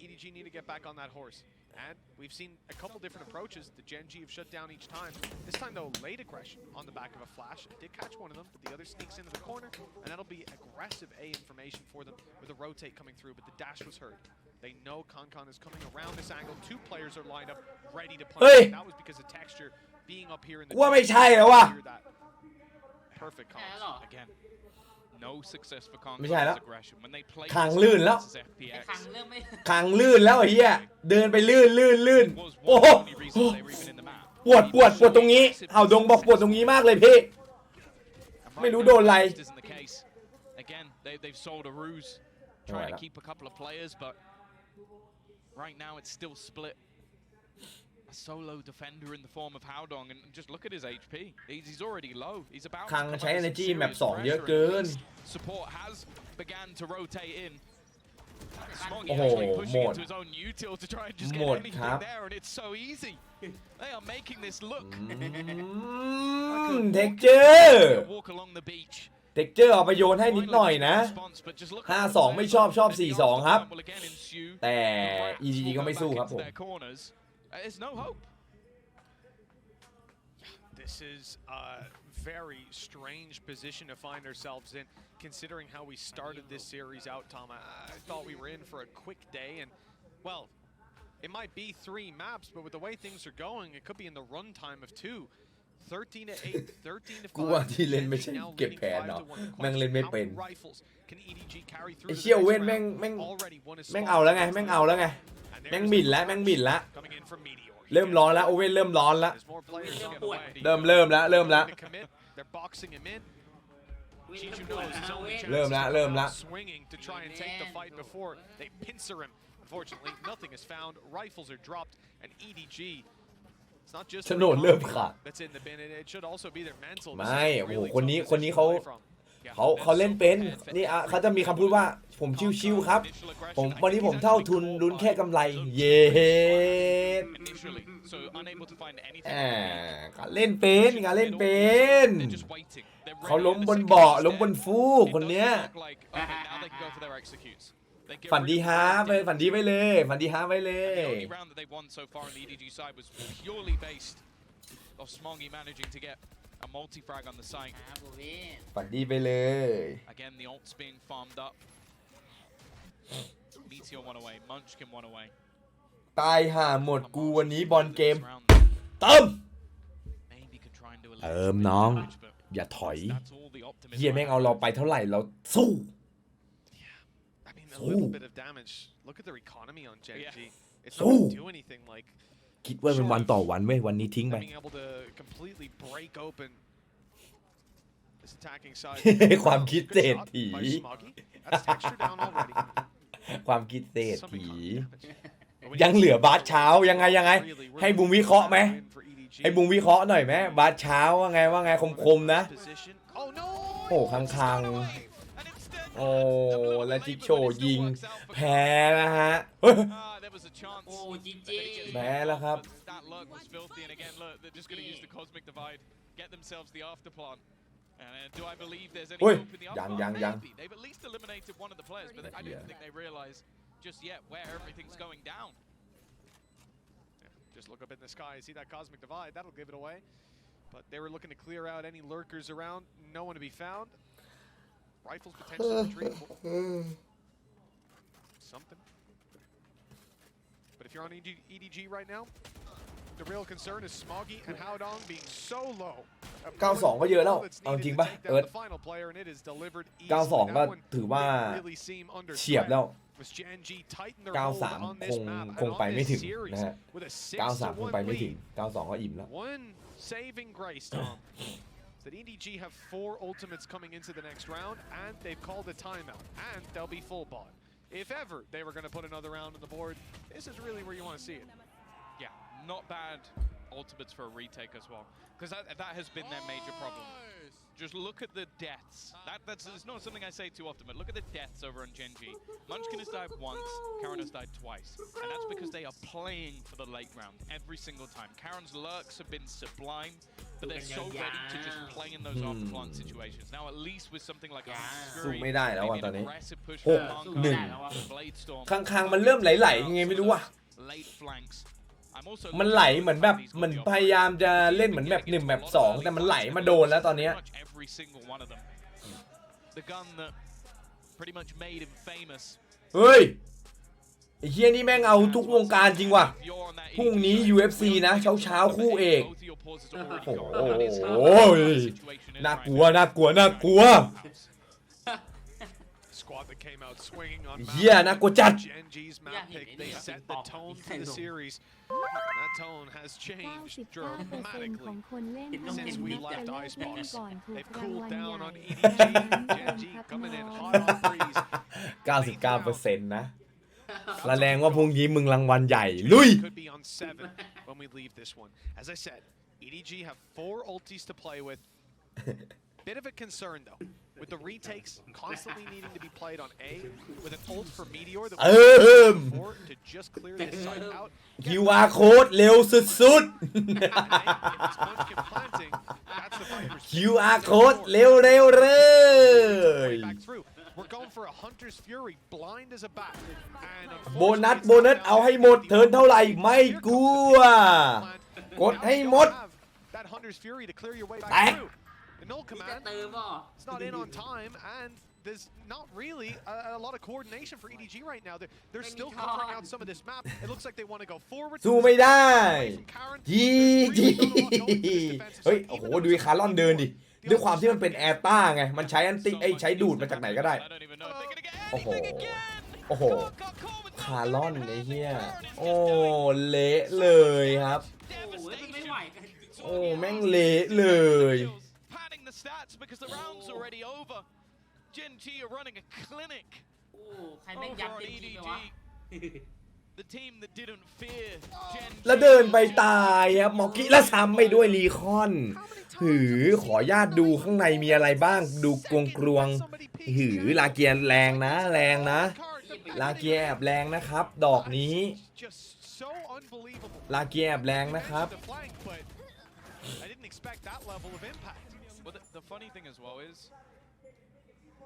EDG need to get back on that horse. And we've seen a couple different approaches. The Gen.G have shut down each time. This time, though, late aggression on the back of a flash. It did catch one of them, but the other sneaks into the corner, and that'll be aggressive A information for them with a rotate coming through, but the dash was heard. They know Con is coming around this angle. Two players are lined up, ready to punch. That was because of texture being up here in the ว่าไม่ใช่เหรอวะ perfect comms. Again, no success for Kong ไม่ใช่แล้ว aggression when they play คางลื่นแล้ว this FPX. ครั้งเริ่มไม่ คางลื่นแล้วไอ้เหี้ยเดินไปลื่น was โอ้ one โห of the only reasons they were even in the map. ปวดตรงนี้เอาดงบอกปวดตรงนี้มากเลยพี่ ไม่รู้โดนอะไร Isn't the case. Again, they've sold a ruse, trying to keep a couple of players, but right now it's still split. A solo defender in the form of Howdong, and just look at his HP. He's already low. He's about คาง to ใช้ come under energy some แมป serious 2เยอะ pressure, เกิน and support has began to rotate in. Smoggy โอ้โห actually ห pushing มด into his own util to try and just หม get ด anything ครับ there, and it's so easy. They are making this look เท็กเจอร์ a walk along the beach. เท็กเจอร์เอาไปโยนให้นิดหน่อยนะ 5-2 ไม่ชอบ 4-2 ครับ แต่ EDG ก็ไม่สู้ครับผม There's no hope. This is a very strange position to find ourselves in, considering how we started this series out, Tom. I thought we were in for a quick day, and, well, it might be 3 maps, but with the way things are going, it could be in the runtime of 2. 13-8, 13-5. กูว่าที่เล่นไม่ใช่เก็บแผนเนาะแม่งเล่นไม่เป็น Can EDG carry through ไอ้ to the เชี่ยว next เว้น round? แม่ง Already won a แม่ง spot. เอาแล้วไงแม่งหมิ่นแล้ว Coming in from Meteor. เริ่มร้อนแล้วโอเว่นเริ่มร้อนแล้ว There's more players on the way. เริ่มแล้ว To commit, they're boxing him in. วิ่ง Chichu ปวด knows his นะ only เว้ย chance เริ่มละ swinging to try and take the fight before they pincer him. Unfortunately, nothing is found. Rifles are dropped, and EDG. It's not just โฉนดเริ่มขาด that's in the bin. It should also be their mental. ไม่โอ้โหคนนี้เขาเล่นเป็นนี่เขาจะมีคำพูดว่าผมชิวๆครับวันนี้ผมเท่าทุนลุ้นแค่กำไรเย้การเล่นเป็นเขาล้มบนเบาะล้มบนฟูกคนเนี้ยฝันดีฮาไปฝันดีไว้เลย A multi-frag on the site. ฝันดีไปเลย Again, the ult's being farmed up. Meteor one away, Munchkin one away. ตายห่าหมดกูวันนี้บอลเกมเติมน้องอย่าถอยเฮียแม่งเอาเราไปเท่าไหร่เราสู้ A little bit of damage. Look at their economy on Gen.G. It's not Ooh. gonna do anything like คิดว่าเป็นวันต่อวันเว้ยวันนี้ทิ้งไป being able to completely break open this attacking side. ความคิดเศรษฐี By Smoggy. That's texture down already. ความคิดเศรษ Some ฐี economy damage. ยังเหลือบาสเช้ายังไงให้บูมวิเคราะห์ไหมให้บูมวิเคราะห์หน่อยไหมบาสเช้าว่าไงคมๆนะ Oh no! โอ้คังโอ้และจิกโชยิงแพ้นะฮะ โอ้จีจี แพ้แล้วครับ That luck was filthy, and again, look, they're just going to use the cosmic divide, get themselves the afterplan. And do I believe there's any hope in the afterplan? Maybe. They've at least eliminated one of the players, but I don't think they realize just yet where everything's going down. Just look up in the sky, see that cosmic divide, that'll give it away. But they were looking to clear out any lurkers around, no one to be found. Rifles potentially retrievable. Something. But if you're on EDG right now, the real concern is Smoggy and Howdong being so low. 92 ก็เยอะแล้วเอาจริงป่ะเอิร์ธ 92 ก็ถือว่าเฉียบแล้ว 93 คงไปไม่ถึงนะฮะ 93 คงไปไม่ถึง 92 ก็อิ่มแล้ว One saving grace, Tom. That EDG have 4 ultimates coming into the next round, and they've called a timeout, and they'll be full bot. If ever they were going to put another round on the board, this is really where you want to see it. Yeah, not bad ultimates for a retake as well, because that has been their major problem. Just look at the deaths. That's not something I say too often, but look at the deaths over on Gen.G. Munchkin has died once, Karen has died twice, and that's because they are playing for the late round every single time. Karen's lurks have been sublime, but they're so ready to just play in those afterplan situations. Now at least with something like a สู้ไม่ได้แล้วอ่ะตอนนี้ aggressive push 6-1 Blade Storm. คังๆมันเริ่มไหลๆยังไงไม่รู้ว่ะ late flanks. I'm also มันไหลเหมือนแบบเหมือนพยายามจะเล่นเหมือนแบบ1แบบ2แต่มันไหลมาโดนแล้วตอนเนี้ย every single one of them. The gun that pretty much made him famous. เฮ้ยไอ้เฮียนี่แม่งเอาทุกวงการจริงว่ะพรุ่งนี้ UFC นะเช้าคู่เอกโอ้โหน่ากลัวน่ากลัวน่ากลัวเฮียน่ากลัวจัด GEN.G's map pick, they set the tone for the series. That tone has changed dramatically since we left Icebox. They've cooled down on EDG. GEN.G coming in hot on breeze. 99% นะแสดงว่าพรุ่งนี้มึงรางวัลใหญ่ลุย Could be on 7 when we leave this one. As I said, EDG have 4 ultis to play with. Bit of a concern though, with the retakes constantly needing to be played on A, with an ult for Meteor that was to just clear this side out. QR code เร็วสุดๆ QR code เร็วเร็วเลย We're going for a Hunter's Fury, blind as a bat. โบนัสเอาให้หมดเทิร์นเท่าไหร่ไม่กลัวกดให้หมด That Hunter's Fury to clear your way แต back ก through. The null command, it's not in on time, and there's not really a lot of coordination for EDG right now. They're still covering out some of this map. It looks like they want to go forward. สู้ไม่ได้จีเฮ้ยโอ้โหดูคาร์ลอนเดินดิด้วยความที่มันเป็นแอร์ต้าไงมันใช้อันติใช้ดูดมาจากไหนก็ได้โอ้โหโอ้โหคาร์ลอนไอ้เหี้ยโอ้เละเลยครับโอ้แม่งเละเลย Because the round's already over. GEN.G are running a clinic. ใครแม่งยัด EDG The team that didn't fear GEN.G แล้วเดินไปตายครับมอกิแล้วซ้ำไปด้วยรีคอนหือขอญาตดูข้างในมีอะไรบ้างดูกลวงหือลาเกียร์แรงนะลาเกียร์แอบแรงนะครับดอกนี้ลาเกียร์แอบแรงนะครับ I didn't expect that level of impact. Well, the funny thing as well is,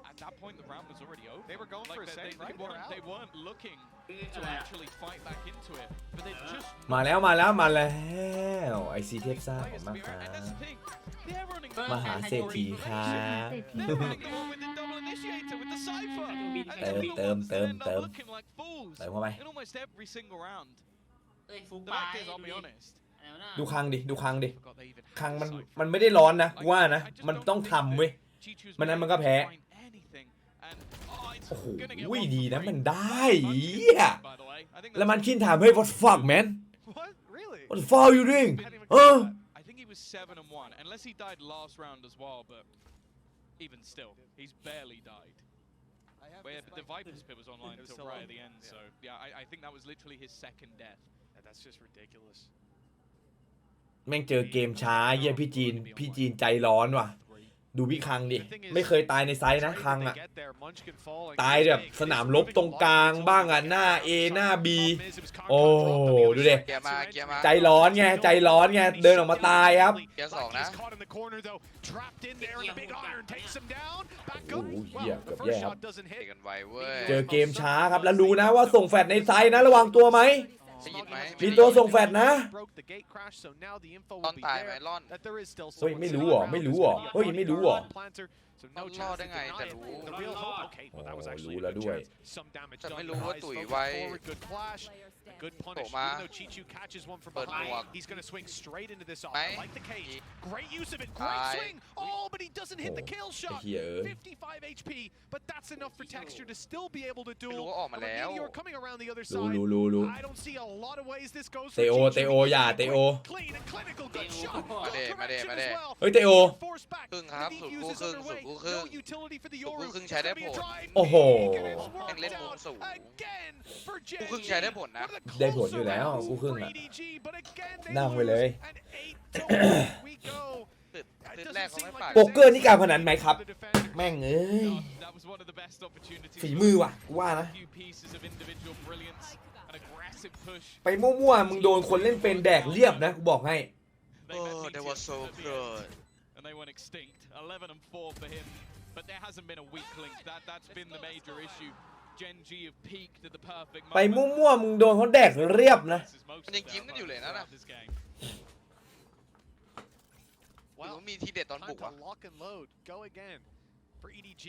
at that point the round was already over. They were going for a save, right? They weren't looking to actually fight back into it, but they just มาแล้วไอซีเทพซ่าของมากครับมหาเศรษฐีครับ เติมเข้าไปดูคังดิคังมันไม่ได้ร้อนนะว่านะมันต้องทำเว้ยมันนั้นมันก็แพ้โอ้โหดีนะมันได้แล้วมันคิดถามเฮ้ย what the fuck man what the fuck you doing I think he was 7-1 unless he died last round as well, but even still he's barely died. But the Viper's pit was online until right at the end, so yeah, I think that was literally his second death. That's just ridiculous. แม่งเจอเกมช้าเยี่ยพี่จีนใจร้อนว่ะดูพี่คังดิไม่เคยตายในไซส์นะคังอ่ะตายแบบสนามรบตรงกลางบ้างอ่ะหน้า A หน้า B โอ้ดูดิใจร้อนไงเดินออกมาตายครับเกียร์2นะโอ้โหเหี้ยเกือบแย่ครับ กันไวเว้ย เจอเกมช้าครับแล้วรู้นะว่าส่งแฟลชในไซส์นะระวังตัวไหมมีตัวส่งแฟลชนะตอนตายไหมล่อน เฮ้ยไม่รู้หรอเฮ้ยไม่รู้ได้ไงจะรู้รู้แล้วด้วย จะไม่รู้ว่าตุ๋ยไว้Good punish. Even though Chichu catches one from behind, he's going to swing straight into this off. I like the cage. Great use of it. Great swing. Oh, but he doesn't hit the kill shot. 55 HP, but that's enough for Texture to still be able to duel. But Meteor coming around the other side. I don't see a lot of ways this goes for Chichu. เตโออย่าเตโอ Clean and clinical. Good shot. มาเด้ เฮ้ยเตโอ ครึ่งครับสุดกูครึ่งใช้ได้ผล โอ้โห ยังเล่นมุมสูงกูครึ่งใช้ได้ผลนะ ได้ผลอยู่แล้วกูครึ่งอ่ะนั่งไปเลยโป๊กเกอร์นี่การพนันไหมครับแม่งเอ้ยฝีมือว่ะกูว่านะไปมั่วๆมึงโดนคนเล่นเป็นแดกเรียบนะกูบอกให้that was so good and they went extinct 11-4 for him but there hasn't been a weak link that's been the major issue Gen.G have peaked at the perfect ไป moment. มั่วๆมึงโดนเขาแดกเรียบนะ มันยังยิ้มกันอยู่เลยนะ This game. หรือว่ามีทีเด็ดตอนบุก Time วะ to lock and load. Go again. For EDG,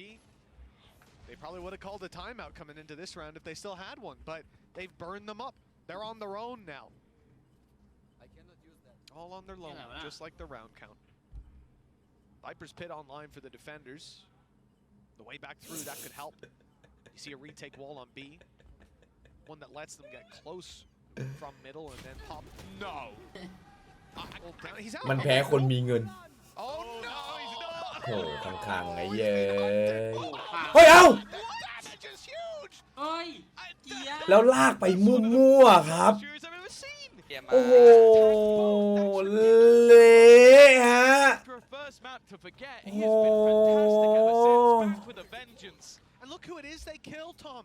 they probably would have called a timeout coming into this round if they still had one, but they've burned them up. They're on their own now. All on their own, just like the round count. Viper's Pit online for the defenders. The way back through, that could help. You see a retake wall on B. One that lets them get close from middle and then pop. No! He's out. มันแพ้คนมีเงิน Oh no, he's not! โอ้ข้างๆไอ้เย้ยเฮ้ยเอ้า Damage is huge! เฮ้ยเกียร์ แล้วลากไปมั่วๆครับ I've ever seen. เกียร์มา โอ้โหเละฮะ For a first map to forget, he has been fantastic ever since. Back with a vengeance. And look who it is they killed, Tom.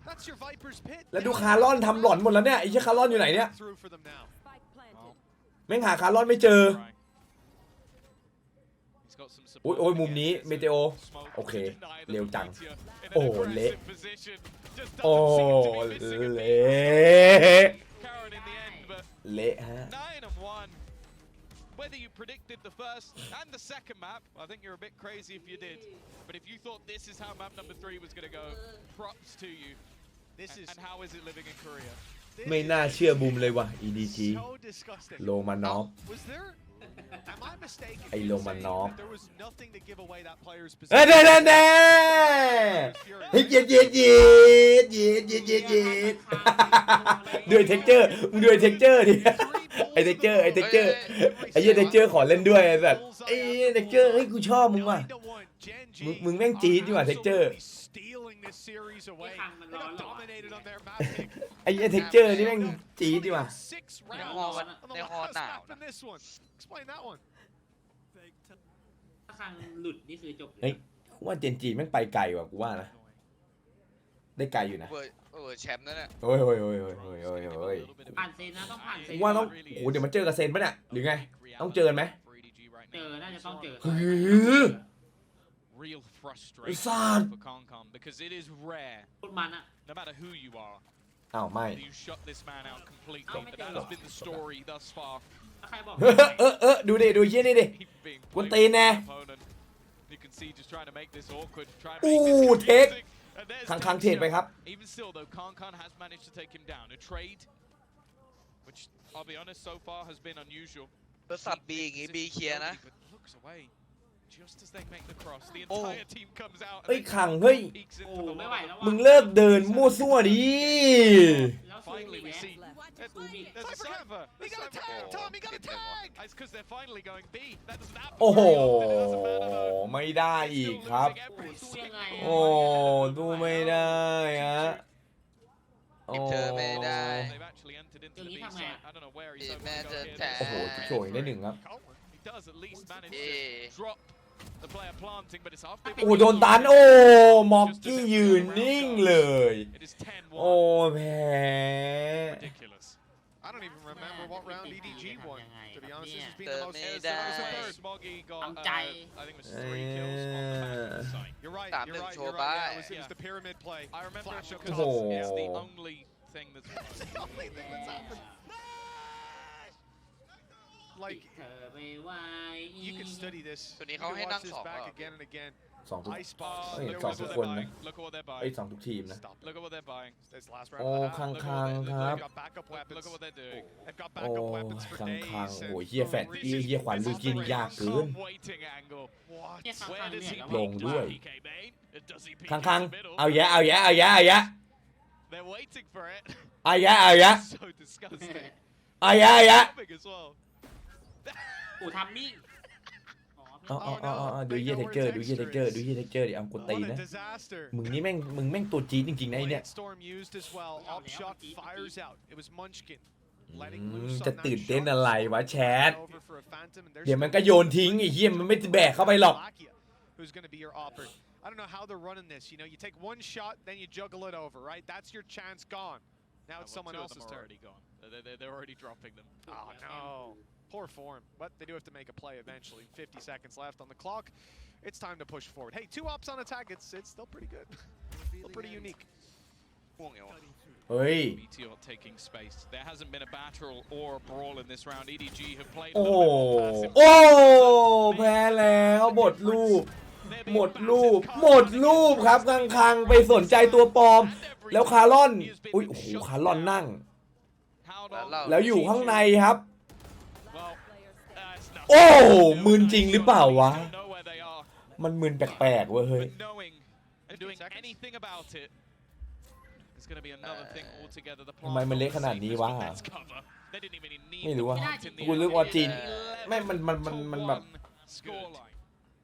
That's your Viper's Pit. แล้วดูคาร์ลอนทำหล่อนหมดแล้วเนี่ยไอ้เหี้ยคาร์ลอนอยู่ไหนเนี่ย Through for them now. Spike planted. แม่งหาคาร์ลอนไม่เจอ He's got some support โอ้ยมุมนี้เมเทโอ smoke โอเค to deny the เร็วจัง meteor in an โอ้ aggressive เละ position. Just โอ้ doesn't seem to be missing a เละ Karen in the end, but เละฮะ 9-1. Whether you predicted the first and the second map, I think you're a bit crazy if you did. But if you thought this is how map number 3 was going to go, props to you. This is And how is it living in Korea? ไม่น่าเชื่อบูมเลยว่ะ EDG so disgusting. โลมานอฟ Was there? Am I mistaken? ไอ้โลมานอฟ There was nothing to give away that player's เอ้ย position. เด้เฮ้ยเย็ดด้วยเท็กเจอร์มึงด้วยเท็กเจอร์ดิไอ้เท็กเจอร์ไอ้เท็กเจอร์ไอ้เหี้ยเท็กเจอร์ขอเล่นด้วยไอ้แบบไอ้เท็กเจอร์เฮ้ยกูชอบมึงว่ะ มึงแม่งจี๊ดดีกว่าเท็กเจอร์ Stealing this series away. They got dominated on their map pick. ไอ้เท็กเจอร์นี่แม่งจี๊ดดีว่ะ 6 rounds on the last map in this one. Explain that one. ถ้าครั้งหลุดนี่คือจบเล เฮ้ ย ยกูว่าเจนจีแม่งไปไกลว่ะกูว่านะได้ไกลอยู่นะ เวอร์แชมป์นั่นแหละ โอ้ย ผ่านเซนนะต้องผ่านเซน กูว่าต้องโอ้เดี๋ยวมันเจอกับเซนปะเนี่ยหรือไงต้องเจอไหม เจอน่าจะต้องเจอ Real ไอ้ frustration สัตว์ for Concom because it is rare, พูดมันอะ no matter who you are, อ้าวไม่ that you shut this man out completely. But that has been the story thus far. ถ้าใครบอก ดูดิดูเยี่ยนี่ดิ Even being กวน played ตีนแน่ by an opponent. You can see just trying to make this awkward, trying to อู้ make this เทค confusing. And there's ค้างเทรดไปครับ Even still, though, Concon has managed to take him down. A trade, which I'll be honest, so far has been unusual. ก็สับบีอย่างงี้บีเคลียร์นะ But looks away just as they make the cross. The entire team comes out. เฮ้ยขังเฮ้ย peeks โอ้ into the ไม่ไหว line. แล้ว มึง ว่ะ เลิกเดินมั่วซั่วดิ แล้วซู Finally, บี we แ see. There's a cipher. He got a tag, Tom. He got a tag. It's because they're finally going B. That doesn't happen. โอ้โห very often. It doesn't matter. ไม่ได้อีกครับ โอ้สู้ยังไง โอ้ดูไม่ได้ฮะโอ้ เจอไม่ได้ They've actually entered into the B side. I don't know where he's hoping to go Imagine here. that. โอ้โหโฉยได้หนึ่งครับ He does at least manage เอ to drop the player planting, but it's after. โอ้โดนตันโอ้ม็อกกี้ยืนนิ่งเลย It is โอ้ 10-1. แพ้ Ridiculous. I don't even remember what round EDG won. To be honest, this has been Yeah. the most. Made That was the Nice. first. Smoggy got, I'm dying. I think it was 3 kills on the back of the site. You're right. Tạm You're đừng right. show You're right. Yeah, bye. it was the pyramid play. I remember Flash it up because top. Oh. it's the only thing that's It's the only thing that's happened. Like เธอไม่ไหว you can study this. Tụi You này không can hay watch năng this sỏng back à? again and again. สองทุก Ice box. Oh, Ê, look chọn atทุก what คน they're นะ buying. Look at what they're ไอ้ buying. สองทุกทีมนะ Stop. Look at what they're buying. This last round. โอ้ of the คัง half. คังครับ They've got backup weapons. Look at what they're doing. They've got โอ้ backup weapons for คัง days. คัง and โอ้ยเฮียแฟดเฮียขวัญลูกินยากเกิน Some waiting angle. What? เนี่ยข้าง Where ๆ does เนี่ย he แล้ว ลงด้วย PK Bane? Does he peek คัง in คัง the middle? เอาแยะ They're waiting for it. เอาแยะ So disgusting. เอาแยะ Big as well. โอ้ทำมิ่งอ๋อ อ๋อดูเฮียเท็กเจอร์ดูเฮียเท็กเจอร์ดูเฮียเท็กเจอร์ดิเอากดตี What a นะ disaster. มึงนี่แม่งตัวจี๊ดจริงๆนะไอ้เนี่ย Storm used as well. Op shot fires out. It was Munchkin. จะตื่นเต้นอะไรวะแชท Over for a Phantom, and there's เดี๋ยวมันก็โยนทิ้งไอ้เหี้ยมันไม่แบกเข้าไปหรอก Who's going to be your opper? I don't know how they're running this. You know, you take one shot, then you juggle it over, right? That's your chance gone. Now it's someone else's turn. Already gone. They're already dropping them. Oh no. Poor form. But they do have to make a play eventually. 50 seconds left on the clock. It's time to push forward. Hey, 2 ops on attack. It's still pretty good. Still pretty unique. เฮ้ย Meteor taking space. There hasn't been a battle or a brawl in this round. EDG have played. โอ้โอ้ แพ้แล้วหมดรูปครับคังไปสนใจตัวปลอมแล้วคาร์ลอนอุ้ยโอ้โหคาร์ลอนนั่งแล้วอยู่ข้างในครับโอ้มึนจริงหรือเปล่าวะมันมึนแปลกๆเว้ยเฮ้ยทำไมมันเละขนาดนี้วะไม่รู้ว่ากูนึกว่าจีนไม่มันแบบ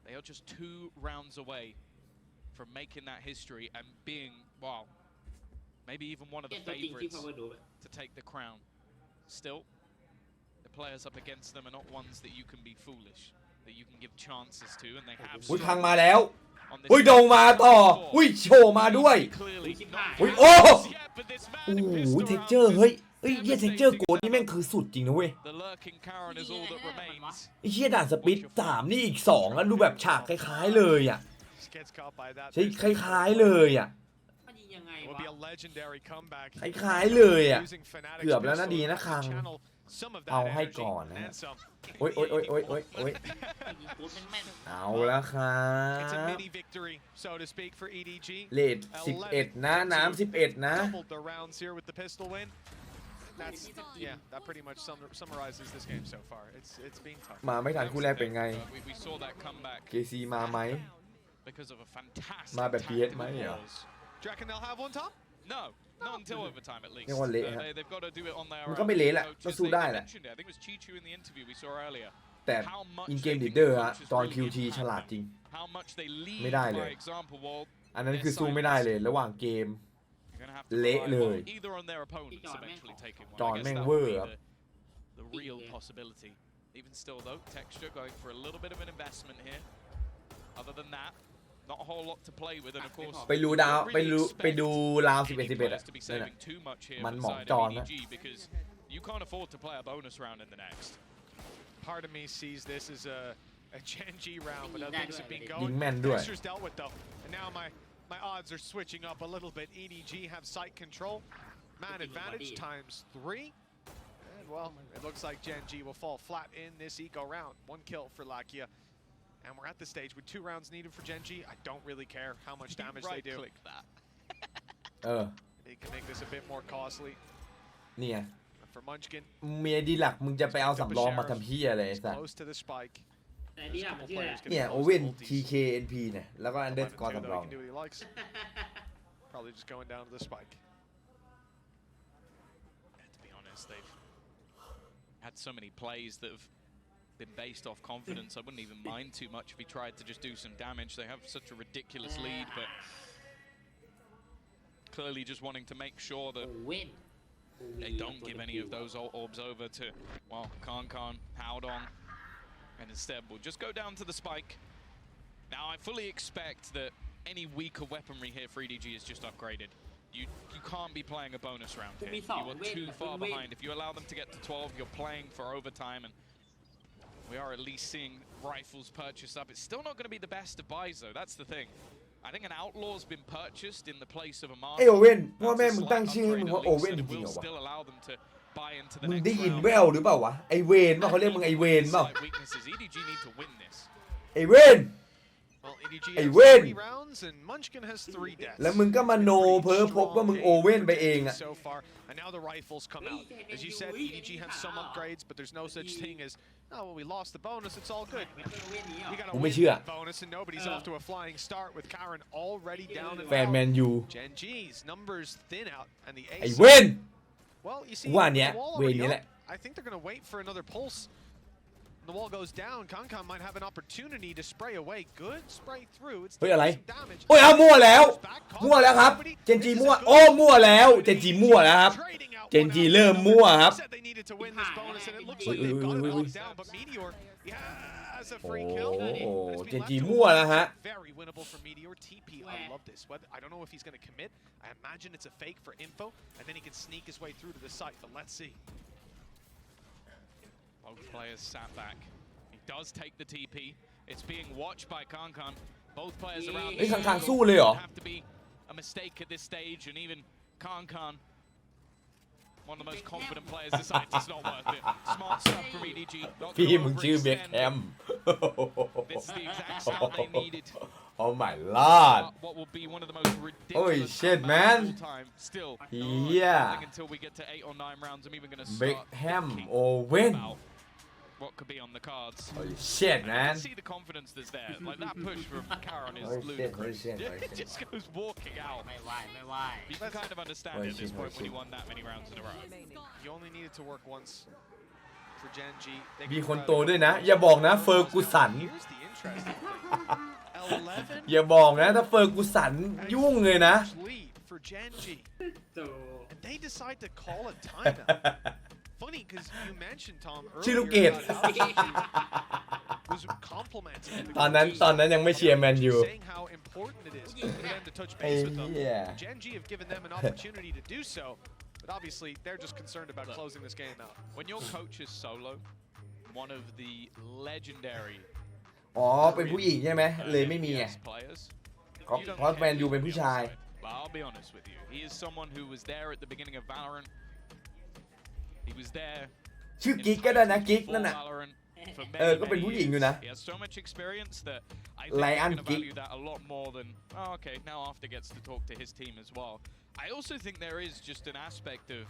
They are just 2 rounds away from making that history and being, wow, maybe even one of the favorites to take the crown. Still, the players up against them are not ones that you can be foolish, that you can give chances to, and they have. อุ้ยพังมาแล้วอุ้ยโดงมาต่ออุ้ยโชว์มาด้วยอุ้ยโอ้โหเท็กเจอร์เฮ้ยเฮียเท็กเจอร์โกดนี่แม่งคือสุดจริงนะเว้ยไอ้เฮียด่านสปิด3นี่อีก2แล้วดูแบบฉากคล้ายๆเลยอ่ะใช่คล้ายๆเลยอ่ะคล้ายๆเลยอ่ะเกือบแล้วนะดีนะคังเอาให้ก่อนนะโอ้ยเอาแล้วครับเลท11นะน้ำ11นะมาไม่ทันคู่แรกเป็นไง KC มาไหมมาแบบ PS ไหมเหรอ Not until overtime at least. เรียกว่าเละฮะ They've got to do it on their มันก็ไม่เละแหละก็สู้ได้แหละ I think it was Chichu in the interview we saw earlier. แต่อินเกมลีดเดอร์ฮะตอน QT ฉลาดจริงไม่ได้เลยอันนั้นคือสู้ไม่ได้เลยระหว่างเกมเละเลยจอนแม่งเวอร์ครับ The real possibility. Even still though, Texture going for a little bit of an investment here. Other than that, not a whole lot to play with, and of course ไปดูราว11 อ่ะนั่นน่ะมันหมองจอนนะ because you can't afford to play a bonus round in the next. Part of me sees this as a Gen.G round, but other things have been ยิ going. งแม่นด้วย Texture's dealt with though, and now my odds are switching up a little bit. EDG have site control, man advantage times 3, and well, it looks like Gen.G will fall flat in this eco round. 1 kill for Lakia. And we're at the stage with 2 rounds needed for Gen.G. I don't really care how much damage they do. They can make this a bit more costly. นี่ไง For Munchkin, เมียดีหลักมึงจะไปเอาสำรองมาทำพี่อะไรสัตว์ close to the spike. เนี่ยโอเว่น TKNP เนี่ยแล้วก็อันเดอร์สกอร์สำรอง Do what he likes. Probably just going down to the spike. To be honest, they've had so many plays that have been based off confidence. I wouldn't even mind too much if he tried to just do some damage. They have such a ridiculous lead, but clearly just wanting to make sure that they don't give any of those orbs over to, well, Khan, Howdong, and instead we'll just go down to the spike. Now I fully expect that any weaker weaponry here for EDG is just upgraded. You can't be playing a bonus round here. You are too far behind. If you allow them to get to 12, you're playing for overtime, and we are at least seeing rifles purchased up. It's still not going to be the best of buys though, that's the thing. I think an outlaw's been purchased in the place of a master. ไอ้โอเว่นพ่อแม่มึงตั้งชื่อให้มึงว่าโอเว่นจริงๆเหรอวะมึงได้ยินแววหรือเปล่าวะไอเวนว่าเขาเรียกมึงไอเวนเปล่าไอเวนไอเวนแล้วมึงก็มาโนเพ้อพกว่ามึงโอเว่นไปเองอะ And now the rifles come out. As you said, EDG have some upgrades, but there's no such thing as, oh, well, we lost the bonus, it's all good. You got to win that bonus, and nobody's off to a flying start with Karen already down and แฟนแมนยู Gen.G's numbers thin out, and the ไอ ace. เว่น Well, you see, ว่าเนี้ย the wall เวน already นี้แหละ up. I think they're going to wait for another pulse. The wall goes down. Khan might have an opportunity to spray away. Good spray through. It's เฮ้ยอะไร some damage. โอ้ยเอามั่วแล้วครับเจนจีมั่วโอ้มั่วแล้วเจนจีมั่วแล้วครับเจนจีเริ่มมั่วครับ Said they needed to win this bonus, and it looks like they've got it locked down. But Meteor, has a free kill. โอ้เจนจีมั่วแล้วฮะ Very winnable for Meteor. TP, I love this. I don't know if he's going to commit. I imagine it's a fake for info, and then he can sneak his way through to the site. But let's see. Both players sat back. He does take the TP. It's being watched by Khan. Both players around. ไอ้คังสู้เลยเหรอ have to be a mistake at this stage, and even Khan, one of the most confident players, decided it's not worth it. Smart stuff from EDG. พี่มึงชื่อเบคแฮม This is the exact start they needed. Oh my lord What will be one of the most ridiculous Holy shit, man. of all time. Still, Yeah. nothing until we get to 8 or 9 rounds. I'm even going to เบค start แฮม thinking โอเว่น about what could be on the cards. Holy shit You man can see the confidence that's there. Like that push from Karon is Holy shit, ludicrous. holy shit, holy It just goes walking out. ไม่ไหวไม่ไหว You can kind of understand Holy it at this shit, point holy when you shit. won that many rounds in a row. You only needed to work once for Gen.G. มีคนโตด้วยนะ อย่าบอกนะเฟอร์กูสัน Here's the interesting thing. 11 อย่าบอกนะถ้าเฟอร์กูสันยุ่งเลยนะ lead for Gen.G. โต And they decide to call a timeout. Funny because you mentioned Tom ชื่อลูก earlier เกด about was complimenting the ตอนนั้นยังไม่เชียร์แมนยู saying how important it is for them to touch ไอ้ base with them. เหี้ย Gen.G have given them an opportunity to do so, but obviously they're just concerned about closing this game out. When your coach is solo, one of the legendary อ๋อเป็นผู้หญิงใช่ไหมเลยไม่มีไง FPS players, เพราะแมนยูเป็นผู้ชาย but I'll be honest with you, he is someone who was there at the beginning of Valorant. He was there ชื่อกิ๊กก็ได้นะกิ๊ก for นั่นน่ะ Valorant for เออ many, ก็เป็น many ผู้หญิงอยู่ years. นะ He has so much experience that I think Lion he's going to Geek. value that a lot more than, oh, okay, now After gets to talk to his team as well. I also think there is just an aspect of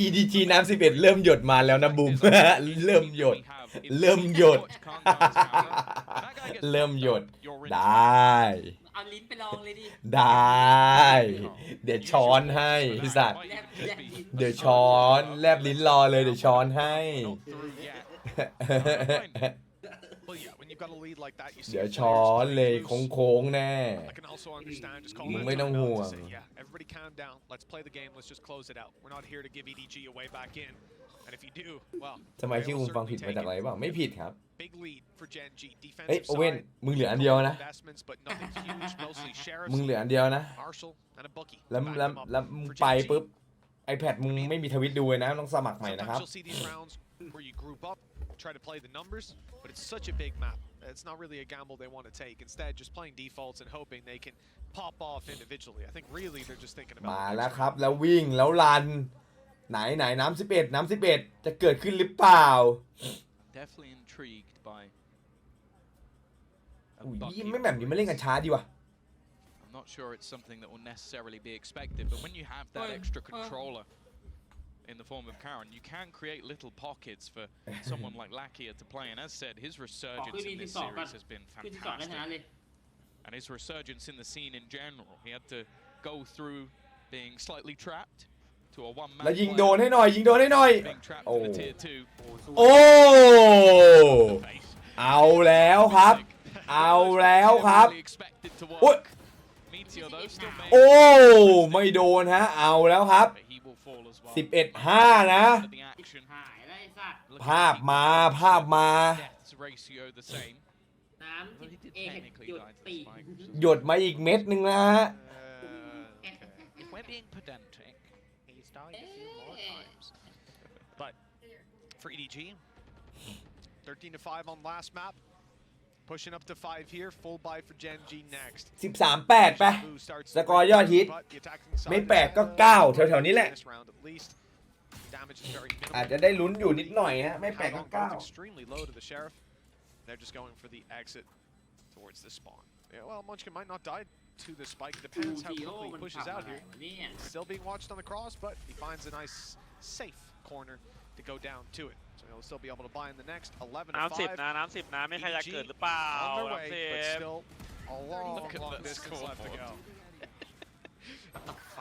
EDG น้ำ11เริ่มหยดมาแล้วนะบูม เริ่มหยด เริ่มหยด เริ่มหยด ได้ เอาลิ้นไปลองเลยดิ ได้ เดี๋ยวช้อนให้พี่สัตว์ เดี๋ยวช้อนแลบลิ้นรอเลยเดี๋ยวช้อนให้ Well, yeah, when you've got a lead like that, you see เดี๋ยว your ช้อน players เลย playing โค้งๆแน่ I can also understand just มึ calling ง a ไม่ต้อง timeout ห่ว to ง say, yeah, everybody calm down. Let's play the game. Let's just close it out. We're not here to give EDG a way back in. And if you do, well, ทำไมชื่อมึงฟังผิดมาจากอะไรเปล่าไม่ผิดครับ big lead for Gen.G. เฮ้ย Defensive โอเว่น side. มึงเหลืออันเดียวนะ Investments, but nothing huge. Mostly sheriffs, มึงเหลืออันเดียวนะ Marshall, and a bookie. แล้ว Back แล้ว them up แล้วมึง for ไป Gen.G. ปุ๊บ iPad มึงไม่มีทวิตดูเลยนะต้องสมัครใหม่นะครับ Sometimes you'll see these rounds where you group up, try to play the numbers, but it's such a big map. It's not really a gamble they want to take. Instead, just playing defaults and hoping they can pop off individually. I think really they're just thinking มา about แล้วครับแล้ววิ่งแล้วรัน ไหนน้ำ11จะเกิดขึ้นหรือเปล่า Definitely intrigued by อุ้ยไม่แบบนี้มาเล่นกันช้าดีว่ะ I'm not sure it's something that will necessarily be expected, but when you have that extra controller in the form of Karon, you can create little pockets for someone like Lakia to play. And as said, his resurgence in this series has been ขึ้นที่สองได้ชนะเลย fantastic. And his resurgence in the scene in general. He had to go through being slightly trapped to a one-man แล้วยิงโดนให้หน่อยยิงโดนให้หน่อย being trapped โอ้ in the tier 2. โอ้ เอาแล้วครับ เอาแล้วครับ Really expected to โอ้ย work. Meteor though still made โอ้ ไม่โดนฮะ เอาแล้วครับ but he will fall as well. 11-5 นะ Out of the action. หายแล้วไอ้สัตว์ Looking ภาพ to มา keep ภาพมา deaths ratio the same. น้ำ Well, he did เอก technically หยุด die to ปี the spike. หยดมาอีกเม็ดหนึ่งนะฮะ If we're being pedantic, he's died a few more times. But for EDG, 13-5 on last map. Pushing up to 5 here. Full buy for Gen.G next. 13-8 ไป สกอร์ยอดฮิต ไม่8ก็9แถวๆนี้แหละ อาจจะได้ลุ้นอยู่นิดหน่อยฮะ ไม่8ก็9 Extremely low to the sheriff. They're just going for the exit towards the spawn. Yeah, well, Munchkin might not die to the spike. It depends how ทีโอ quickly มั he น pushes ทำ out อะไร here. วะเนี่ย Still being watched on the cross, but he finds a nice, safe corner to go down to it. So he'll still be able to buy in the next 11-5. น้ำ10 นะน้ำ10 นะไม่ใครอยากเกิดหรือเปล่า On their น้ำ way, 10 but still a long, Look at long that distance left to scoreboard. go.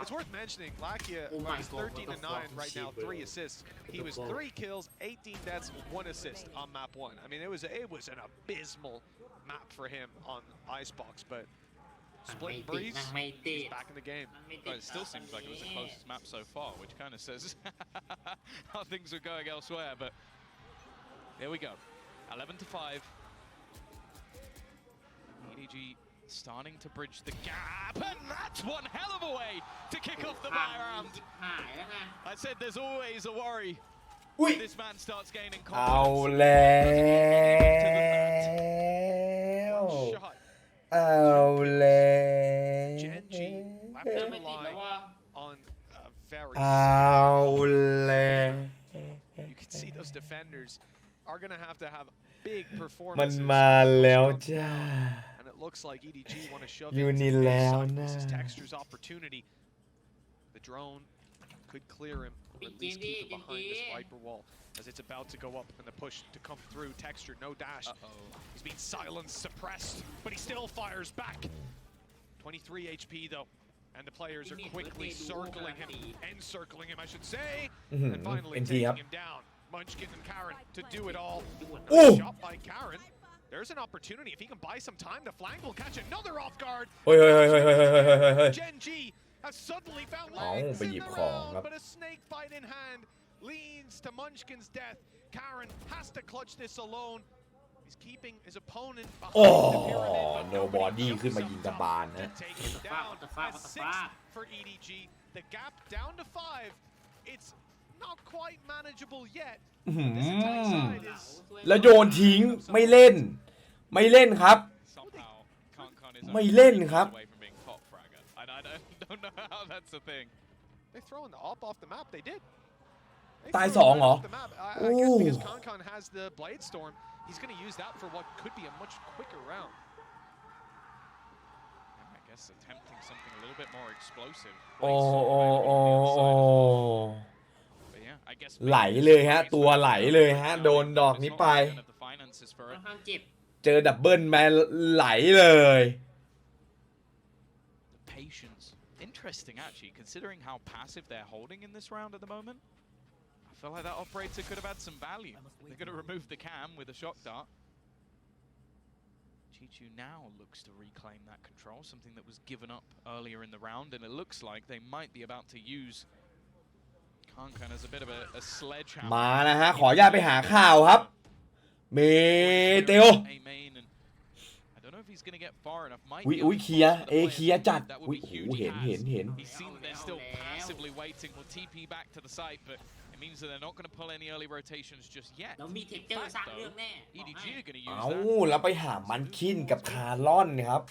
It's worth mentioning, Lakia Oh my is God, 13-9 right now, 3 assists. He was 3 kills, 18 deaths, 1 assist on map 1. I mean, it was an abysmal map for him on Icebox, but มัน Split ไม่ติด Breeze มันไม่ติด is back in the game. มันไม่ติด But it still seems like it was the closest map so far, which kind of says how things are going elsewhere. But there we go, 11-5. EDG starting to bridge the gap, and that's one hell of a way to kick off the buy round. หายแล้วนะ I said there's always a worry อุ้ย when this man starts gaining เอา confidence. แล้ว Shot. เอาแล้ว Gen.G left เริ่ม to ไม่ติดแล้ว rely ว่า on have big มัน performances. มาแล้วจ้า And it looks like EDG want to shove ยู into นิน the แล้ว side. นะ This is Texture's opportunity. The drone could clear him, or at least keep him behind this Viper wall as it's about to go up and the push to come through. Texture, no dash. He's being silenced, suppressed, but he still fires back. 23 HP though, and the players are quickly circling him, encircling him, I should say, and finally taking him down. Munchkin and Karen to do it all. Shot by Karen. There's an opportunity. If he can buy some time, the flank will catch another off guard. GEN.G has suddenly found legs in the round, but a snake bite in hand leads to Munchkin's death. Karen has to clutch this alone. He's keeping his opponent behind the pyramid. Nobody ขึ้นมายิงกระบาลนะ Take him down as 6 for EDG. The gap down to 5. It's not quite manageable yet. This attack side is แล้วโยนทิ้งไม่เล่นครับ Somehow, Kankan is ไม่เล่นครับ away from being top fragger. And I don't know how that's a thing. They're throwing the op off the map. They did. ตายสองเหรอ I guess because Kankan has the Blade Storm, he's going to use that for what could be a much quicker round. I guess attempting something a little bit more explosive. โอ้ But yeah, I guess ไหลเลยฮะตัวไหลเลยฮะโดนดอกนี้ไป the finances for ค่อ it. นข้างเจ็บ เจอดับเบิลแมนไหลเลย Patience. Interesting, actually, considering how passive they're holding in this round at the moment. I feel like that operator could have had some value. They're going to remove the cam with a shock dart. Chichu now looks to reclaim that control, something that was given up earlier in the round, and it looks like they might be about to use Kankan as a bit of a sledgehammer. มานะฮะขออนุญาตไปหาข่าวครับเมเตล I don't know if he's going to get far enough. อุ้ยเคลียร์เคลียร์จัดอุ้ยโหเห็น He's seen that they're still passively waiting. Will TP back to the site, but it means that they're not going to pull any early rotations just yet. เรามีเทคเจอร์สร้างเรื่องแน่ EDG are going to เอา use that. แล้วไปหามันคินกับคาร์ลอนครับ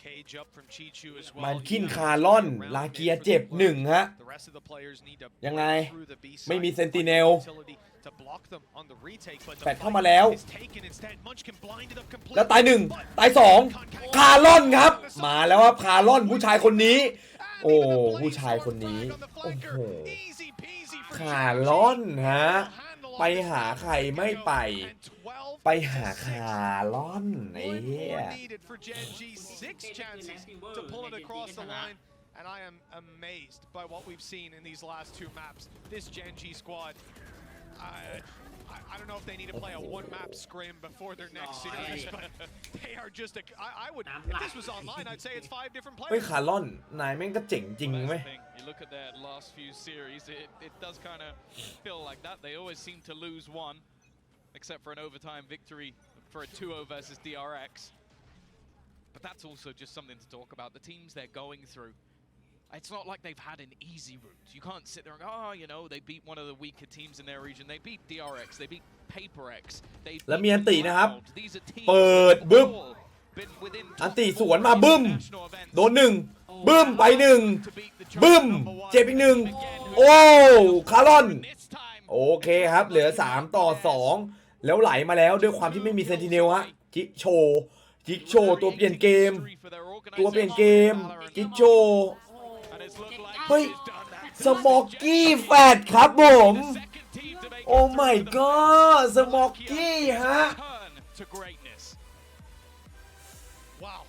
Cage up from Chichu as well. มันคินคาร์ลอนลาเกียเจ็บ1ฮะ The rest of the players need to ยังไง through the B side. ไม่มีเซนติเนล To block them on the retake, but the แปดเข้ามาแล้ว is taken instead. Munchkin blinded up completely. แล้วตาย1ตาย2คาร์ลอนครับมาแล้วครับคาร์ลอนผู้ชายคนนี้โอ้ผู้ชายคนนี้โอ้โหคาร์ลอนฮะไปหาใครไม่ไปหาคาร์ลอนไอ้เหี้ย needed for GEN.G. 6 chances to pull it across the line, and I am amazed by what we've seen in these last 2 maps. This GEN.G. squad, I don't know if they need to play a one-map scrim before their next series, but they are just I would, if this was online, I'd say it's 5 different เฮ้ย players. คาร์ลอนนายแม่งก็เจ๋งจริง Well, ไหม that's the thing. You look at their last few series, it does kind of feel like that. They always seem to lose one, except for an overtime victory for a 2-0 versus DRX. But that's also just something to talk about. The teams they're going through, it's not like they've had an easy route. You can't sit there and go, oh, you know, they beat one of the weaker teams in their region. They beat DRX, they beat PaperX, they แล้วมีอันตินะครับ These are teams เปิด that บึ้ม have all been within อัน top ติส four วนมาบึ้ม international events. โดน1บึ้มไป1บึ้มเจ็บอีก1โอ้คาร์ลอนโอเคครับเหลือ3ต่อ2แล้วไหลมาแล้วด้วยความที่ไม่มีเซนติเนลฮะจิกโชตัวเปลี่ยนเกมจิกโชเฮ้ยสมอกกี้แฟดครับผมโอ้ my god สมอกกี้ฮะ Wow,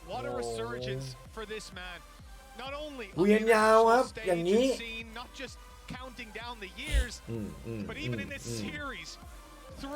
what a resurgence for this man. Not only เวียนยาวครับอย่างนี้ not just counting down the years, but even in this series.